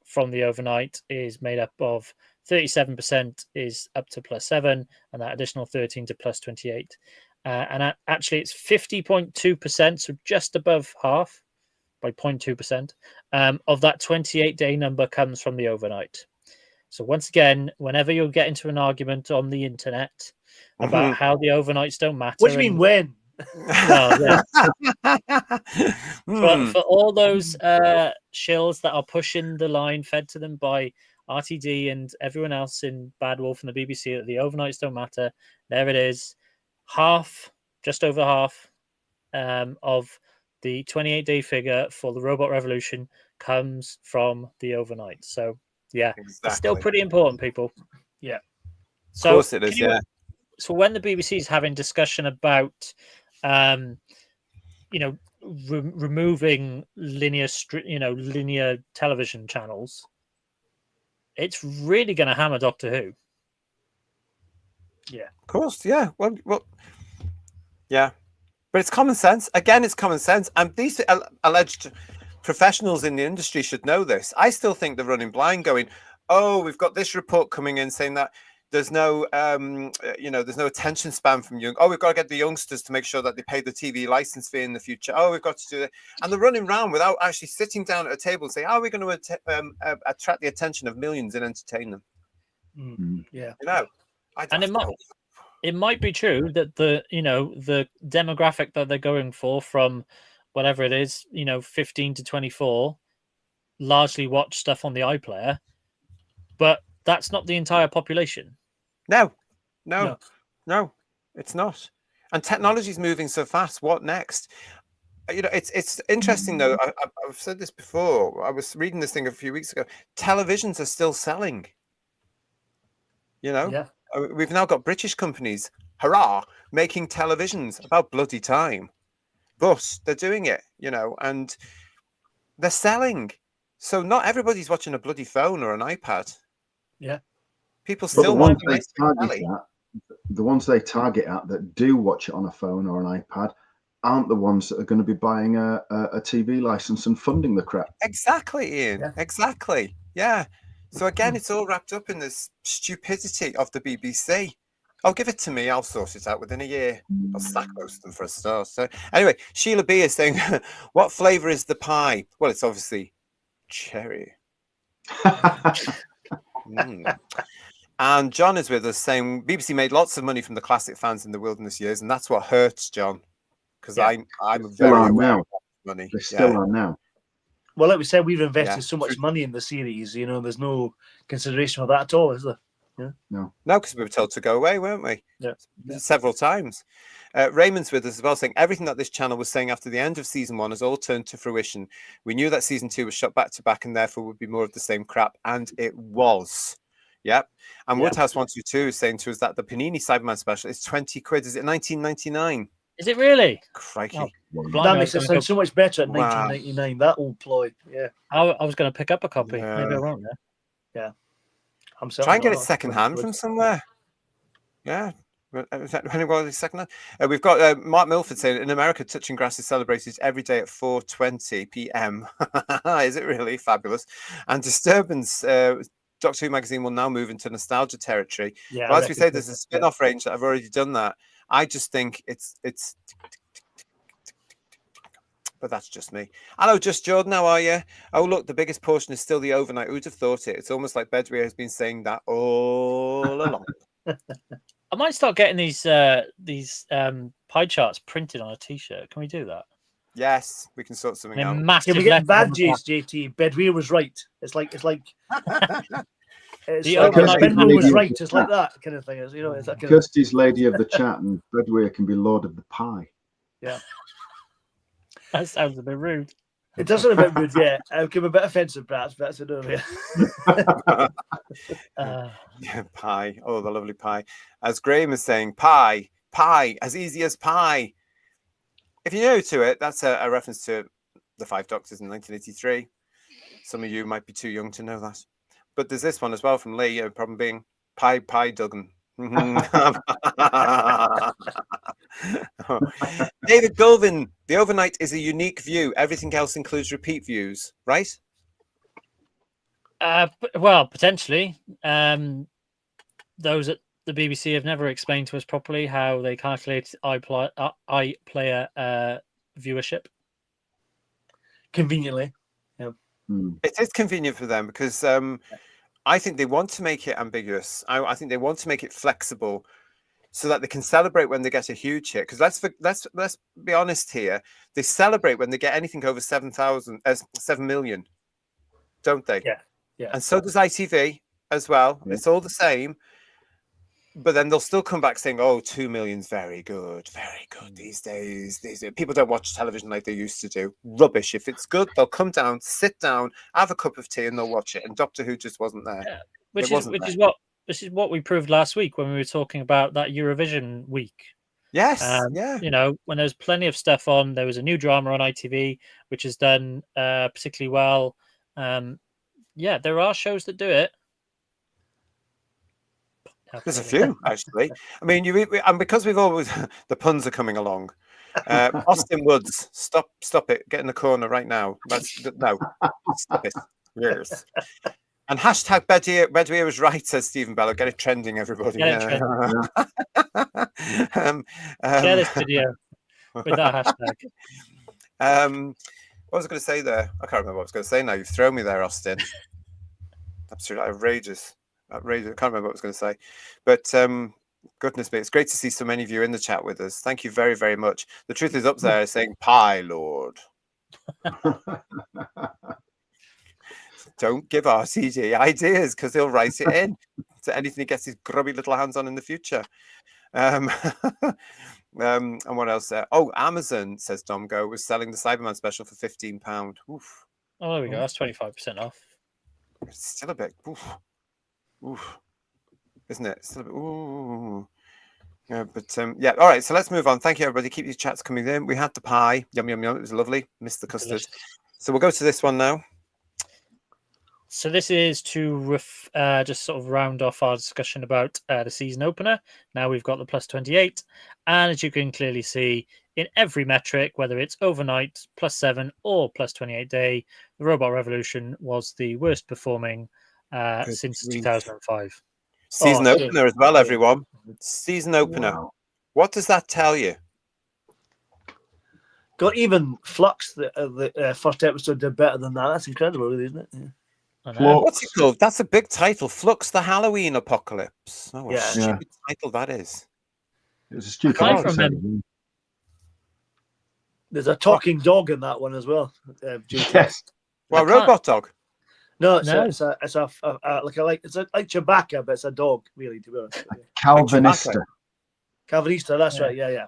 from the overnight is made up of 37% is up to +7, and that additional 13 to +28. And actually, it's 50.2%, so just above half by 0.2% of that 28-day number comes from the overnight. So once again, whenever you'll get into an argument on the internet about how the overnights don't matter. What do you mean when? For all those shills that are pushing the line fed to them by RTD and everyone else in Bad Wolf and the BBC that the overnights don't matter. There it is. Just over half of the 28-day figure for the Robot Revolution comes from the overnight. So, yeah, It's still pretty important, people. Yeah. So, of course it is, yeah. So when the BBC is having discussion about, removing linear television channels, it's really going to hammer Doctor Who. Yeah, of course, yeah. Well, yeah, but it's common sense. Again, it's common sense, and these alleged professionals in the industry should know this. I still think they're running blind, going, "Oh, we've got this report coming in saying that there's no, there's no attention span from young. Oh, we've got to get the youngsters to make sure that they pay the TV license fee in the future. Oh, we've got to do that." And they're running around without actually sitting down at a table and saying, "How are we going to attract the attention of millions and entertain them?" Yeah, It might be true that the demographic that they're going from whatever it is, 15 to 24, largely watch stuff on the iPlayer, but that's not the entire population. No, it's not. And technology is moving so fast. What next? It's interesting though. I've said this before. I was reading this thing a few weeks ago. Televisions are still selling. Yeah. We've now got British companies, hurrah, making televisions about bloody time. But they're doing it, and they're selling. So not everybody's watching a bloody phone or an iPad. Yeah. People still want the ones they target at that do watch it on a phone or an iPad aren't the ones that are going to be buying a TV license and funding the crap. Exactly, Ian. Yeah. Exactly. Yeah. So again, it's all wrapped up in this stupidity of the BBC. I'll give it to me. I'll sort it out within a year. I'll stack most of them for a start. So anyway, Sheila B is saying, what flavour is the pie? Well, it's obviously cherry. And John is with us saying, BBC made lots of money from the classic fans in the wilderness years, and that's what hurts, John. Because I'm very aware of money. They still are now. Well, like we said, we've invested so much money in the series, there's no consideration for that at all, is there? Yeah. No, because we were told to go away, weren't we? Yeah. Several times. Raymond's with us as well, saying everything that this channel was saying after the end of season 1 has all turned to fruition. We knew that season 2 was shot back to back and therefore would be more of the same crap, and it was. Yep. And Woodhouse 122 is saying to us that the Panini Cyberman special is 20 quid. Is it 19.99? Is it really? Crikey. That makes it sound so much better at 19.99. That old ploy. Yeah. I was going to pick up a copy. Maybe I won't. Yeah. Try and get it second hand from somewhere. Yeah. Second hand. We've got Mark Milford saying in America, Touching Grass is celebrated every day at 4:20 p.m. Is it really? Fabulous. And Disturbance, Doctor Who magazine will now move into nostalgia territory. Yeah. But as we say, there's a spin-off range that I've already done that. I just think it's but that's just me. Hello, Just Jordan, how are you? Oh, look, the biggest portion is still the overnight. Who'd have thought it? It's almost like Bedweer has been saying that all along. I might start getting these pie charts printed on a T-shirt. Can we do that? Yes, we can sort something out. Can we get badges, JT? Bedweer was right. It's like Bedweer was right. It's like that kind of thing. It's that kind Kirsty's lady of the chat, and Bedweer can be lord of the pie. Yeah. That sounds a bit rude. It does sound a bit rude, yeah. It became a bit offensive, perhaps, but that's it earlier. Pie. Oh, the lovely pie. As Graham is saying, pie, as easy as pie. If you're new to it, that's a reference to The Five Doctors in 1983. Some of you might be too young to know that. But there's this one as well from Lee, problem being pie Duggan. David Gulvin, the overnight is a unique view. Everything else includes repeat views, right? Well, potentially. Those at the BBC have never explained to us properly how they calculate iPlayer viewership. Conveniently. Yeah. It is convenient for them because I think they want to make it ambiguous. I think they want to make it flexible so that they can celebrate when they get a huge hit. Because let's be honest here, they celebrate when they get anything over 7 million, don't they? Yeah. And so does ITV as well. Yeah. It's all the same. But then they'll still come back saying, "Oh, 2 million's very good these days. People don't watch television like they used to do." Rubbish. If it's good, they'll come down, sit down, have a cup of tea, and they'll watch it. And Doctor Who just wasn't there. Yeah. Which is what we proved last week when we were talking about that Eurovision week. Yes. When there's plenty of stuff on, there was a new drama on ITV which has done particularly well. There are shows that do it. There's a few, actually. I mean, and because we've always the puns are coming along. Austin Woods, stop it! Get in the corner right now. No, stop it. Yes. And hashtag Bedweir was right, says Stephen Bellow. Get it trending, everybody. Get it trending. Share this video with that hashtag. What was I going to say there? I can't remember what I was going to say now. You've thrown me there, Austin. Absolutely outrageous. I can't remember what I was going to say, but goodness me, it's great to see so many of you in the chat with us. Thank you very, very much. The truth is up there saying "Pie Lord." Don't give RCG ideas because he'll write it in to anything he gets his grubby little hands on in the future. And what else there? Oh, Amazon, says Domgo, was selling the Cyberman special for £15. Oof. Oh, there we go. That's 25% off. It's still a bit. Oof, isn't it? Still a bit, ooh. Yeah, but all right, so let's move on. Thank you, everybody. Keep these chats coming in. We had the pie. Yum, yum, yum. It was lovely. Missed the custard. Delicious. So we'll go to this one now. So this is to just sort of round off our discussion about the season opener. Now we've got the plus 28. And as you can clearly see, in every metric, whether it's overnight, plus 7, or plus 28 day, the Robot Revolution was the worst performing since 2005. Season opener as well, everyone. Season opener. Wow. What does that tell you? Got even Flux, the first episode did better than that. That's incredible, really, isn't it? Yeah. What's it called? That's a big title. Flux, the Halloween Apocalypse. Oh, what a stupid title that is. It was a stupid episode. There's a talking dog in that one as well. Yes. Well, Robot Dog. No, it's like Chewbacca, but it's a dog, really, to be honest. Calvinista. Calvinista, that's right. Yeah.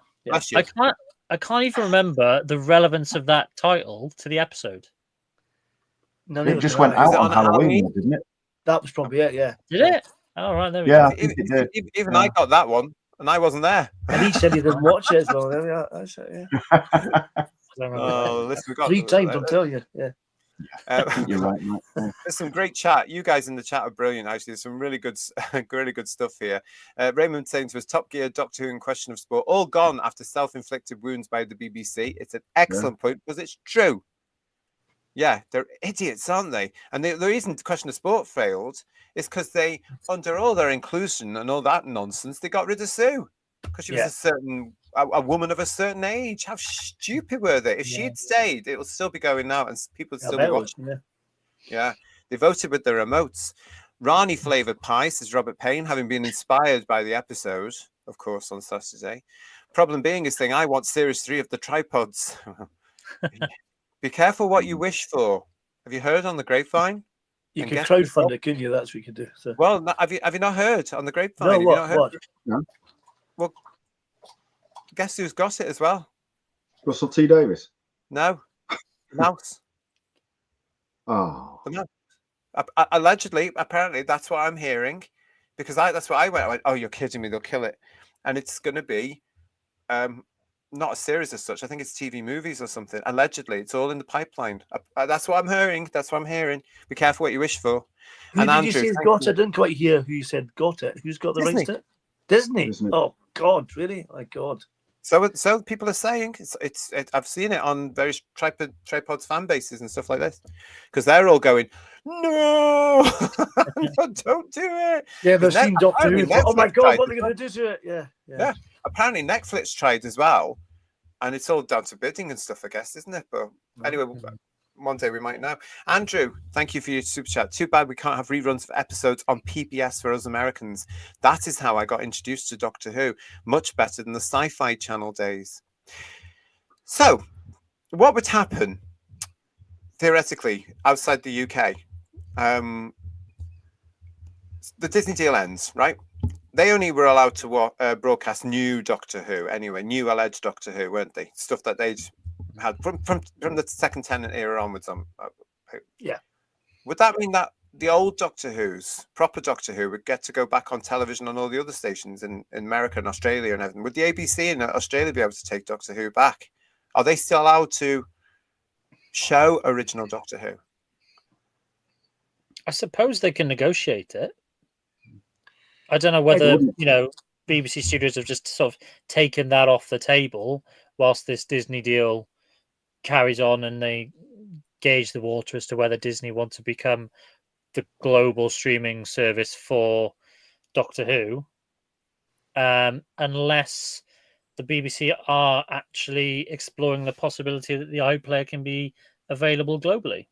I can't even remember the relevance of that title to the episode. It just went out on Halloween, didn't it? That was probably it, yeah. Did it? Oh, right, there we go. Even I got that one, and I wasn't there. And he said he didn't watch it as well. Oh, listen, we got 3 times, I'll tell you. Yeah. You're right, mate. There's some great chat. You guys in the chat are brilliant. Actually, there's some really good stuff here. Raymond saying to us, Top Gear, Doctor Who, and Question of Sport, all gone after self-inflicted wounds by the BBC. It's an excellent point because it's true. Yeah, they're idiots, aren't they? And the reason Question of Sport failed is because they, under all their inclusion and all that nonsense, they got rid of Sue because she was a woman of a certain age. How stupid were they? If she'd stayed, it will still be going now, and people would still be watching. Yeah, they voted with their remotes. Rani flavored pie, says Robert Payne, having been inspired by the episode, of course, on Saturday. Problem being is saying, I want series 3 of the tripods. Be careful what you wish for. Have you heard on the grapevine? You can crowdfund it, couldn't you? That's what you can do. So. Well, have you not heard on the grapevine? No, what? No. Well, guess who's got it as well? Russell T Davies. No, the mouse. Oh, the mouse. Allegedly, apparently, that's what I'm hearing, because that's what I went. Oh, you're kidding me? They'll kill it, and it's going to be. Not a series as such. I think it's TV movies or something. Allegedly, it's all in the pipeline. That's what I'm hearing. Be careful what you wish for. Who and did Andrew, you say got it? I didn't quite hear who you said got it. Who's got the rights to it? Disney. Oh God, really? My God. So people are saying it's I've seen it on various tripods fan bases and stuff like this, because they're all going, no, don't do it. Yeah, they've seen Doctor Who. Oh my God, what are they going to do to it? Yeah. Apparently Netflix tried as well, and it's all down to bidding and stuff, I guess, isn't it? But anyway, one day we might know. Andrew, thank you for your super chat. Too bad we can't have reruns of episodes on PBS for us Americans. That is how I got introduced to Doctor Who. Much better than the Sci-Fi Channel days. So, what would happen, theoretically, outside the UK? the Disney deal ends, right? They only were allowed to broadcast new Doctor Who anyway, new alleged Doctor Who, weren't they? Stuff that they'd had from the second Tennant era onwards. Yeah. Would that mean that the old Doctor Who's, proper Doctor Who, would get to go back on television on all the other stations in America and Australia and everything? Would the ABC in Australia be able to take Doctor Who back? Are they still allowed to show original Doctor Who? I suppose they can negotiate it. I don't know whether, BBC Studios have just sort of taken that off the table whilst this Disney deal carries on, and they gauge the water as to whether Disney want to become the global streaming service for Doctor Who, unless the BBC are actually exploring the possibility that the iPlayer can be available globally.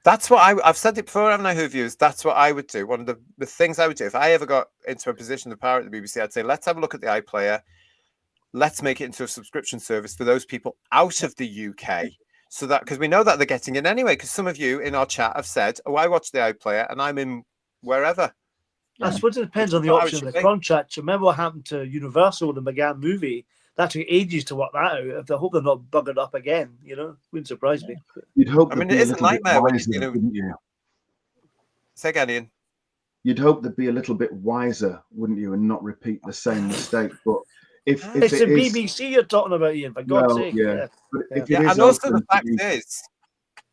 That's what I've said it before, haven't I, Who Views? That's what I would do. One of the things I would do if I ever got into a position of power at the BBC, I'd say, let's have a look at the iPlayer. Let's make it into a subscription service for those people out of the UK. So that, because we know that they're getting it anyway, because some of you in our chat have said, oh, I watch the iPlayer and I'm in wherever. I suppose it depends on the option of the contract. Remember what happened to Universal, the McGann movie? That took ages to work that out. I hope they're not buggered up again. Wouldn't surprise me. You'd hope. I mean, it is a nightmare when you. Say again, Ian. You'd hope they'd be a little bit wiser, wouldn't you, and not repeat the same mistake. But if it's the BBC you're talking about, Ian, for God's sake. Yeah. And also the fact is,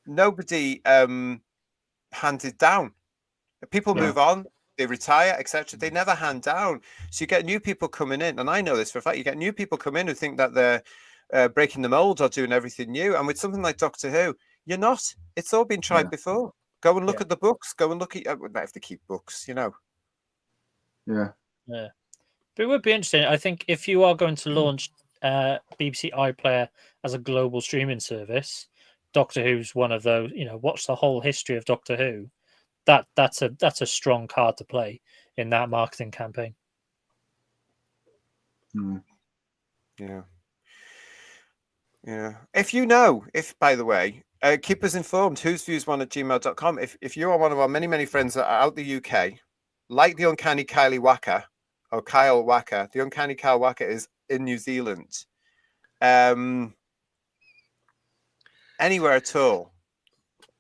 nobody handed down. People move on. They retire, etc. They never hand down. So you get new people coming in, and I know this for a fact. You get new people come in who think that they're breaking the mold or doing everything new. And with something like Doctor Who, you're not. It's all been tried before. Go and look at the books. Go and look at. They have to keep books, Yeah. Yeah. But it would be interesting. I think if you are going to launch BBC iPlayer as a global streaming service, Doctor Who's one of those. Watch the whole history of Doctor Who. That's a strong card to play in that marketing campaign. Yeah. If by the way, keep us informed. whosviews1@gmail.com. If you are one of our many friends that are out the UK, like the Uncanny Kylie Wacker or Kyle Wacker, the Uncanny Kyle Wacker is in New Zealand. Anywhere at all.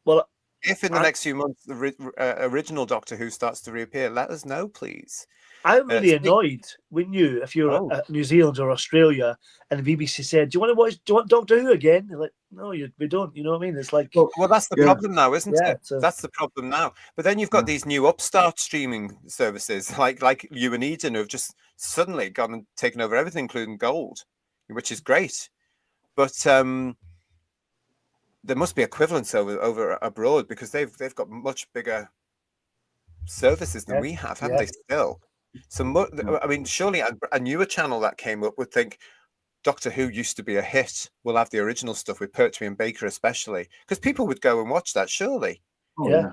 Well. If in the next few months the original Doctor Who starts to reappear, let us know, please. I'm really annoyed, wouldn't you, if you're at New Zealand or Australia and the BBC said, do you want Doctor Who again? You're like, no, we don't. You know what I mean? It's like, well, that's the problem now, isn't it? That's the problem now. But then you've got these new upstart streaming services like you and Eden, who have just suddenly gone and taken over everything, including Gold, which is great. But there must be equivalents over abroad, because they've got much bigger services than we have, haven't they? Still, so I mean, surely a newer channel that came up would think Doctor Who used to be a hit. We'll have the original stuff with Pertwee and Baker, especially because people would go and watch that. Surely, yeah.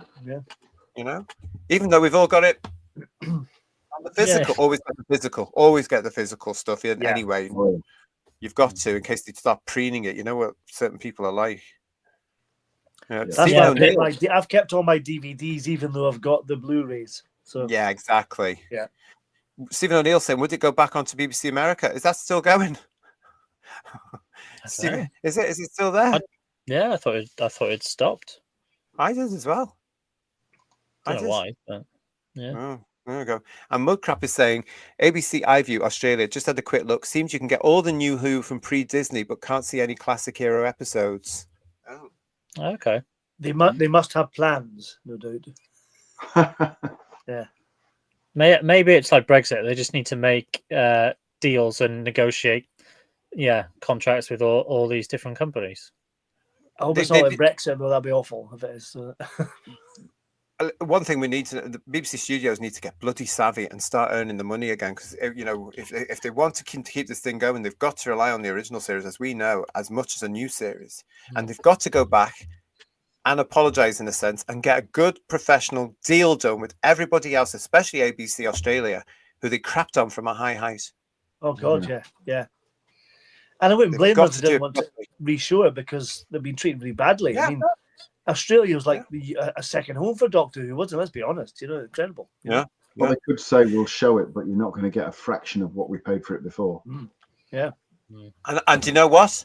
Even though we've all got it on the physical, always get the physical stuff in anyway. You've got to, in case they start preening it. You know what certain people are like. I've kept all my DVDs, even though I've got the Blu-rays. So yeah, exactly. Yeah. Stephen O'Neill saying, would it go back onto BBC America? Is that still going? Stephen, is it still there? I thought it stopped. I did as well. I don't know why, but yeah. Oh, there we go. And Mudcrap is saying, ABC iView Australia just had a quick look. Seems you can get all the new Who from pre-Disney, but can't see any classic hero episodes. Oh. Okay. They must have plans, no doubt. Yeah. Maybe it's like Brexit. They just need to make deals and negotiate, contracts with all these different companies. I hope it's not like Brexit, but that'd be awful if it is. One thing we need to, the BBC Studios need to get bloody savvy and start earning the money again, because if they want to keep this thing going, they've got to rely on the original series, as we know, as much as a new series, and they've got to go back and apologize in a sense and get a good professional deal done with everybody else, especially ABC Australia, who they crapped on from a high height. Oh God, yeah. And I wouldn't blame them if they didn't want to reshow it, because they've been treated really badly. Yeah. I mean, Australia was like a second home for Doctor Who, wasn't it? Let's be honest. Incredible. Yeah. Well, they could say we'll show it, but you're not going to get a fraction of what we paid for it before. Yeah. And do you know what?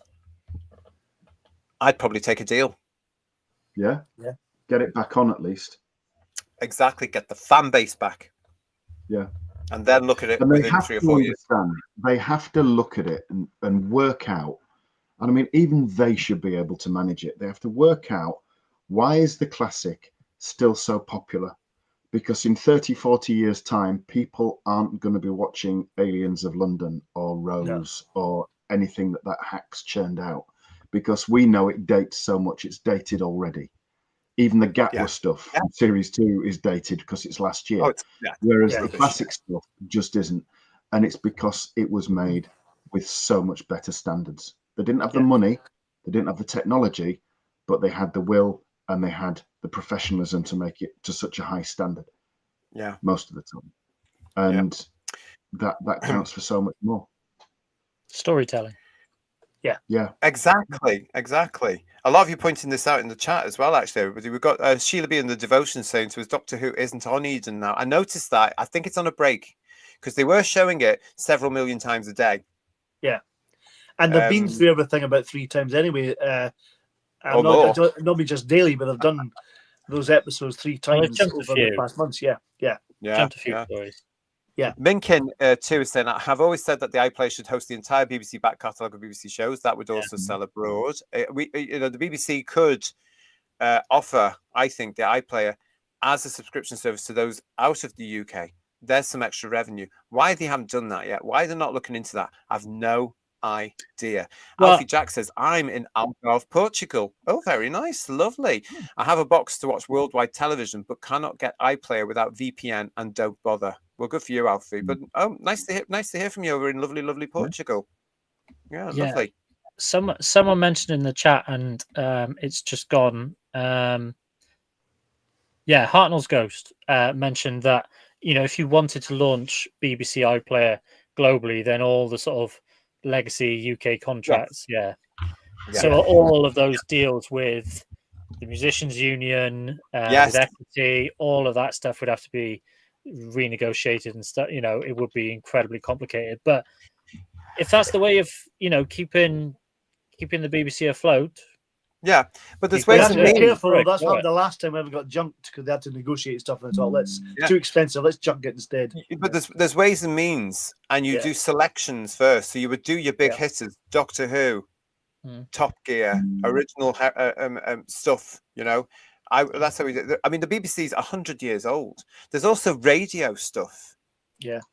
I'd probably take a deal. Yeah. Yeah. Get it back on at least. Exactly. Get the fan base back. Yeah. And then look at it and they within have 3 or to 4 years. understand. They have to look at it and work out. And I mean, even they should be able to manage it. They have to work out, why is the classic still so popular? Because in 30, 40 years' time, people aren't going to be watching Aliens of London or Rose or anything that hack's churned out, because we know it dates so much. It's dated already. Even the Gatwa stuff, Series 2, is dated because it's last year. Whereas the classic stuff just isn't. And it's because it was made with so much better standards. They didn't have the money, they didn't have the technology, but they had the will and they had the professionalism to make it to such a high standard. Yeah. Most of the time. And that counts for so much more. Storytelling. Yeah. Exactly. A lot of you pointing this out in the chat as well, actually, everybody. We've got Sheila B in the devotion saying to us, Doctor Who isn't on Eden now. I noticed that. I think it's on a break because they were showing it several million times a day. Yeah. And they've been through everything about 3 times anyway. More. Not be just daily, but they've done those episodes 3 times over the past months. Yeah. Jumped a few stories. Yeah. Minkin too is saying, I have always said that the iPlayer should host the entire BBC back catalogue of BBC shows. That would also sell abroad. The BBC could offer, I think, the iPlayer as a subscription service to those out of the UK. There's some extra revenue. Why they haven't done that yet? Why they're not looking into that? I've no idea. Well, Alfie Jack says, I'm in Algarve, Portugal. Oh, very nice. Lovely. I have a box to watch worldwide television, but cannot get iPlayer without VPN and don't bother. Well, good for you, Alfie. But nice to hear from you over in lovely Portugal. Yeah, lovely. Someone mentioned in the chat, and it's just gone. Hartnell's Ghost mentioned that, if you wanted to launch BBC iPlayer globally, then all the sort of legacy UK contracts, so all of those deals with the Musicians Union, with Equity, all of that stuff would have to be renegotiated and stuff. It would be incredibly complicated. But if that's the way of keeping the BBC afloat, but there's ways to be careful. That's not the last time I ever got junked because they had to negotiate stuff, and it's all too expensive. Let's junk it instead. But there's ways and means, and you do selections first. So you would do your big hitters, Doctor Who, Top Gear, original stuff. That's how we do. I mean, the BBC's 100 years old. There's also radio stuff. There's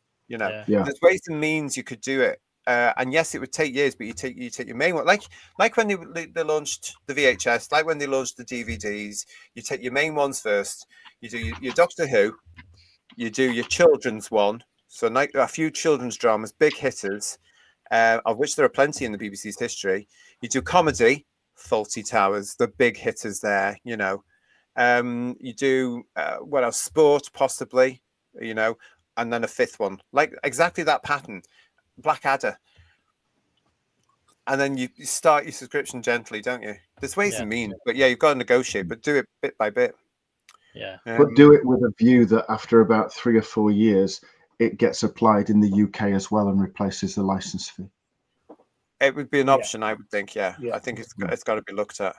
ways and means you could do it. And yes, it would take years, but you take your main one, like when they launched the VHS, like when they launched the DVDs. You take your main ones first. You do your Doctor Who. You do your children's one. So a few children's dramas, big hitters, of which there are plenty in the BBC's history. You do comedy, Fawlty Towers, the big hitters there. You do what else? Sport, possibly. And then a fifth one, like exactly that pattern. Blackadder, and then you start your subscription gently, don't you? There's ways and means, but you've got to negotiate, but do it bit by bit. But do it with a view that after about 3 or 4 years, it gets applied in the UK as well and replaces the license fee. It would be an option, I would think. I think it's got to be looked at.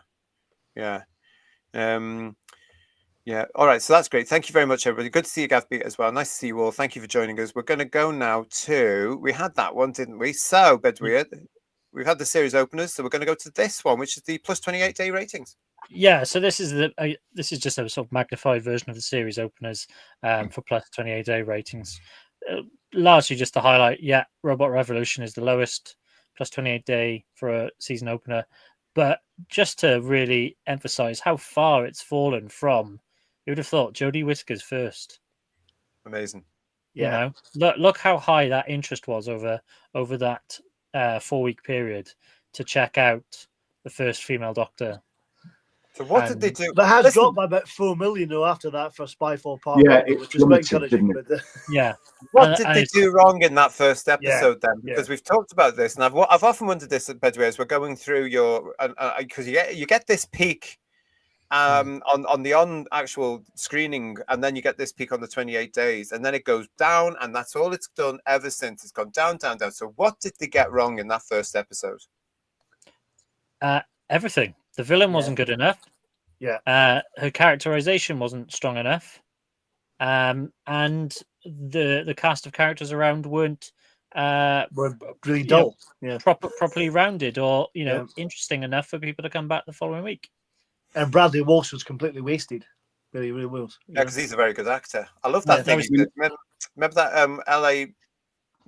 All right, so that's great. Thank you very much, everybody. Good to see you, Gathby, as well. Nice to see you all. Thank you for joining us. We're going to go now to, we had that one, didn't we? So, Bedwyr, we've had the series openers, so we're going to go to this one, which is the plus 28-day ratings. Yeah, so this is just a sort of magnified version of the series openers for plus 28-day ratings. Largely just to highlight, Robot Revolution is the lowest plus 28-day for a season opener, but just to really emphasize how far it's fallen from. You would have thought Jodie Whittaker's first. Amazing. Look how high that interest was over that 4-week period to check out the first female Doctor. So what did they do? That has dropped by about 4 million though after that for Spyfall Part 1, which is quite encouraging. What did they do wrong in that first episode then? Because we've talked about this, and I've often wondered this at Bedwyr as we're going through your because you get this peak on the actual screening, and then you get this peak on the 28 days, and then it goes down, and that's all it's done ever since. It's gone down, down, down. So what did they get wrong in that first episode? Everything. The villain wasn't good enough. Yeah. Her characterization wasn't strong enough. And the cast of characters around weren't were really dull. Properly rounded or interesting enough for people to come back the following week. And Bradley Walsh was completely wasted. Really, really was. Yeah, because he's a very good actor. I love that thing. Remember that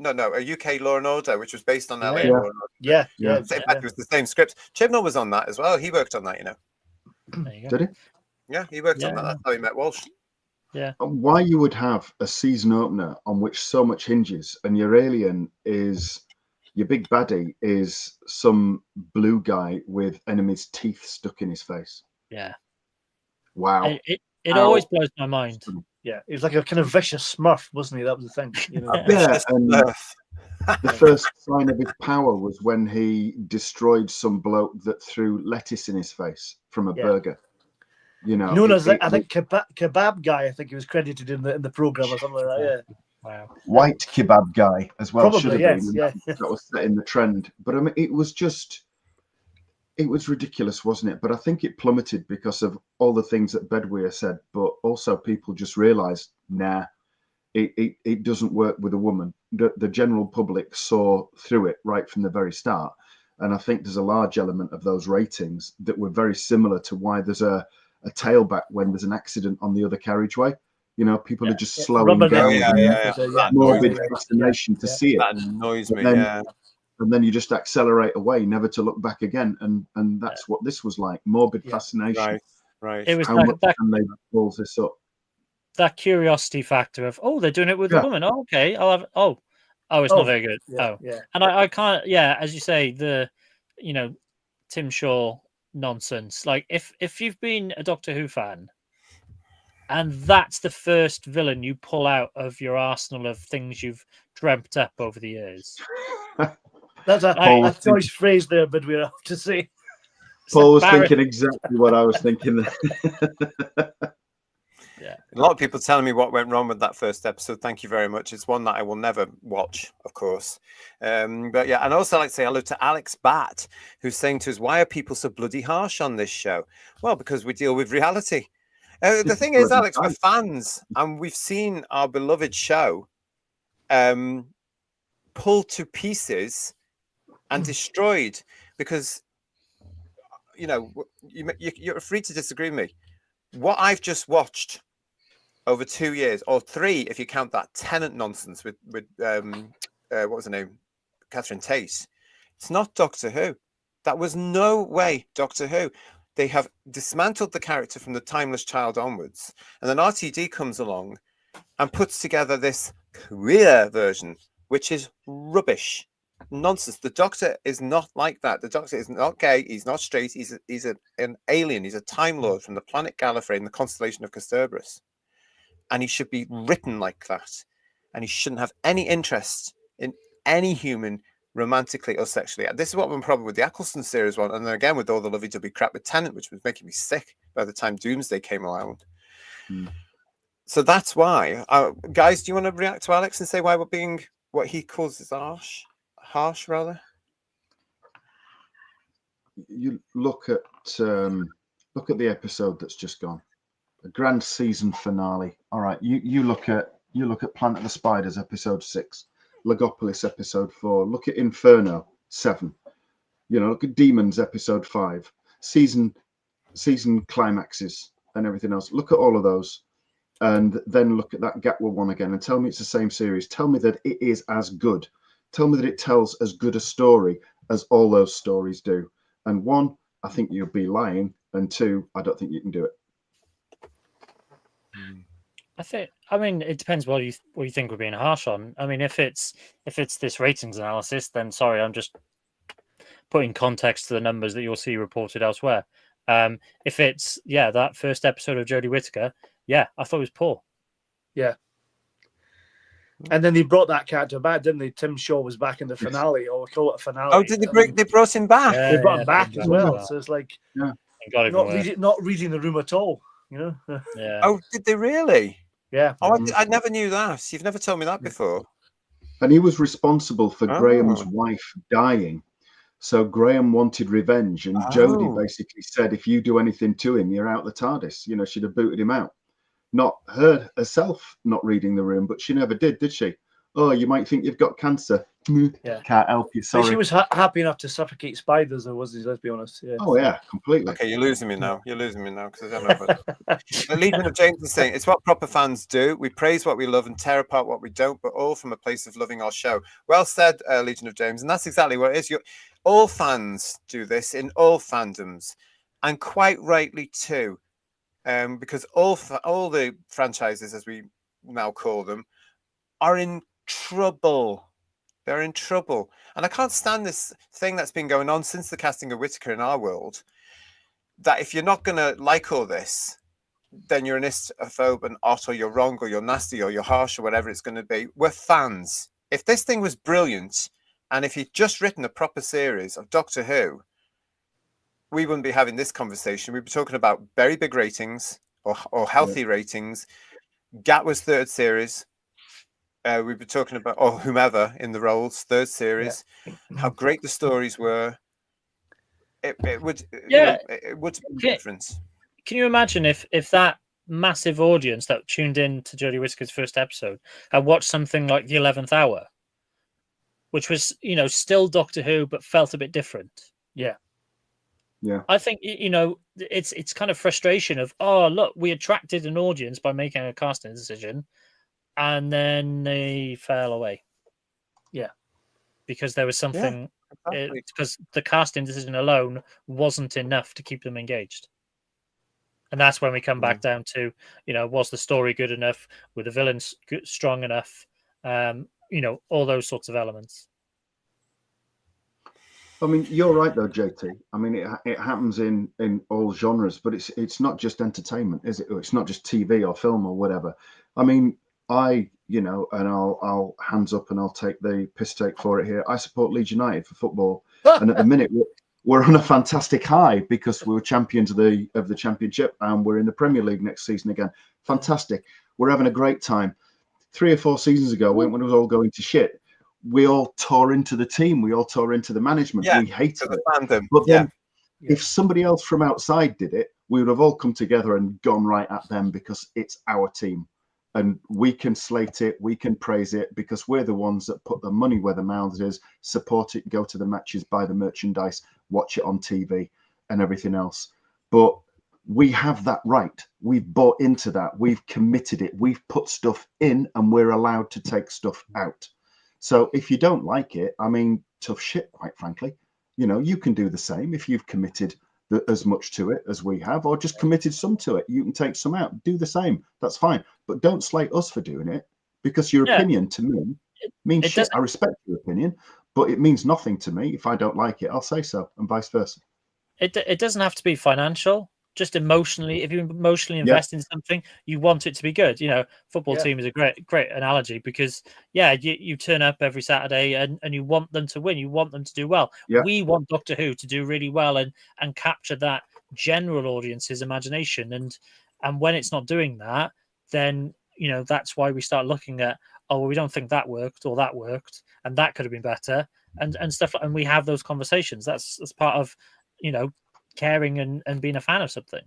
a UK Law and Order, which was based on LA. Law and Order. Yeah. In fact, it was the same script. Chibnall was on that as well. He worked on that, Did he? Yeah, he worked on that. That's how he met Walsh. Yeah. Why you would have a season opener on which so much hinges, and your alien is your big baddie is some blue guy with enemy's teeth stuck in his face. Yeah. Wow. It always blows my mind. Yeah, he was like a kind of vicious Smurf, wasn't he? That was the thing. Yeah, and the first sign of his power was when he destroyed some bloke that threw lettuce in his face from a burger. Known as I think kebab guy. I think he was credited in the program or something like that. Yeah. Wow. White kebab guy as well. Probably, should have been. Yeah. That was setting the trend. But I mean, it was ridiculous, wasn't it? But I think it plummeted because of all the things that Bedweer said. But also, people just realised, it doesn't work with a woman. The general public saw through it right from the very start, and I think there's a large element of those ratings that were very similar to why there's a tailback when there's an accident on the other carriageway. People are just slowing down. Morbid fascination to see it. That annoys me. And then you just accelerate away, never to look back again. And that's what this was like. Morbid fascination. Right. It was how much can they balls this up? That curiosity factor of, they're doing it with a woman. Oh, okay. I'll have. It's not very good. And I can't. Yeah, as you say, the Tim Shaw nonsense. Like if you've been a Doctor Who fan, and that's the first villain you pull out of your arsenal of things you've dreamt up over the years. That's a choice phrase there, but we have to say. Paul was thinking exactly what I was thinking. Yeah, a lot of people telling me what went wrong with that first episode. Thank you very much. It's one that I will never watch, of course. But yeah, and also I'd like to say hello to Alex Batt, who's saying to us, why are people so bloody harsh on this show? Well, because we deal with reality. The thing is, Alex, we're fans, and we've seen our beloved show pulled to pieces and destroyed because, you're free to disagree with me. What I've just watched over 2 years, or 3 if you count that Tennant nonsense with what was her name, Catherine Tate. It's not Doctor Who. That was no way Doctor Who. They have dismantled the character from the Timeless Child onwards, and then RTD comes along and puts together this queer version, which is rubbish, nonsense. The Doctor is not like that. The Doctor is not gay. He's not straight. He's an alien. He's a Time Lord from the planet Gallifrey in the constellation of Kasterborous, and he should be written like that. And he shouldn't have any interest in any human romantically or sexually. This is what my problem with the Eccleston series one, and then again with all the lovey-dovey crap with Tennant, which was making me sick by the time Doomsday came around. So that's why. Guys, do you want to react to Alex and say why we're being what he calls is harsh rather? You look at the episode that's just gone, a grand season finale. All right, you look at Planet of the Spiders episode 6, Logopolis episode 4. Look at Inferno 7. Look at Demons episode 5. Season climaxes and everything else. Look at all of those, and then look at that Gatwa one again, and tell me it's the same series. Tell me that it is as good. Tell me that it tells as good a story as all those stories do. And 1, I think you'll be lying, and 2, I don't think you can do it. I mean, it depends what you think we're being harsh on. I mean, if it's this ratings analysis, then sorry, I'm just putting context to the numbers that you'll see reported elsewhere. If it's that first episode of Jodie Whittaker, I thought it was poor. Yeah. And then they brought that character back, didn't they? Tim Shaw was back in the finale, or we call it a finale. Oh, did they brought him back? They brought him back as well. So it's like, not reading the room at all. You know. Yeah. Oh, did they really? Yeah. Oh, I never knew that. You've never told me that before. And he was responsible for Graham's wife dying. So Graham wanted revenge, and Jodie basically said, if you do anything to him, you're out the TARDIS. You know, she'd have booted him out. Not her herself not reading the room, but she never did she? Oh, you might think you've got cancer. Yeah. Can't help you, sorry. But she was happy enough to suffocate spiders, though, wasn't she? Let's be honest. Yeah. Oh, yeah, completely. Okay, you're losing me now. Because I don't know. The Legion of James is saying, it's what proper fans do. We praise what we love and tear apart what we don't, but all from a place of loving our show. Well said, Legion of James. And that's exactly what it is. All fans do this in all fandoms, and quite rightly too, because all the franchises, as we now call them, are in trouble. They're in trouble. And I can't stand this thing that's been going on since the casting of Whittaker in our world, that if you're not going to like all this, then you're an istophobe and or you're wrong, or you're nasty, or you're harsh, or whatever it's going to be. We're fans. If this thing was brilliant, and if he'd just written a proper series of Doctor Who, we wouldn't be having this conversation. We'd be talking about very big ratings or healthy ratings. Gatwa's third series. We'd be talking about, or whomever in the roles, third series, how great the stories were. It would be a difference. Can you imagine if that massive audience that tuned in to Jodie Whittaker's first episode had watched something like The 11th Hour, which was, still Doctor Who, but felt a bit different? Yeah. Yeah. I think, it's kind of frustration of, oh, look, we attracted an audience by making a casting decision, and then they fell away. Yeah. Because there was something, because the casting decision alone wasn't enough to keep them engaged. And that's when we come back down to, was the story good enough? Were the villains strong enough? All those sorts of elements. I mean, you're right though, JT. I mean, it happens in all genres, but it's not just entertainment, is it? It's not just TV or film or whatever. I mean, and I'll hands up and I'll take the piss take for it here. I support Leeds United for football, and at the minute we're on a fantastic high because we were champions of the championship, and we're in the Premier League next season again. Fantastic. We're having a great time. 3 or 4 seasons ago, when it was all going to shit, we all tore into the team. We all tore into the management. We hated it. Fandom. But then if somebody else from outside did it, we would have all come together and gone right at them because it's our team. And we can slate it, we can praise it, because we're the ones that put the money where the mouth is, support it, go to the matches, buy the merchandise, watch it on TV and everything else. But we have that right. We've bought into that. We've committed it. We've put stuff in, and we're allowed to take stuff out. So if you don't like it, I mean, tough shit, quite frankly. You can do the same if you've committed as much to it as we have, or just committed some to it. You can take some out, do the same. That's fine. But don't slate us for doing it, because your opinion to me means shit. I respect your opinion, but it means nothing to me. If I don't like it, I'll say so, and vice versa. It doesn't have to be financial. Just emotionally, if you emotionally invest in something, you want it to be good. Football team is a great analogy, because you turn up every Saturday and you want them to win. You want them to do well. Yeah. We want Doctor Who to do really well and capture that general audience's imagination. And when it's not doing that, then that's why we start looking at, we don't think that worked, or that worked, and that could have been better, and stuff. And we have those conversations. That's part of caring and being a fan of something.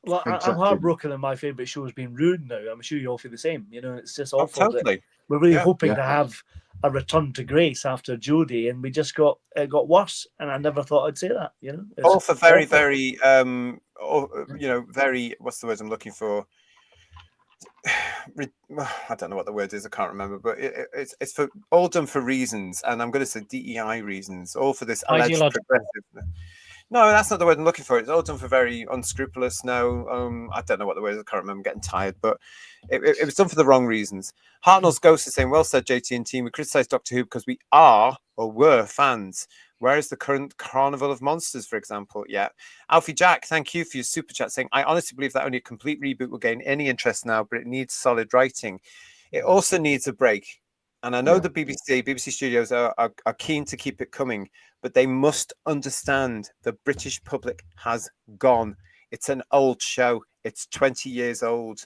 Well, exactly. I'm heartbroken that my favourite show has been ruined now. I'm sure you all feel the same. It's just awful. Totally. We're really hoping to have a return to grace after Jodie, and we just got worse. And I never thought I'd say that. All for very, very, very. What's the word I'm looking for? I don't know what the word is. I can't remember. But it's for all done for reasons, and I'm going to say DEI reasons. All for this alleged progressive. No, that's not the word I'm looking for. It's all done for very unscrupulous. No, I don't know what the word is. I can't remember. I'm getting tired, but it was done for the wrong reasons. Hartnell's Ghost is saying, well said, JT and team. We criticise Doctor Who because we are or were fans. Where is the current Carnival of Monsters, for example? Yeah. Alfie Jack, thank you for your super chat, saying, I honestly believe that only a complete reboot will gain any interest now, but it needs solid writing. It also needs a break. And I know the BBC Studios are keen to keep it coming, but they must understand the British public has gone. It's an old show. It's 20 years old.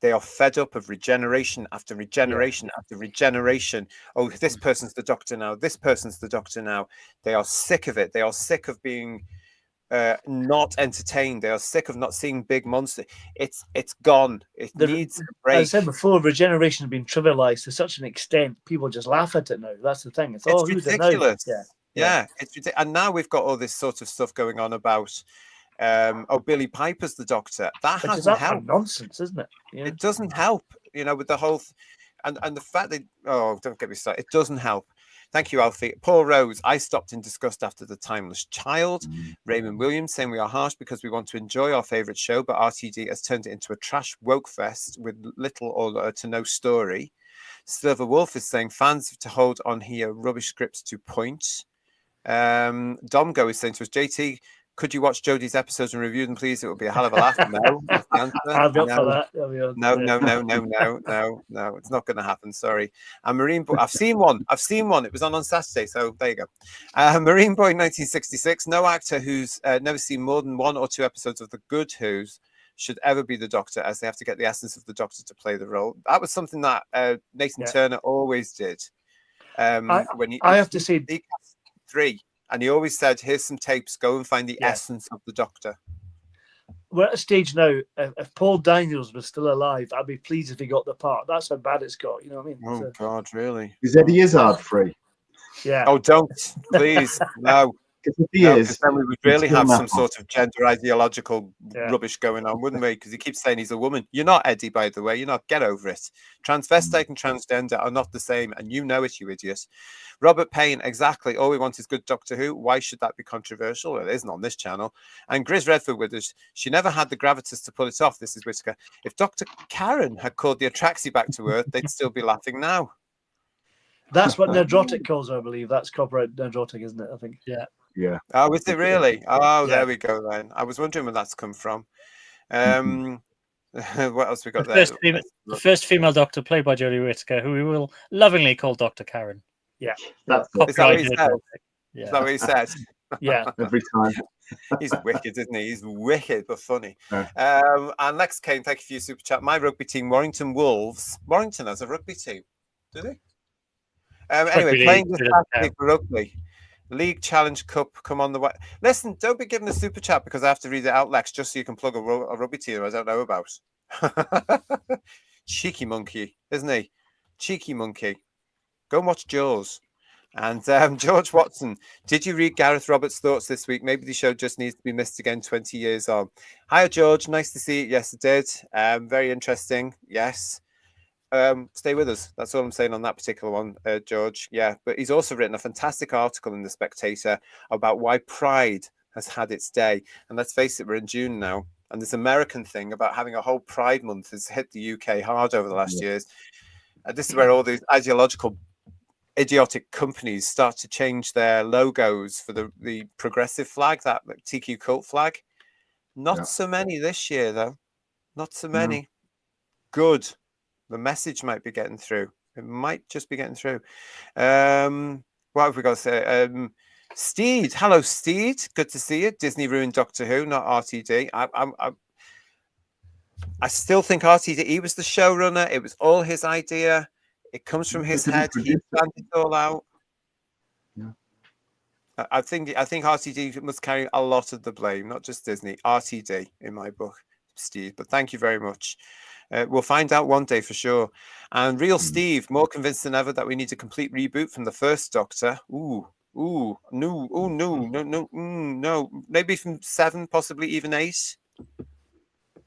They are fed up of regeneration after regeneration after regeneration. Oh, this person's the Doctor now. This person's the Doctor now. They are sick of it. They are sick of being not entertained. They are sick of not seeing big monsters. It's gone. It needs a break. As I said before, regeneration has been trivialized to such an extent, people just laugh at it now. That's the thing. It's ridiculous. Yeah, it's ridiculous. And now we've got all this sort of stuff going on about Billy Piper's the Doctor. That hasn't helped. Nonsense, isn't it? Yeah. It doesn't help, with the whole and the fact that don't get me started. It doesn't help. Thank you, Alfie. Paul Rose, I stopped in disgust after The Timeless Child. Raymond Williams saying we are harsh because we want to enjoy our favourite show, but RTD has turned it into a trash woke fest with little or to no story. Silver Wolf is saying fans have to hold on here, rubbish scripts to point. Domgo is saying to us, JT, could you watch Jodie's episodes and review them, please? It would be a hell of a laugh. No, I'll be up for that. No. It's not going to happen. Sorry. And Marine Boy, I've seen one. It was on Saturday, so there you go. Marine Boy 1966. No actor who's never seen more than 1 or 2 episodes of The Good Who's should ever be the Doctor, as they have to get the essence of the Doctor to play the role. That was something that Nathan Turner always did. When I have to say, he cast 3. And he always said, here's some tapes, go and find the essence of the Doctor. We're at a stage now, if Paul Daniels was still alive, I'd be pleased if he got the part. That's how bad it's got, you know what I mean? Oh, God, really? Is Eddie Izzard free? Yeah. Oh, don't, please, no. If he is, then we would really have some sort of gender ideological rubbish going on, wouldn't we? Because he keeps saying he's a woman. You're not, Eddie, by the way. You're not. Get over it. Transvestite and transgender are not the same, and you know it, you idiot. Robert Payne, exactly. All we want is good Doctor Who. Why should that be controversial? Well, it isn't on this channel. And Grizz Redford with us. She never had the gravitas to pull it off. This is Whitaker. If Dr. Karen had called the Atraxi back to Earth, they'd still be laughing now. That's what Nerdrotic calls her, I believe. That's copyright Nerdrotic, isn't it? I think. Yeah. Oh, is it really? Oh, there we go then. I was wondering where that's come from. What else we got there? The first female Doctor played by Jodie Whittaker, who we will lovingly call Dr. Karen. Yeah. Is that what he said? Yeah. Is that what he said? Yeah. Every time. He's wicked, isn't he? He's wicked, but funny. Yeah. And Lex Kane, thank you for your super chat. My rugby team, Warrington Wolves. Warrington has a rugby team, do they? Anyway, playing with rugby. League Challenge Cup, come on the way. Listen, don't be giving a super chat because I have to read it out, Lex, just so you can plug a rugby team I don't know about. Cheeky monkey, isn't he? Cheeky monkey. Go and watch Jaws. And George Watson, did you read Gareth Roberts' thoughts this week? Maybe the show just needs to be missed again 20 years on. Hi, George. Nice to see you. Yes, it did. Very interesting. Yes. Stay with us. That's all I'm saying on that particular one, George. Yeah, but he's also written a fantastic article in The Spectator about why Pride has had its day. And let's face it, we're in June now. And this American thing about having a whole Pride month has hit the UK hard over the last years. This is where all these ideological, idiotic companies start to change their logos for the progressive flag, that TQ cult flag. Not so many this year, though. Not so many. Good. The message might be getting through. It might just be getting through. What have we got to say? Steed. Hello, Steed. Good to see you. Disney ruined Doctor Who, not RTD. I still think RTD, he was the showrunner. It was all his idea. It comes from his head. He planned it all out. Yeah. I think RTD must carry a lot of the blame, not just Disney. RTD in my book, Steve. But thank you very much. We'll find out one day for sure. And Real Steve, more convinced than ever that we need a complete reboot from the first Doctor. No. Maybe from 7, possibly even 8.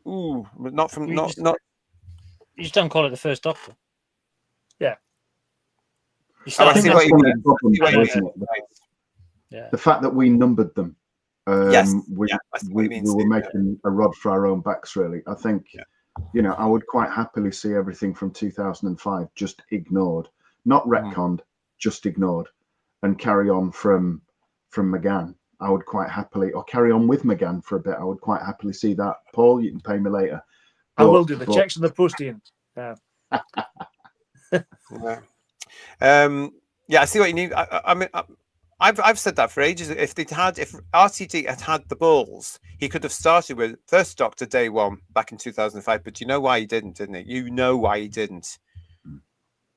Not from not. You just don't call it the first Doctor. Yeah. I see what you mean. Yeah. The fact that we numbered them. Yes. We were making a rod for our own backs, really. I think. Yeah. I would quite happily see everything from 2005 just ignored, not retconned, just ignored, and carry on from McGann. I would quite happily, or carry on with McGann for a bit. I would quite happily see that. Paul, you can pay me later. I will do. The checks on the post, Ian. Yeah. Yeah, I see what you need. I mean, I've said that for ages. If RTD had the balls, he could have started with First Doctor day one back in 2005. But you know why he didn't he? You know why he didn't?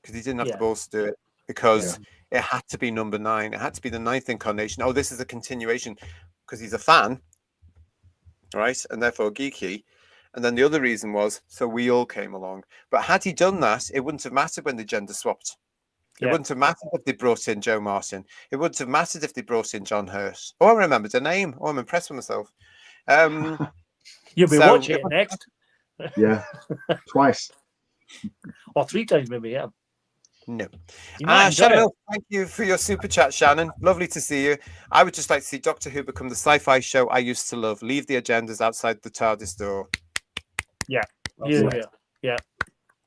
Because he didn't have the balls to do it. Because it had to be number 9. It had to be the 9th incarnation. Oh, this is a continuation because he's a fan, right? And therefore geeky. And then the other reason was so we all came along. But had he done that, it wouldn't have mattered when they gender swapped. It wouldn't have mattered if they brought in Joe Martin. It wouldn't have mattered if they brought in John Hurt. Oh, I remembered the name. Oh, I'm impressed with myself. You'll be watching it next. Yeah, twice. Or 3 times maybe, yeah. No. Shannon, thank you for your super chat, Shannon. Lovely to see you. I would just like to see Doctor Who become the sci-fi show I used to love. Leave the agendas outside the TARDIS door. Yeah.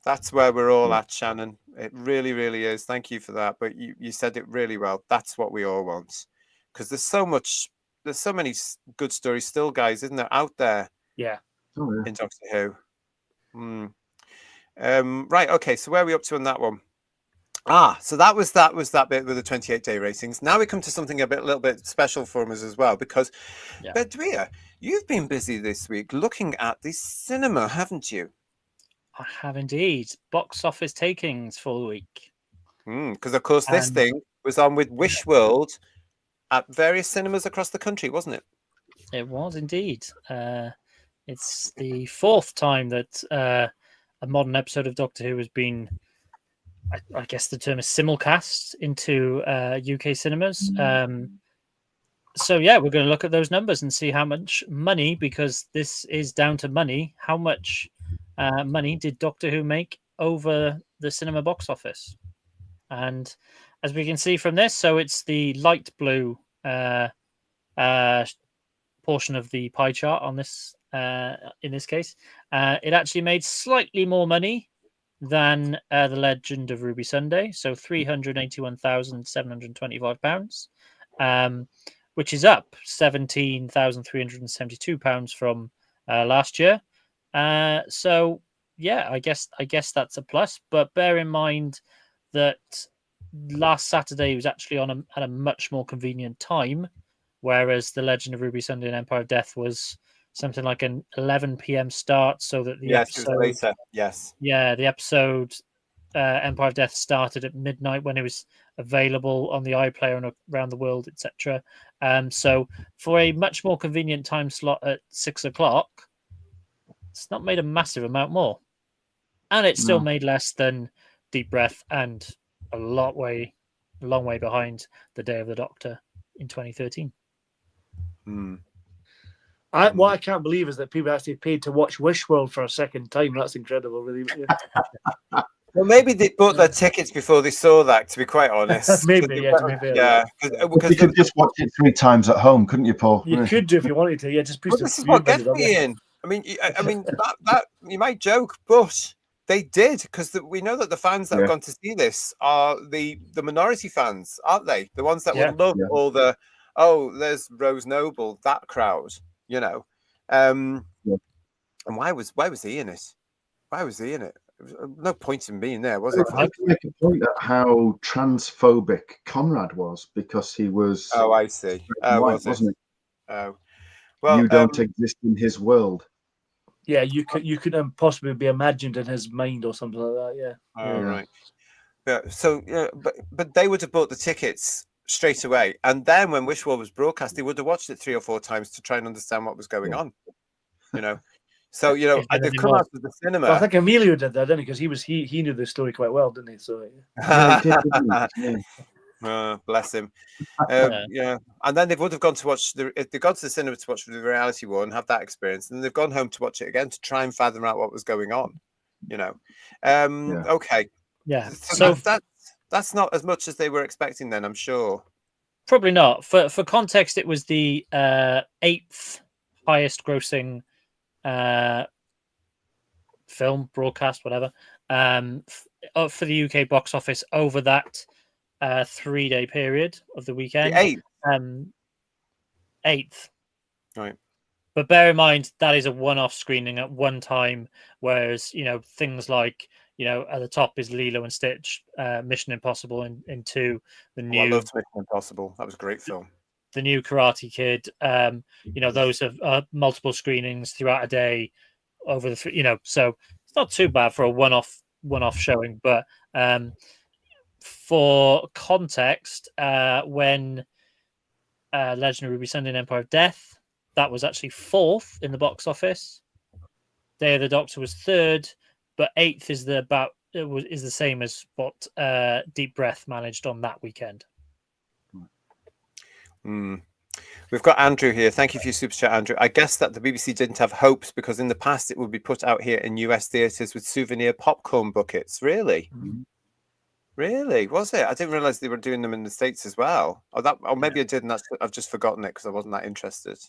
That's where we're all at, Shannon. It really, really is. Thank you for that. But you said it really well. That's what we all want. Because there's so many good stories still, guys, isn't there, out there? Yeah. In Doctor Who. Right. Okay. So where are we up to on that one? So that was that bit with the 28-day ratings. Now we come to something a little bit special for us as well, because Bedouia, you've been busy this week looking at the cinema, haven't you? I have indeed. Box office takings for the week. Because of course this thing was on with Wish World at various cinemas across the country, wasn't it? It was indeed. It's the 4th time that a modern episode of Doctor Who has been, I guess the term is simulcast into UK cinemas. So yeah, we're going to look at those numbers and see how much money, because this is down to money. How much money did Doctor Who make over the cinema box office? And as we can see from this, so it's the light blue portion of the pie chart on this. In this case, it actually made slightly more money than The Legend of Ruby Sunday, so £381,725, which is up £17,372 from last year. So yeah, I guess that's a plus. But bear in mind that last Saturday was actually at a much more convenient time, whereas The Legend of Ruby Sunday and Empire of Death was something like an 11 p.m. start, so that the episode, it was later. The episode Empire of Death started at midnight when it was available on the iPlayer and around the world, etc. So for a much more convenient time slot at 6 o'clock, it's not made a massive amount more, and it still made less than Deep Breath and a long way behind The Day of the Doctor in 2013. What I can't believe is that people actually paid to watch Wish World for a second time. That's incredible, really. Well, maybe they bought their tickets before they saw that, to be quite honest. Maybe, yeah. Because you could just watch it 3 times at home, couldn't you, Paul? You could do if you wanted to. Yeah, just push this is what gets me in. I mean, that you might joke, but they did, because we know that the fans that have gone to see this are the minority fans, aren't they? The ones that would love all the there's Rose Noble, that crowd, you know. And why was he in it? Why was he in it? No point in being there, was it? I can make a point at how transphobic Conrad was, because he was. Oh, I see. Wasn't it? Oh, well, you don't exist in his world. Yeah, you could possibly be imagined in his mind or something like that. Yeah. Oh, right. Yeah. So but they would have bought the tickets straight away, and then when Wish World was broadcast, they would have watched it 3 or 4 times to try and understand what was going on. You know. So they've come out of the cinema. Well, I think Emilio did that, didn't he? Because he knew the story quite well, didn't he? So bless him. Yeah, and then they would have gone to watch if they got to the cinema to watch the reality war and have that experience, and they've gone home to watch it again to try and fathom out what was going on. You know. Okay. Yeah. So that's not as much as they were expecting. Then I'm sure. Probably not. For context, it was the 8th highest grossing film, broadcast, whatever, for the UK box office over that 3-day period of the weekend. The 8th. 8th. Right. But bear in mind that is a one-off screening at one time, whereas things like at the top is Lilo and Stitch, Mission Impossible, and 2, the new. I loved Mission Impossible. That was a great film. The new Karate Kid. Those have multiple screenings throughout a day over the so it's not too bad for a one-off showing. But for context, when Legend of Ruby Sunday Empire of Death, that was actually 4th in the box office. Day of the Doctor was 3rd, but 8th is the same as what Deep Breath managed on that weekend. We've got Andrew here. Thank you for your super chat, Andrew. I guess that the BBC didn't have hopes because in the past it would be put out here in US theatres with souvenir popcorn buckets. Really? Mm-hmm. Really? Was it? I didn't realize they were doing them in the States as well. Or maybe I did, and I've just forgotten it because I wasn't that interested.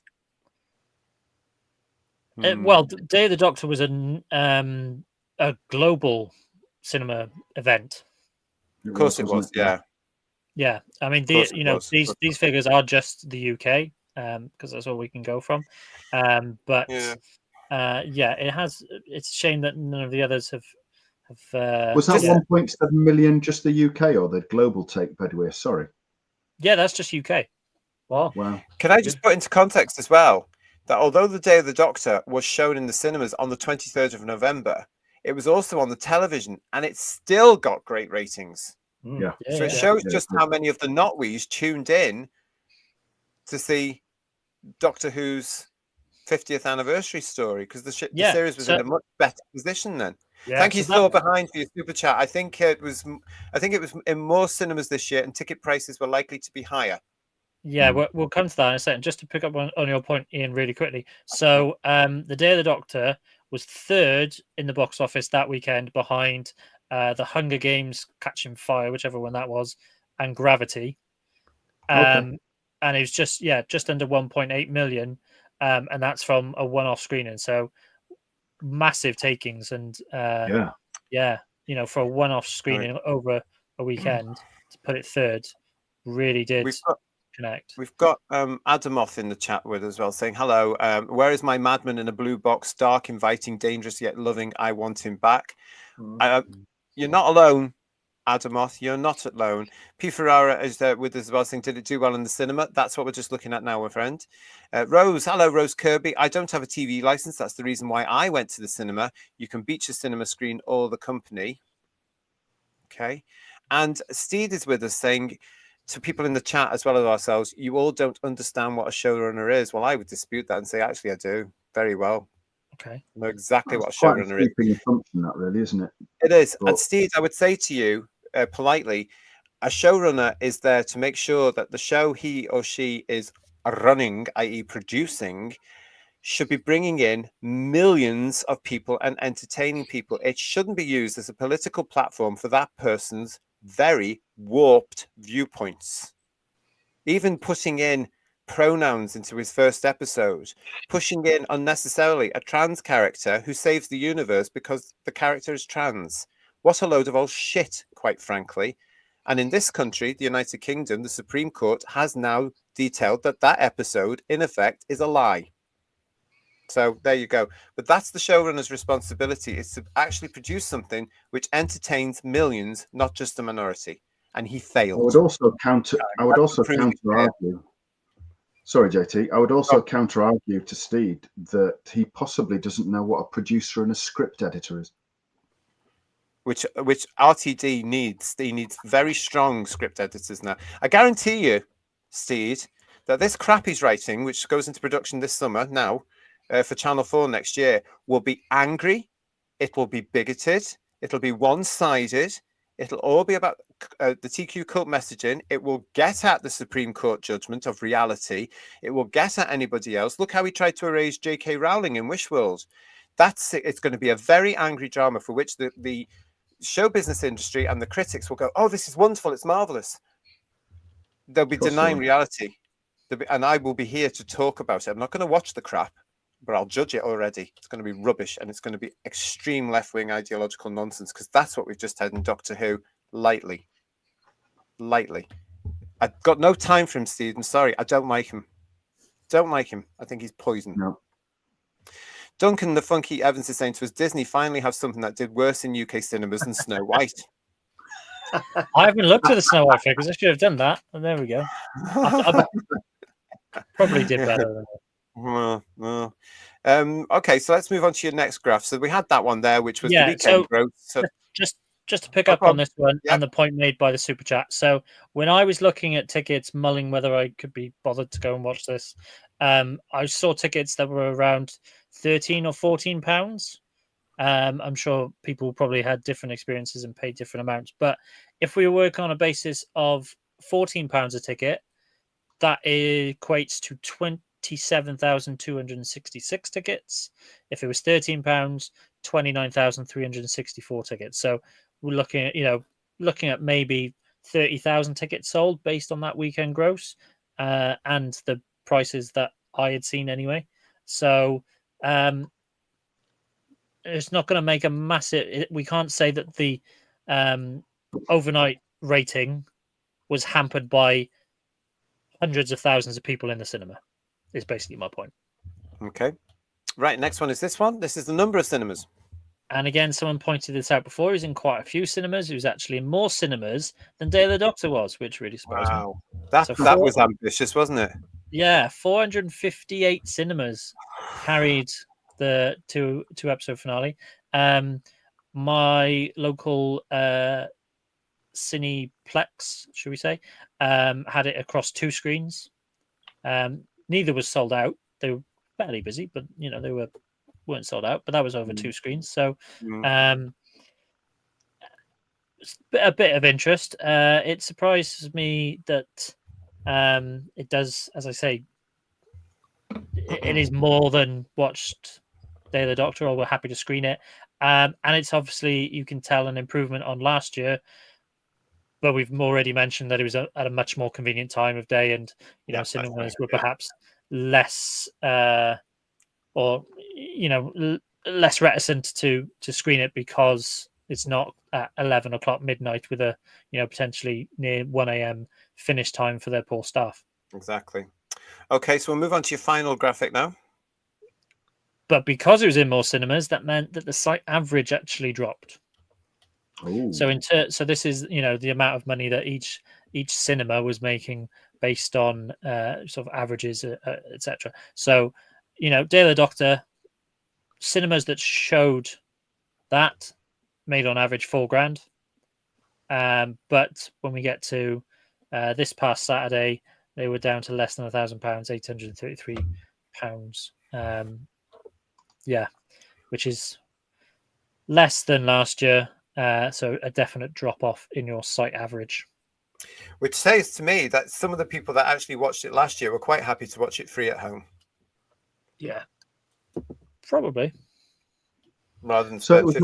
Well, Day of the Doctor was a global cinema event. Of course it was, yeah. Yeah, I mean, these figures are just the UK because that's all we can go from. But it has. It's a shame that none of the others have. Was that 1.7 million just the UK or the global take? By the way, sorry. Yeah, that's just UK. Wow. Can I just put into context as well that although the Day of the Doctor was shown in the cinemas on the 23rd of November, it was also on the television, and it still got great ratings. Yeah. So it shows just how many of the not-wees tuned in to see Doctor Who's 50th anniversary story, because the series was in a much better position then. Yeah, Thank you, Thor Behind, for your super chat. I think it was in more cinemas this year, and ticket prices were likely to be higher. Yeah, we'll come to that in a second. Just to pick up on your point, Ian, really quickly. So the Day of the Doctor was 3rd in the box office that weekend, behind the Hunger Games, Catching Fire, whichever one that was, and Gravity. And it was just under 1.8 million, and that's from a one-off screening. So massive takings, and for a one-off screening over a weekend to put it 3rd, really did connect. We've got Adamoth in the chat with us as well, saying hello. Where is my madman in a blue box? Dark, inviting, dangerous yet loving. I want him back. You're not alone, Adamoth. You're not alone. P. Ferrara is there with us as well, saying, did it do well in the cinema? That's what we're just looking at now, my friend. Rose, hello, Rose Kirby. I don't have a TV license. That's the reason why I went to the cinema. You can beat your cinema screen or the company. Okay. And Steed is with us saying, to people in the chat as well as ourselves, you all don't understand what a showrunner is. Well, I would dispute that and say, actually, I do very well. Okay. I know exactly what a showrunner is. Assumption, that really, isn't it? It is. But... And Steve, I would say to you politely, a showrunner is there to make sure that the show he or she is running, i.e. producing, should be bringing in millions of people and entertaining people. It shouldn't be used as a political platform for that person's very warped viewpoints. Even putting in pronouns into his first episode, pushing in unnecessarily a trans character who saves the universe because the character is trans. What a load of old shit, quite frankly. And in this country, the United Kingdom, the Supreme Court has now detailed that episode, in effect, is a lie. So there you go. But that's the showrunner's responsibility, is to actually produce something which entertains millions, not just a minority. And he failed. I would also counter argue. Sorry, JT. I would also counter argue to Steed that he possibly doesn't know what a producer and a script editor is. Which RTD needs. He needs very strong script editors now. I guarantee you, Steed, that this crap he's writing, which goes into production this summer now, for Channel 4 next year, will be angry, it will be bigoted, it'll be one-sided, it'll all be about the TQ cult messaging. It will get at the Supreme Court judgment of reality. It will get at anybody else. Look how he tried to erase J.K. Rowling in Wishworld. That's it. It's going to be a very angry drama for which the show business industry and the critics will go, oh, this is wonderful, it's marvelous. They'll be denying reality. And I will be here to talk about it. I'm not going to watch the crap, but I'll judge it already. It's going to be rubbish, and it's going to be extreme left-wing ideological nonsense, because that's what we've just had in Doctor Who. Lightly. I've got no time for him, Steve. I'm sorry. I don't like him. I think he's poison. No. Duncan the Funky Evans is saying to us, Disney finally have something that did worse in UK cinemas than Snow White. I haven't looked at the Snow White figures. I should have done that. And there we go. I probably did better than that. Okay, so let's move on to your next graph. So we had that one there, which was the weekend growth. So just to pick up on this one and the point made by the super chat. So when I was looking at tickets, mulling whether I could be bothered to go and watch this, I saw tickets that were around £13 or £14. I'm sure people probably had different experiences and paid different amounts. But if we work on a basis of £14 a ticket, that equates to 27,266 tickets. If it was £13, 29,364 tickets. So we're looking at maybe 30,000 tickets sold based on that weekend gross and the prices that I had seen anyway. So it's not going to make a massive. We can't say that the overnight rating was hampered by hundreds of thousands of people in the cinema. Is basically my point. Okay. Right, next one is this one. This is the number of cinemas. And again, someone pointed this out before. He was in quite a few cinemas. He was actually in more cinemas than Day of the Doctor was, which really surprised me. That was ambitious, wasn't it? Yeah, 458 cinemas carried the two episode finale. My local Cineplex, should we say, had it across 2 screens. Neither was sold out. They were fairly busy, but they weren't sold out. But that was over 2 screens, so a bit of interest. It surprises me that it does, as I say, it is more than watched Day of the Doctor, or we're happy to screen it. And it's obviously, you can tell, an improvement on last year. But we've already mentioned that it was at a much more convenient time of day, and cinemas were perhaps less, less reticent to screen it because it's not at 11 o'clock midnight with a potentially near 1 a.m. finish time for their poor staff. Exactly. Okay, so we'll move on to your final graphic now. But because it was in more cinemas, that meant that the site average actually dropped. Ooh. So this is the amount of money that each cinema was making based on sort of averages, etc. So Day of the Doctor, cinemas that showed that made on average $4,000. But when we get to this past Saturday, they were down to less than £1,000, £833. Which is less than last year. So a definite drop off in your site average. Which says to me that some of the people that actually watched it last year were quite happy to watch it free at home. Yeah, probably. Rather than so it was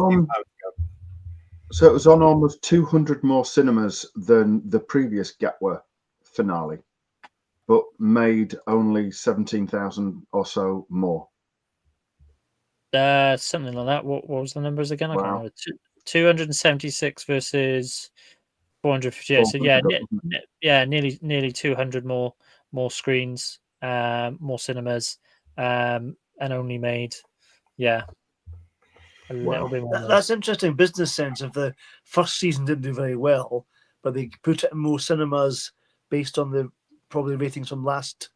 on almost 200 more cinemas than the previous Gatwa finale, but made only 17,000 or so more. Something like that. What was the numbers again? I can't remember. 276 versus 458. So nearly 200 more screens, more cinemas, and only made a little bit more. That's interesting business sense. Of the first season didn't do very well, but they put it in more cinemas based on the probably ratings from last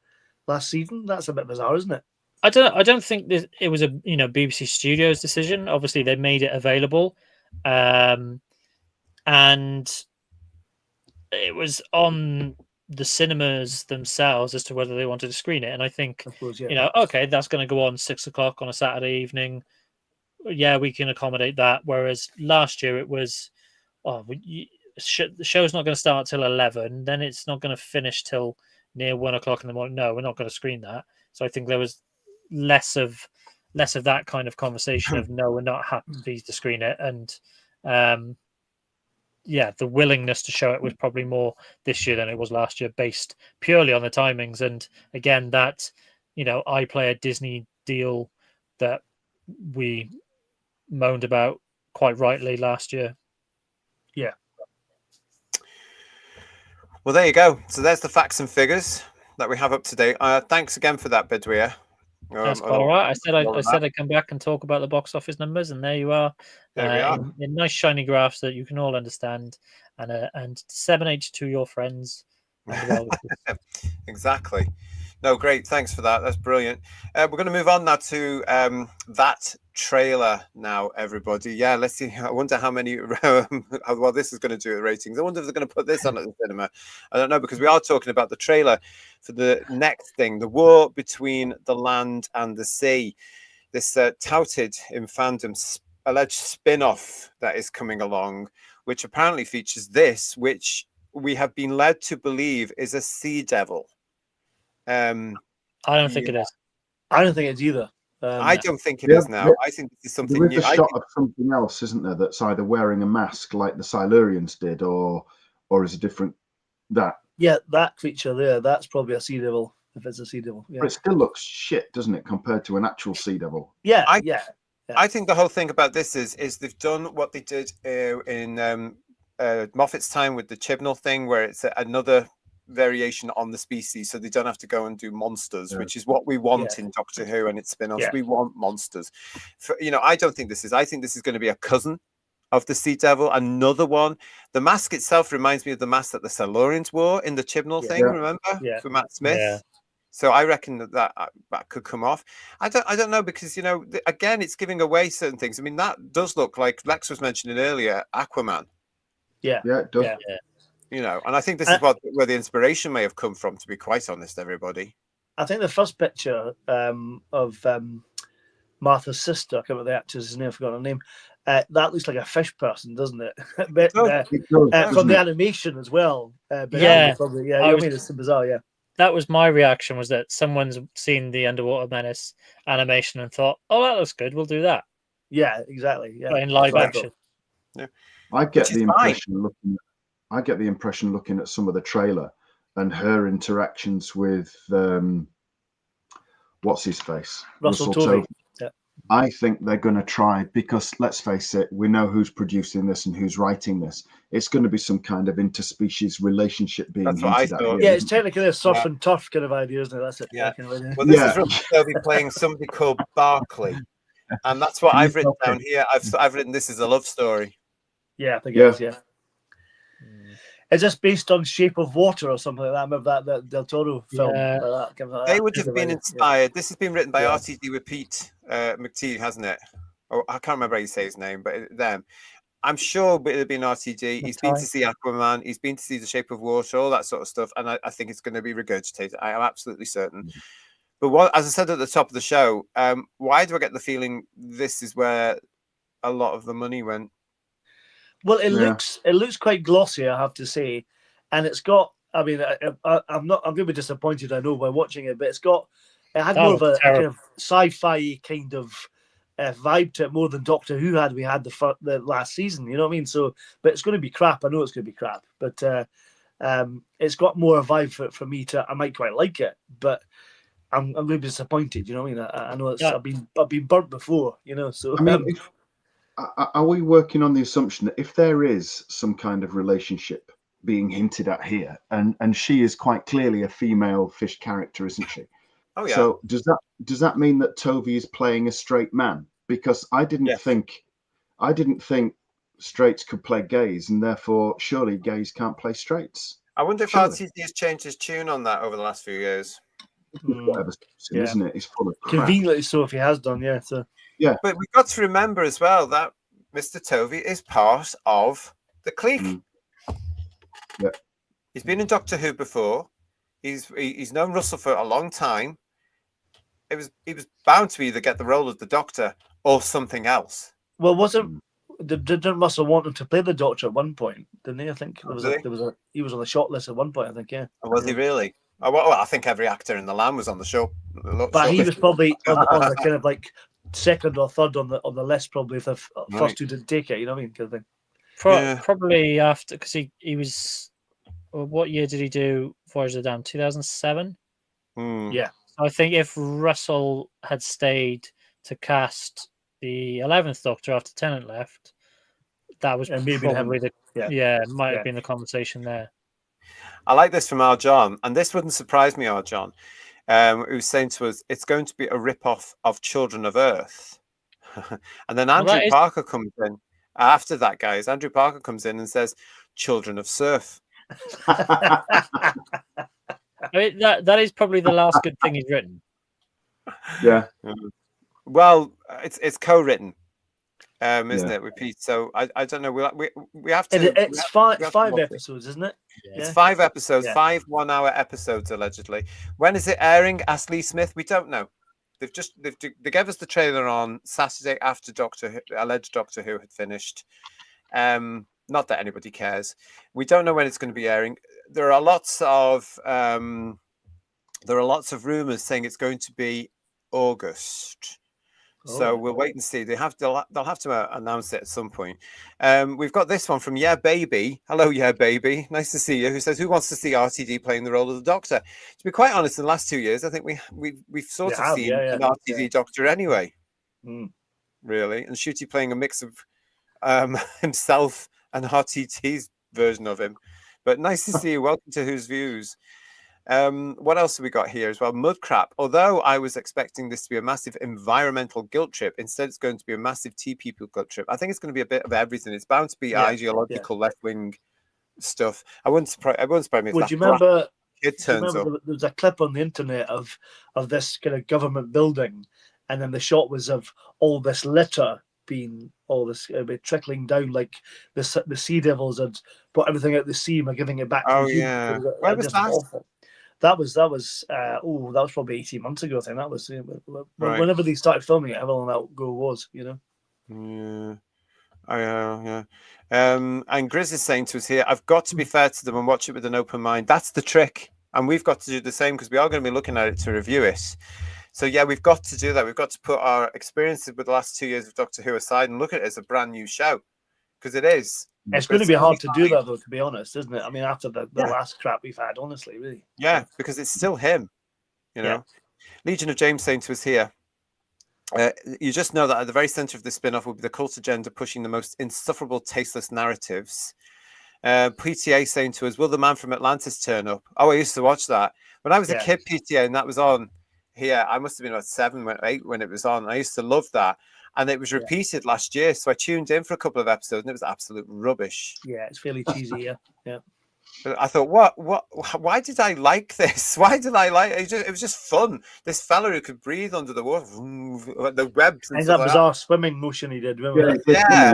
season. That's a bit bizarre, isn't it? I don't think it was a BBC Studios decision. Obviously, they made it available, and it was on the cinemas themselves as to whether they wanted to screen it. And I think okay, that's going to go on 6 o'clock on a Saturday evening. Yeah, we can accommodate that. Whereas last year it was, the show's not going to start till 11. Then it's not going to finish till near 1 o'clock in the morning. No, we're not going to screen that. So I think there was less of that kind of conversation of no, we're not happy to screen it, and the willingness to show it was probably more this year than it was last year, based purely on the timings. And again, that iPlayer Disney deal that we moaned about quite rightly last year. Yeah. Well, there you go. So there's the facts and figures that we have up to date. Thanks again for that, Bedouia. That's quite all right. I said I'd come back and talk about the box office numbers, and there you are. There we are. In nice shiny graphs that you can all understand, and 7H to your friends. Exactly. No, great. Thanks for that. That's brilliant. We're going to move on now to that trailer now, everybody. Yeah, let's see. I wonder how many, well, this is going to do the ratings. I wonder if they're going to put this on at the cinema. I don't know, because we are talking about the trailer for the next thing, the war between the land and the sea. This touted in fandom alleged spin-off that is coming along, which apparently features this, which we have been led to believe is a sea devil. I don't think it is. I don't think it's either. I don't think it is now. I think this is something new. There is a shot of something else, isn't there? That's either wearing a mask like the Silurians did, or is a different that. Yeah, that creature there. That's probably a sea devil. If it's a sea devil, yeah. But it still looks shit, doesn't it, compared to an actual sea devil? Yeah, I think the whole thing about this is they've done what they did in Moffat's time with the Chibnall thing, where it's another variation on the species, so they don't have to go and do monsters, which is what we want in Doctor Who and its spin-offs. We want monsters. I don't think this is. I think this is going to be a cousin of the Sea Devil, another one. The mask itself reminds me of the mask that the Silurians wore in the Chibnall thing. Remember, for Matt Smith. Yeah. So I reckon that could come off. I don't know, because again, it's giving away certain things. I mean, that does look like Lex was mentioning earlier, Aquaman. Yeah, it does. Yeah. And I think this is where the inspiration may have come from, to be quite honest, everybody. I think the first picture of Martha's sister, I can't remember the actress's name, I forgot her name, that looks like a fish person, doesn't it? But, from the animation as well. But probably, I mean, it's bizarre, yeah. That was my reaction, was that someone's seen the Underwater Menace animation and thought, oh, that looks good, we'll do that. Yeah, exactly. Yeah. But in live action. Yeah. I get the impression looking at some of the trailer and her interactions with what's his face? Russell Tovey. Yeah. I think they're going to try, because let's face it, we know who's producing this and who's writing this. It's going to be some kind of interspecies relationship being hinted at here. Yeah, it's technically a surf and turf kind of idea, isn't it? That's it. Yeah. Well, this is Russell Tovey playing somebody called Barclay, and that's what I've written down here. I've written this is a love story. Yeah, I think it is. Yeah. Is this based on Shape of Water or something like that? I remember that Del Toro film. Like that. They would have been inspired. This has been written by RTD with Pete McTeague, hasn't it? Oh, I can't remember how you say his name, but them. I'm sure it would have been RTD. He's been to see Aquaman. He's been to see The Shape of Water, all that sort of stuff. And I think it's going to be regurgitated. I am absolutely certain. But as I said at the top of the show, why do I get the feeling this is where a lot of the money went? Well, it looks quite glossy, I have to say, and it's got. I mean, I'm going to be disappointed, I know, by watching it, but it had more of a kind of sci-fi kind of vibe to it, more than Doctor Who had. We had the last season, you know what I mean? So, but it's going to be crap. I know it's going to be crap, but it's got more a vibe for me I might quite like it, but I'm going to be disappointed. You know what I mean? I know I've been burnt before, you know. So. I mean, are we working on the assumption that if there is some kind of relationship being hinted at here, and she is quite clearly a female fish character, isn't she? Oh yeah. So does that mean that Tovey is playing a straight man? Because I didn't think straights could play gays, and therefore surely gays can't play straights. I wonder if RTD has changed his tune on that over the last few years. Isn't it? He's full of crap. Conveniently so, if he has done, yeah. So. Yeah, but we've got to remember as well that Mr. Tovey is part of the clique. Yeah, he's been in Doctor Who before. He's known Russell for a long time. He was bound to either get the role of the Doctor or something else. Well, didn't Russell want him to play the Doctor at one point? Didn't he? I think he was on the short list at one point. I think, yeah. Oh, was he really? Oh, well, I think every actor in the land was on the show. But he was probably on the kind of like second or third on the list, probably, if the first two didn't take it, you know what I mean, kind of thing. Probably after, because he was. What year did he do Voyage of the Damned? 2007. Yeah. So I think if Russell had stayed to cast the 11th Doctor after Tennant left, that was probably might have been the conversation there. I like this from R. John, and this wouldn't surprise me, R. John. who's saying to us, it's going to be a rip-off of Children of Earth. And then Andrew Parker comes in. After that, guys, Andrew Parker comes in and says, Children of Surf. I mean, that is probably the last good thing he's written. Yeah. Well, it's co-written, isn't it, with Pete? So I don't know. We have to. It's five episodes, isn't it? Yeah. It's 5 episodes, 5 1-hour episodes allegedly. When is it airing? Ask Lee Smith. We don't know. They gave us the trailer on Saturday after alleged Doctor Who had finished. Not that anybody cares. We don't know when it's going to be airing. There are lots of rumors saying it's going to be August. So we'll wait and see. They'll have to announce it at some point. We've got this one from Yeah Baby. Hello, Yeah Baby. Nice to see you. Who says, who wants to see RTD playing the role of the Doctor? To be quite honest, in the last 2 years, I think we've sort of seen an RTD Doctor anyway. Really, and Ncuti playing a mix of himself and RTD's version of him. But nice to see you. Welcome to Whose Views. What else have we got here as well? Mudcrap. Although I was expecting this to be a massive environmental guilt trip, instead it's going to be a massive tea people guilt trip. I think it's going to be a bit of everything. It's bound to be ideological left-wing stuff. I wouldn't surprise me if you remember kid turns up. There was a clip on the internet of this kind of government building, and then the shot was of all this litter being trickling down, like the sea devils had brought everything out the sea and giving it back. Where was that? Awful. That was probably 18 months ago. I think that was whenever they started filming it, how long that ago was, you know. Yeah. And Grizz is saying to us here, I've got to be fair to them and watch it with an open mind. That's the trick, and we've got to do the same because we are going to be looking at it to review it. So yeah, we've got to do that. We've got to put our experiences with the last 2 years of Doctor Who aside and look at it as a brand new show, because it is. It's going to be hard to do that, though, to be honest, isn't it? I mean, after the last crap we've had, honestly, really. Yeah, because it's still him, you know. Legion of James saying to us here, you just know that at the very center of this spin-off will be the cult agenda pushing the most insufferable, tasteless narratives. PTA saying to us, will the man from Atlantis turn up? Oh, I used to watch that. When I was a kid, PTA, and that was on here, I must have been about 7 or 8 when it was on. I used to love that. And it was repeated last year, so I tuned in for a couple of episodes, and it was absolute rubbish. Yeah, it's fairly cheesy, yeah. But I thought, why did I like this? Why did I like it? It was just fun. This fella who could breathe under the water, the webs. And that bizarre swimming motion he did. Yeah,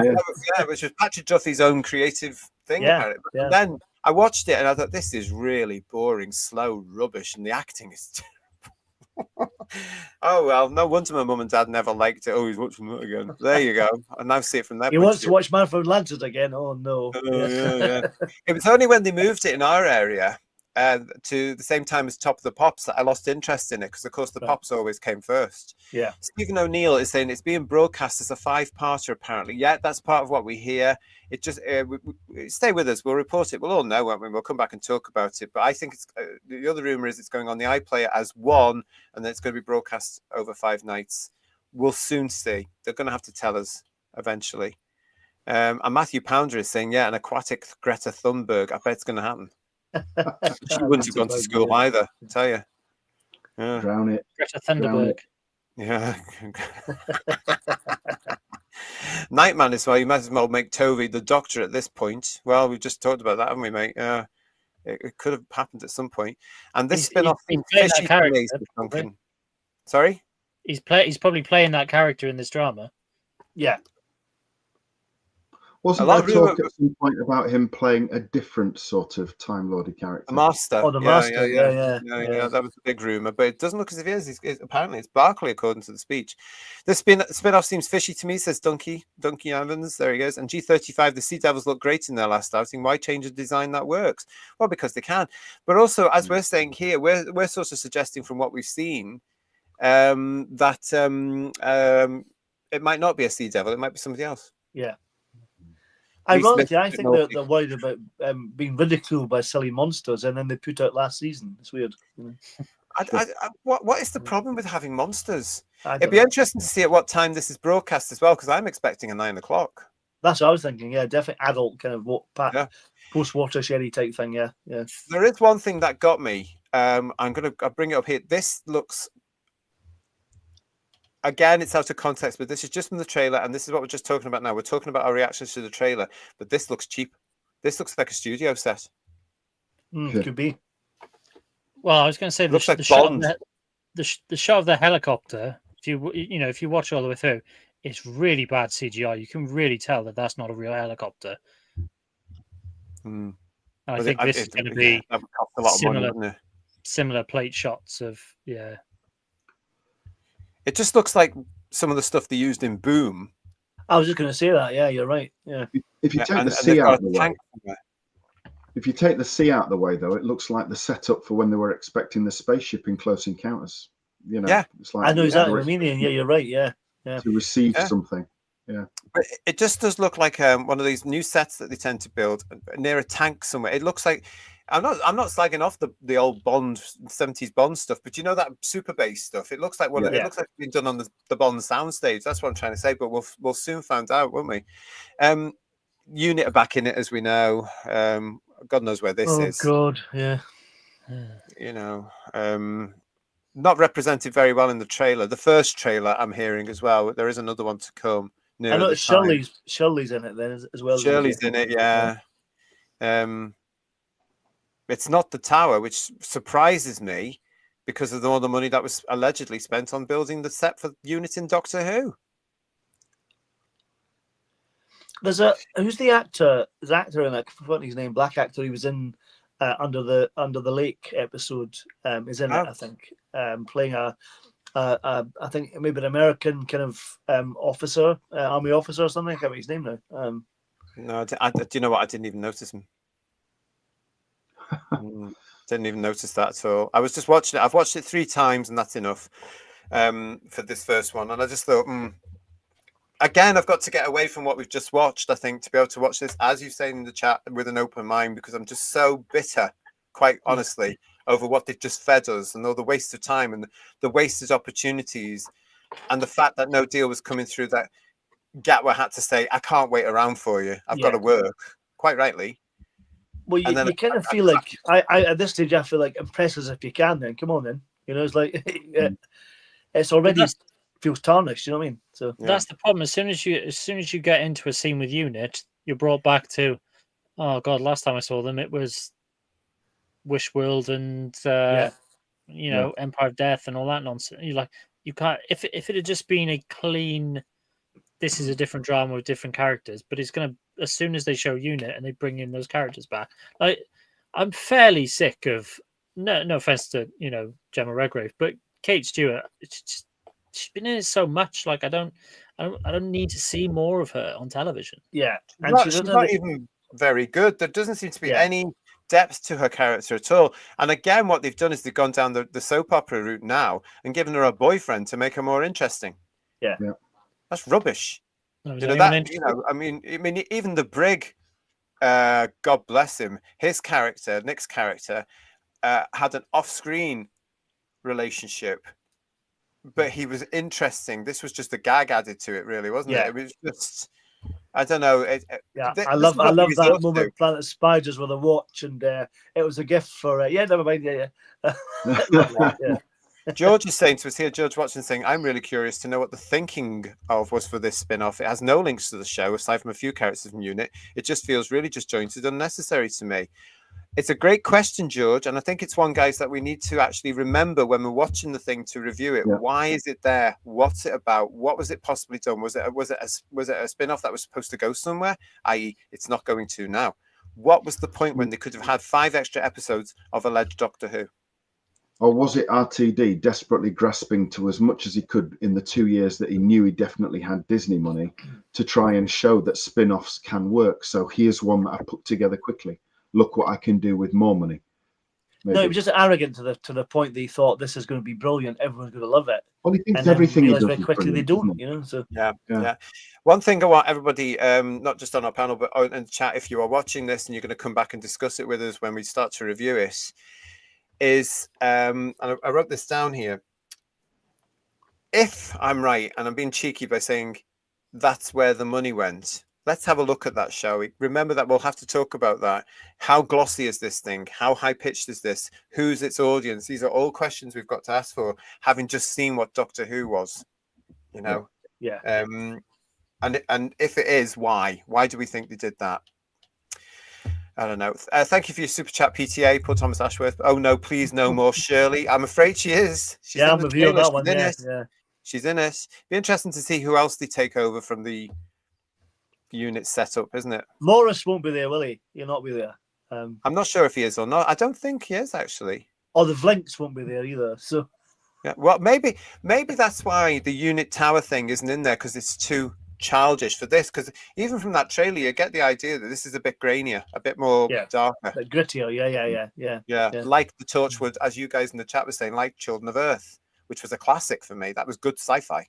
which was Patrick Duffy's own creative thing. Yeah. And then I watched it, and I thought, this is really boring, slow rubbish, and the acting is. Oh well, no wonder my mum and dad never liked it. Oh, he's watching that again. There you go. I now see it from there. He wants to watch Man from Atlantis again. Oh no! Yeah. It was only when they moved it in our area to the same time as Top of the Pops that I lost interest in it, because of course the Pops always came first. Yeah. Stephen O'Neill is saying it's being broadcast as a 5-parter apparently. Yeah, that's part of what we hear. It just stay with us. We'll report it. We'll all know, won't we? We'll come back and talk about it. But I think it's the other rumor is it's going on the iPlayer as one, and then it's going to be broadcast over 5 nights. We'll soon see. They're going to have to tell us eventually. And Matthew Pounder is saying, an aquatic Greta Thunberg. I bet it's going to happen. She wouldn't have gone to school either, I tell you. Yeah. Drown it. Greta Thunberg. Yeah. Nightman as well. You might as well make Tovey the Doctor at this point. Well, we've just talked about that, haven't we, mate? It could have happened at some point. And this spin-off thing, sorry? He's probably playing that character in this drama. Yeah. Wasn't there talk at some point about him playing a different sort of Time Lordy character? The Master. Oh, the Master. Yeah. That was a big rumor, but it doesn't look as if he is. Apparently, it's Barclay, according to the speech. The spin-off seems fishy to me, says Dunky Evans. There he goes. And G35, the Sea Devils look great in their last outing. Why change a design that works? Well, because they can. But also, as we're saying here, we're sort of suggesting from what we've seen that it might not be a Sea Devil. It might be somebody else. Yeah. Ironically, I think they're worried about being ridiculed by silly monsters, and then they put out last season. It's weird. You know? What is the problem with having monsters? It'd be interesting to see at what time this is broadcast as well, because I'm expecting a 9 o'clock. That's what I was thinking. Yeah, definitely adult kind of post-watershed type thing. Yeah. There is one thing that got me, I'll bring it up here. This looks, again, it's out of context, but this is just from the trailer, and this is what we're just talking about now. We're talking about our reactions to the trailer, but this looks cheap. This looks like a studio set. Could be. Well, I was going to say the shot of the helicopter. If you watch all the way through, it's really bad CGI. You can really tell that that's not a real helicopter. I think this is going to be similar plate shots of It just looks like some of the stuff they used in Boom. I was just going to say that. Yeah, you're right. Yeah. If you take the sea out of the way, if you take the sea out of the way, though, it looks like the setup for when they were expecting the spaceship in Close Encounters. It's like, I know exactly what you mean. Yeah, you're right. Yeah. To receive something. Yeah, but it just does look like one of these new sets that they tend to build near a tank somewhere. It looks like I'm not slagging off the old Bond 70s Bond stuff, but you know that super bass stuff. It looks like it looks like it's been done on the Bond soundstage. That's what I'm trying to say. But we'll soon find out, won't we? Unit are back in it, as we know. God knows where this is. Oh God, yeah. Not represented very well in the trailer. The first trailer I'm hearing as well. There is another one to come. I know Shirley's in it then as well. Shirley's in it, yeah. It's not the tower, which surprises me because of all the money that was allegedly spent on building the set for Unit in Doctor Who. Who's the actor? There's an actor in that. I've forgotten his name. Black actor. He was in Under the Lake episode. Is in it, I think, playing I think maybe an American kind of officer, army officer or something. I can't remember his name now. No, do you know what? I didn't even notice him. Didn't even notice that at all. I was just watching it. I've watched it 3 times, and that's enough for this first one. And I just thought, again, I've got to get away from what we've just watched, I think, to be able to watch this, as you say in the chat, with an open mind, because I'm just so bitter, quite honestly, over what they've just fed us and all the waste of time and the wasted opportunities and the fact that no deal was coming through, that Gatwa had to say, I can't wait around for you. I've got to work, quite rightly. Well, you kind of feel like, I at this stage, I feel like impress us if you can then. Come on then. It's like, it's already feels tarnished, you know what I mean? So that's the problem. As soon as you get into a scene with Unit, you're brought back to, oh God, last time I saw them, it was Wish World and Empire of Death and all that nonsense. You're like, you can't. If it had just been a clean, this is a different drama with different characters, but it's gonna, as soon as they show Unit and they bring in those characters back, like, I'm fairly sick of, no offense to Gemma Redgrave, but Kate Stewart, she's been in it so much. Like, I don't need to see more of her on television. Yeah, and she's not even very good. There doesn't seem to be any depth to her character at all. And again, what they've done is they've gone down the soap opera route now and given her a boyfriend to make her more interesting. Yeah. That's rubbish. I mean, even the Brig, God bless him, his character, Nick's character, had an off-screen relationship, but he was interesting. This was just a gag added to it, really, wasn't it? It was just, I don't know. I love that moment. Planet Spiders with a watch, and it was a gift for. Never mind. Yeah. George is saying to us here, George Watson saying, I'm really curious to know what the thinking of was for this spin-off. It has no links to the show, aside from a few characters from Unit. It just feels really disjointed, unnecessary to me. It's a great question, George, and I think it's one, guys, that we need to actually remember when we're watching the thing to review it. Yeah. Why is it there? What's it about? What was it possibly done? Was it a spin-off that was supposed to go somewhere? I.e., it's not going to now. What was the point when they could have had 5 extra episodes of alleged Doctor Who? Or was it RTD desperately grasping to as much as he could in the 2 years that he knew he definitely had Disney money to try and show that spin-offs can work? So here's one that I put together quickly. Look what I can do with more money. Maybe. No, he was just arrogant to the point that he thought this is going to be brilliant. Everyone's going to love it. Well, he thinks everything he does very quickly they don't. So yeah. One thing I want everybody, not just on our panel, but in the chat, if you are watching this and you're going to come back and discuss it with us when we start to review it, is and I wrote this down here. If I'm right, and I'm being cheeky by saying that's where the money went, Let's have a look at that, shall we? Remember that we'll have to talk about that. How glossy is this thing? How high-pitched is this? Who's its audience? These are all questions we've got to ask for, having just seen what Doctor Who was, you know? Yeah. And if it is, why? Why do we think they did that? I don't know. Thank you for your super chat, PTA, Paul Thomas Ashworth. Oh, no, please, no more Shirley. I'm afraid she is. She's I'm with you on that one. Yeah. She's in it. Be interesting to see who else they take over from the unit setup, isn't it? Morris won't be there, will he? He'll not be there. I'm not sure if he is or not. I don't think he is, actually. Or the Vlinks won't be there either. So, yeah, well, maybe that's why the unit tower thing isn't in there, because it's too childish for this. Because even from that trailer, you get the idea that this is a bit grainier, a bit more darker, grittier. Yeah. Like the Torchwood, as you guys in the chat were saying, like Children of Earth, which was a classic for me. That was good sci-fi.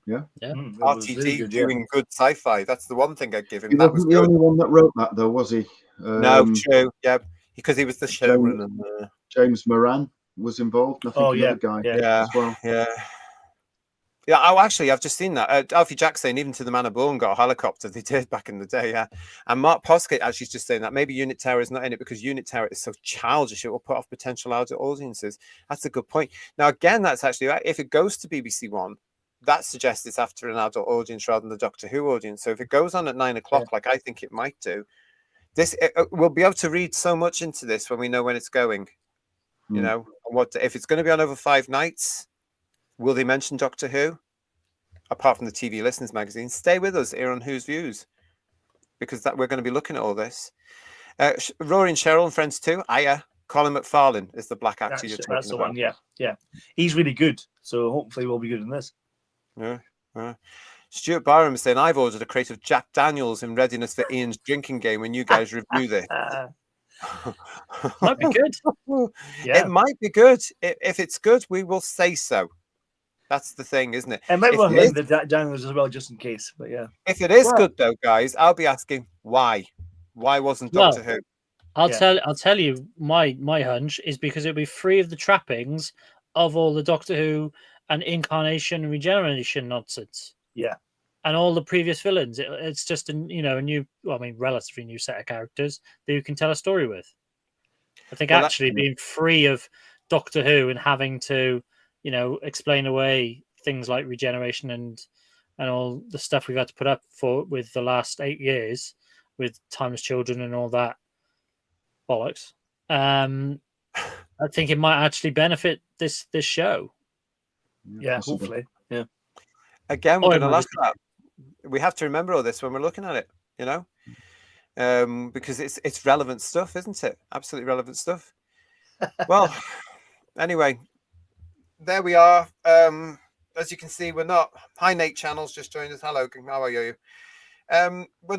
Yeah. RTD doing good sci-fi. That's the one thing I'd give him. He wasn't the only one that wrote that, though, was he? No, true. Yeah, because he was the showrunner. James Moran was involved. I think another guy. Yeah, as well. Yeah. Oh, actually, I've just seen that. Alfie Jack saying even to the Man of Born got a helicopter. They did back in the day, yeah. And Mark Poskett actually is just saying that maybe Unit Terror is not in it because Unit Terror is so childish it will put off potential audiences. That's a good point. Now, again, that's actually right. If it goes to BBC One, that suggests it's after an adult audience rather than the Doctor Who audience. So if it goes on at 9 o'clock, like I think it might do, we'll be able to read so much into this when we know when it's going. You know, what if it's going to be on over 5 nights? Will they mention Doctor Who? Apart from the TV Listeners magazine, stay with us here on Who's Views, because we're going to be looking at all this. Rory and Cheryl and friends too. Colin McFarlane is the black actor you're talking about. That's the one. Yeah. He's really good. So hopefully we'll be good in this. Yeah. Stuart Byram is saying, I've ordered a crate of Jack Daniels in readiness for Ian's drinking game when you guys review this. Might be good. It might be good. If it's good, we will say so. That's the thing, isn't it? It might want to the Jack Daniels as well, just in case. But yeah. If it is good, though, guys, I'll be asking why. Why wasn't Doctor Who? I'll tell you, my hunch is because it'll be free of the trappings of all the Doctor Who and incarnation and regeneration nonsense. Yeah. And all the previous villains. It's just a new, relatively new set of characters that you can tell a story with. I think being free of Doctor Who and having to, explain away things like regeneration and all the stuff we've had to put up with the last 8 years with Timeless Children and all that bollocks. I think it might actually benefit this show. Yeah, hopefully. Yeah. Again, we're going to last that. We have to remember all this when we're looking at it, because it's relevant stuff, isn't it? Absolutely relevant stuff. Well, anyway, there we are. As you can see, we're not. Hi, Nate Channels just joined us. Hello, how are you? We're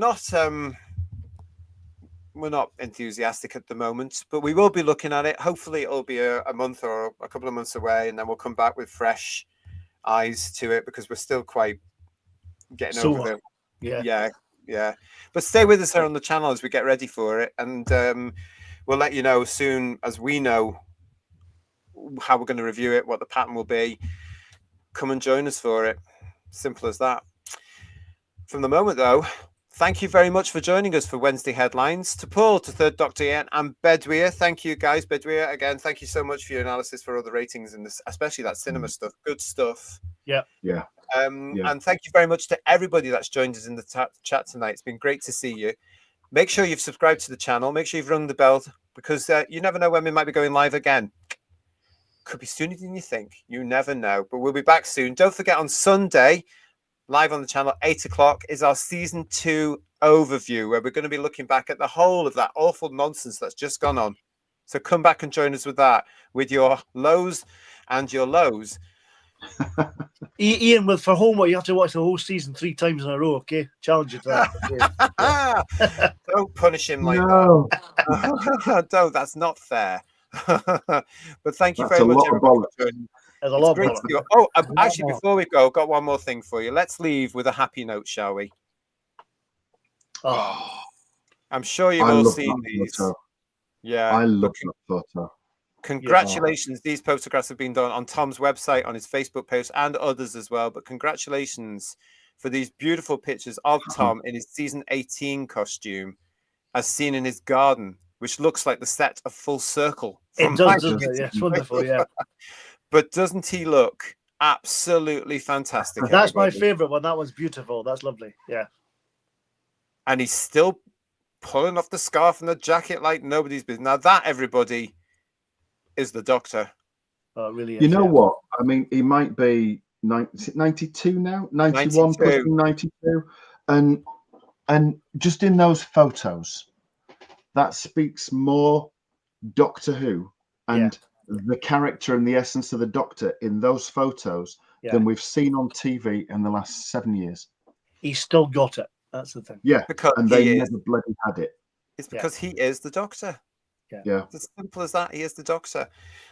not enthusiastic at the moment, but we will be looking at it. Hopefully, it'll be a month or a couple of months away, and then we'll come back with fresh eyes to it because we're still quite getting over it. Yeah. But stay with us here on the channel as we get ready for it, and we'll let you know as soon as we know how we're going to review it, what the pattern will be. Come and join us for it. Simple as that. From the moment, though, thank you very much for joining us for Wednesday Headlines. To Paul, to Third Doctor Ian, and Bedweer. Thank you, guys. Bedweer, again, thank you so much for your analysis for all the ratings and this, especially that cinema stuff. Good stuff. Yeah. And thank you very much to everybody that's joined us in the chat tonight. It's been great to see you. Make sure you've subscribed to the channel. Make sure you've rung the bell, because you never know when we might be going live again. Could be sooner than you think. You never know. But we'll be back soon. Don't forget, on Sunday, live on the channel, 8 o'clock, is our Season 2 overview, where we're going to be looking back at the whole of that awful nonsense that's just gone on. So come back and join us with that, with your lows and your lows. Ian, for homework, you have to watch the whole season 3 times in a row, okay? Challenge you to that. Don't punish him like that. No, that's not fair. But thank you very much, everybody. There's a lot of Oh, actually, before we go, I've got one more thing for you. Let's leave with a happy note, shall we? Oh, I'm sure you've all seen these. Photo. Yeah, I love that photo. Congratulations. These photographs have been done on Tom's website, on his Facebook post, and others as well. But congratulations for these beautiful pictures of Tom in his season 18 costume, as seen in his garden, which looks like the set of Full Circle. It does, doesn't it? Yeah, it's wonderful, yeah. But doesn't he look absolutely fantastic? That's my favourite one. That one's beautiful. That's lovely, yeah. And he's still pulling off the scarf and the jacket like nobody's business. Now that, everybody, is the Doctor. Oh, it really is. You know what? I mean, he might be 92 now, 91, 92, and just in those photos, that speaks more Doctor Who and the character and the essence of the Doctor in those photos than we've seen on TV in the last 7 years. He's still got it. That's the thing. Yeah, and they never bloody had it. It's because he is the Doctor. Yeah. It's as simple as that. He is the Doctor.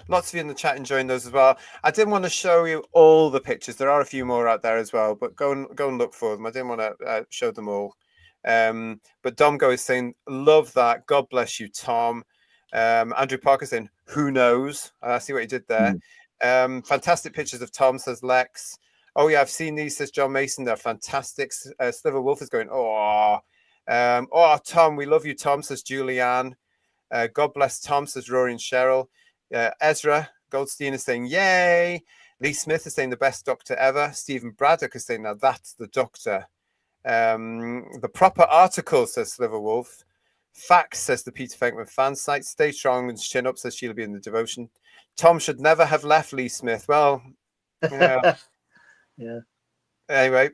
Lots of you in the chat enjoying those as well. I didn't want to show you all the pictures. There are a few more out there as well, but go and look for them. I didn't want to show them all. But Domgo is saying, love that. God bless you, Tom. Andrew Parker saying, who knows? I see what he did there. Fantastic pictures of Tom, says Lex. Oh, yeah, I've seen these, says John Mason. They're fantastic. Sliver Wolf is going, Tom, we love you, Tom, says Julianne. God bless Tom, says Rory and Cheryl. Ezra Goldstein is saying, yay. Lee Smith is saying the best Doctor ever. Stephen Braddock is saying, now that's the Doctor. The proper article, says Sliver Wolf. Facts, says the Peter Venkman fan site. Stay strong and chin up, says she'll be in the devotion. Tom should never have left Lee Smith. Well, yeah. Yeah. Anyway,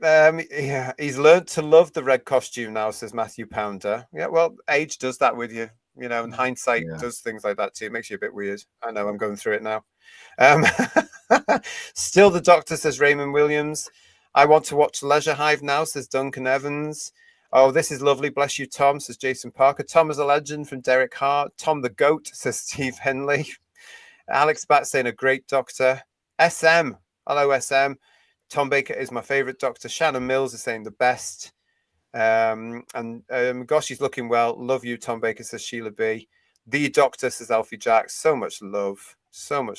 he's learned to love the red costume now, says Matthew Pounder. Yeah, well, age does that with you. You know, and hindsight does things like that too. It makes you a bit weird. I know, I'm going through it now. Still the Doctor, says Raymond Williams. I want to watch Leisure Hive now, says Duncan Evans. Oh, this is lovely. Bless you, Tom, says Jason Parker. Tom is a legend, from Derek Hart. Tom the Goat, says Steve Henley. Alex Bat saying a great Doctor. SM. Hello, SM. Tom Baker is my favourite Doctor. Shannon Mills is saying the best. Gosh, he's looking well. Love you, Tom Baker, says Sheila B. The Doctor, says Alfie Jack. So much love for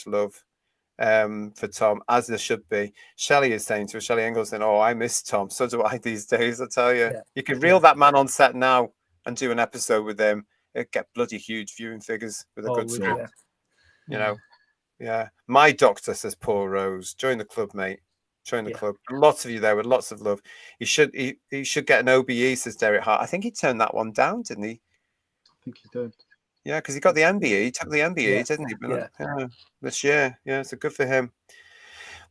Tom, as there should be. Shelley is saying to her, Shelley Engels, saying, oh, I miss Tom. So do I these days, I tell you. Yeah. You could reel that man on set now and do an episode with him. It'd get bloody huge viewing figures with a good script. You know, yeah. My Doctor, says Paul Rose. Join the club, mate. Join the club. Lots of you there with lots of love. He should get an OBE, says Derek Hart. I think he turned that one down, didn't he? I think he did. Yeah, because he got the MBE. He took the MBE, didn't he? This year. Yeah, so good for him.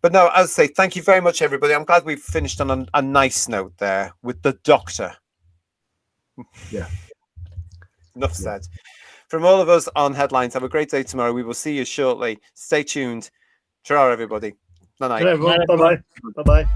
But no, as I say, thank you very much, everybody. I'm glad we've finished on a nice note there with the Doctor. Yeah. Enough said. From all of us on Headlines, have a great day tomorrow. We will see you shortly. Stay tuned. Ta-ra, everybody. Night. Bye-bye. Bye-bye.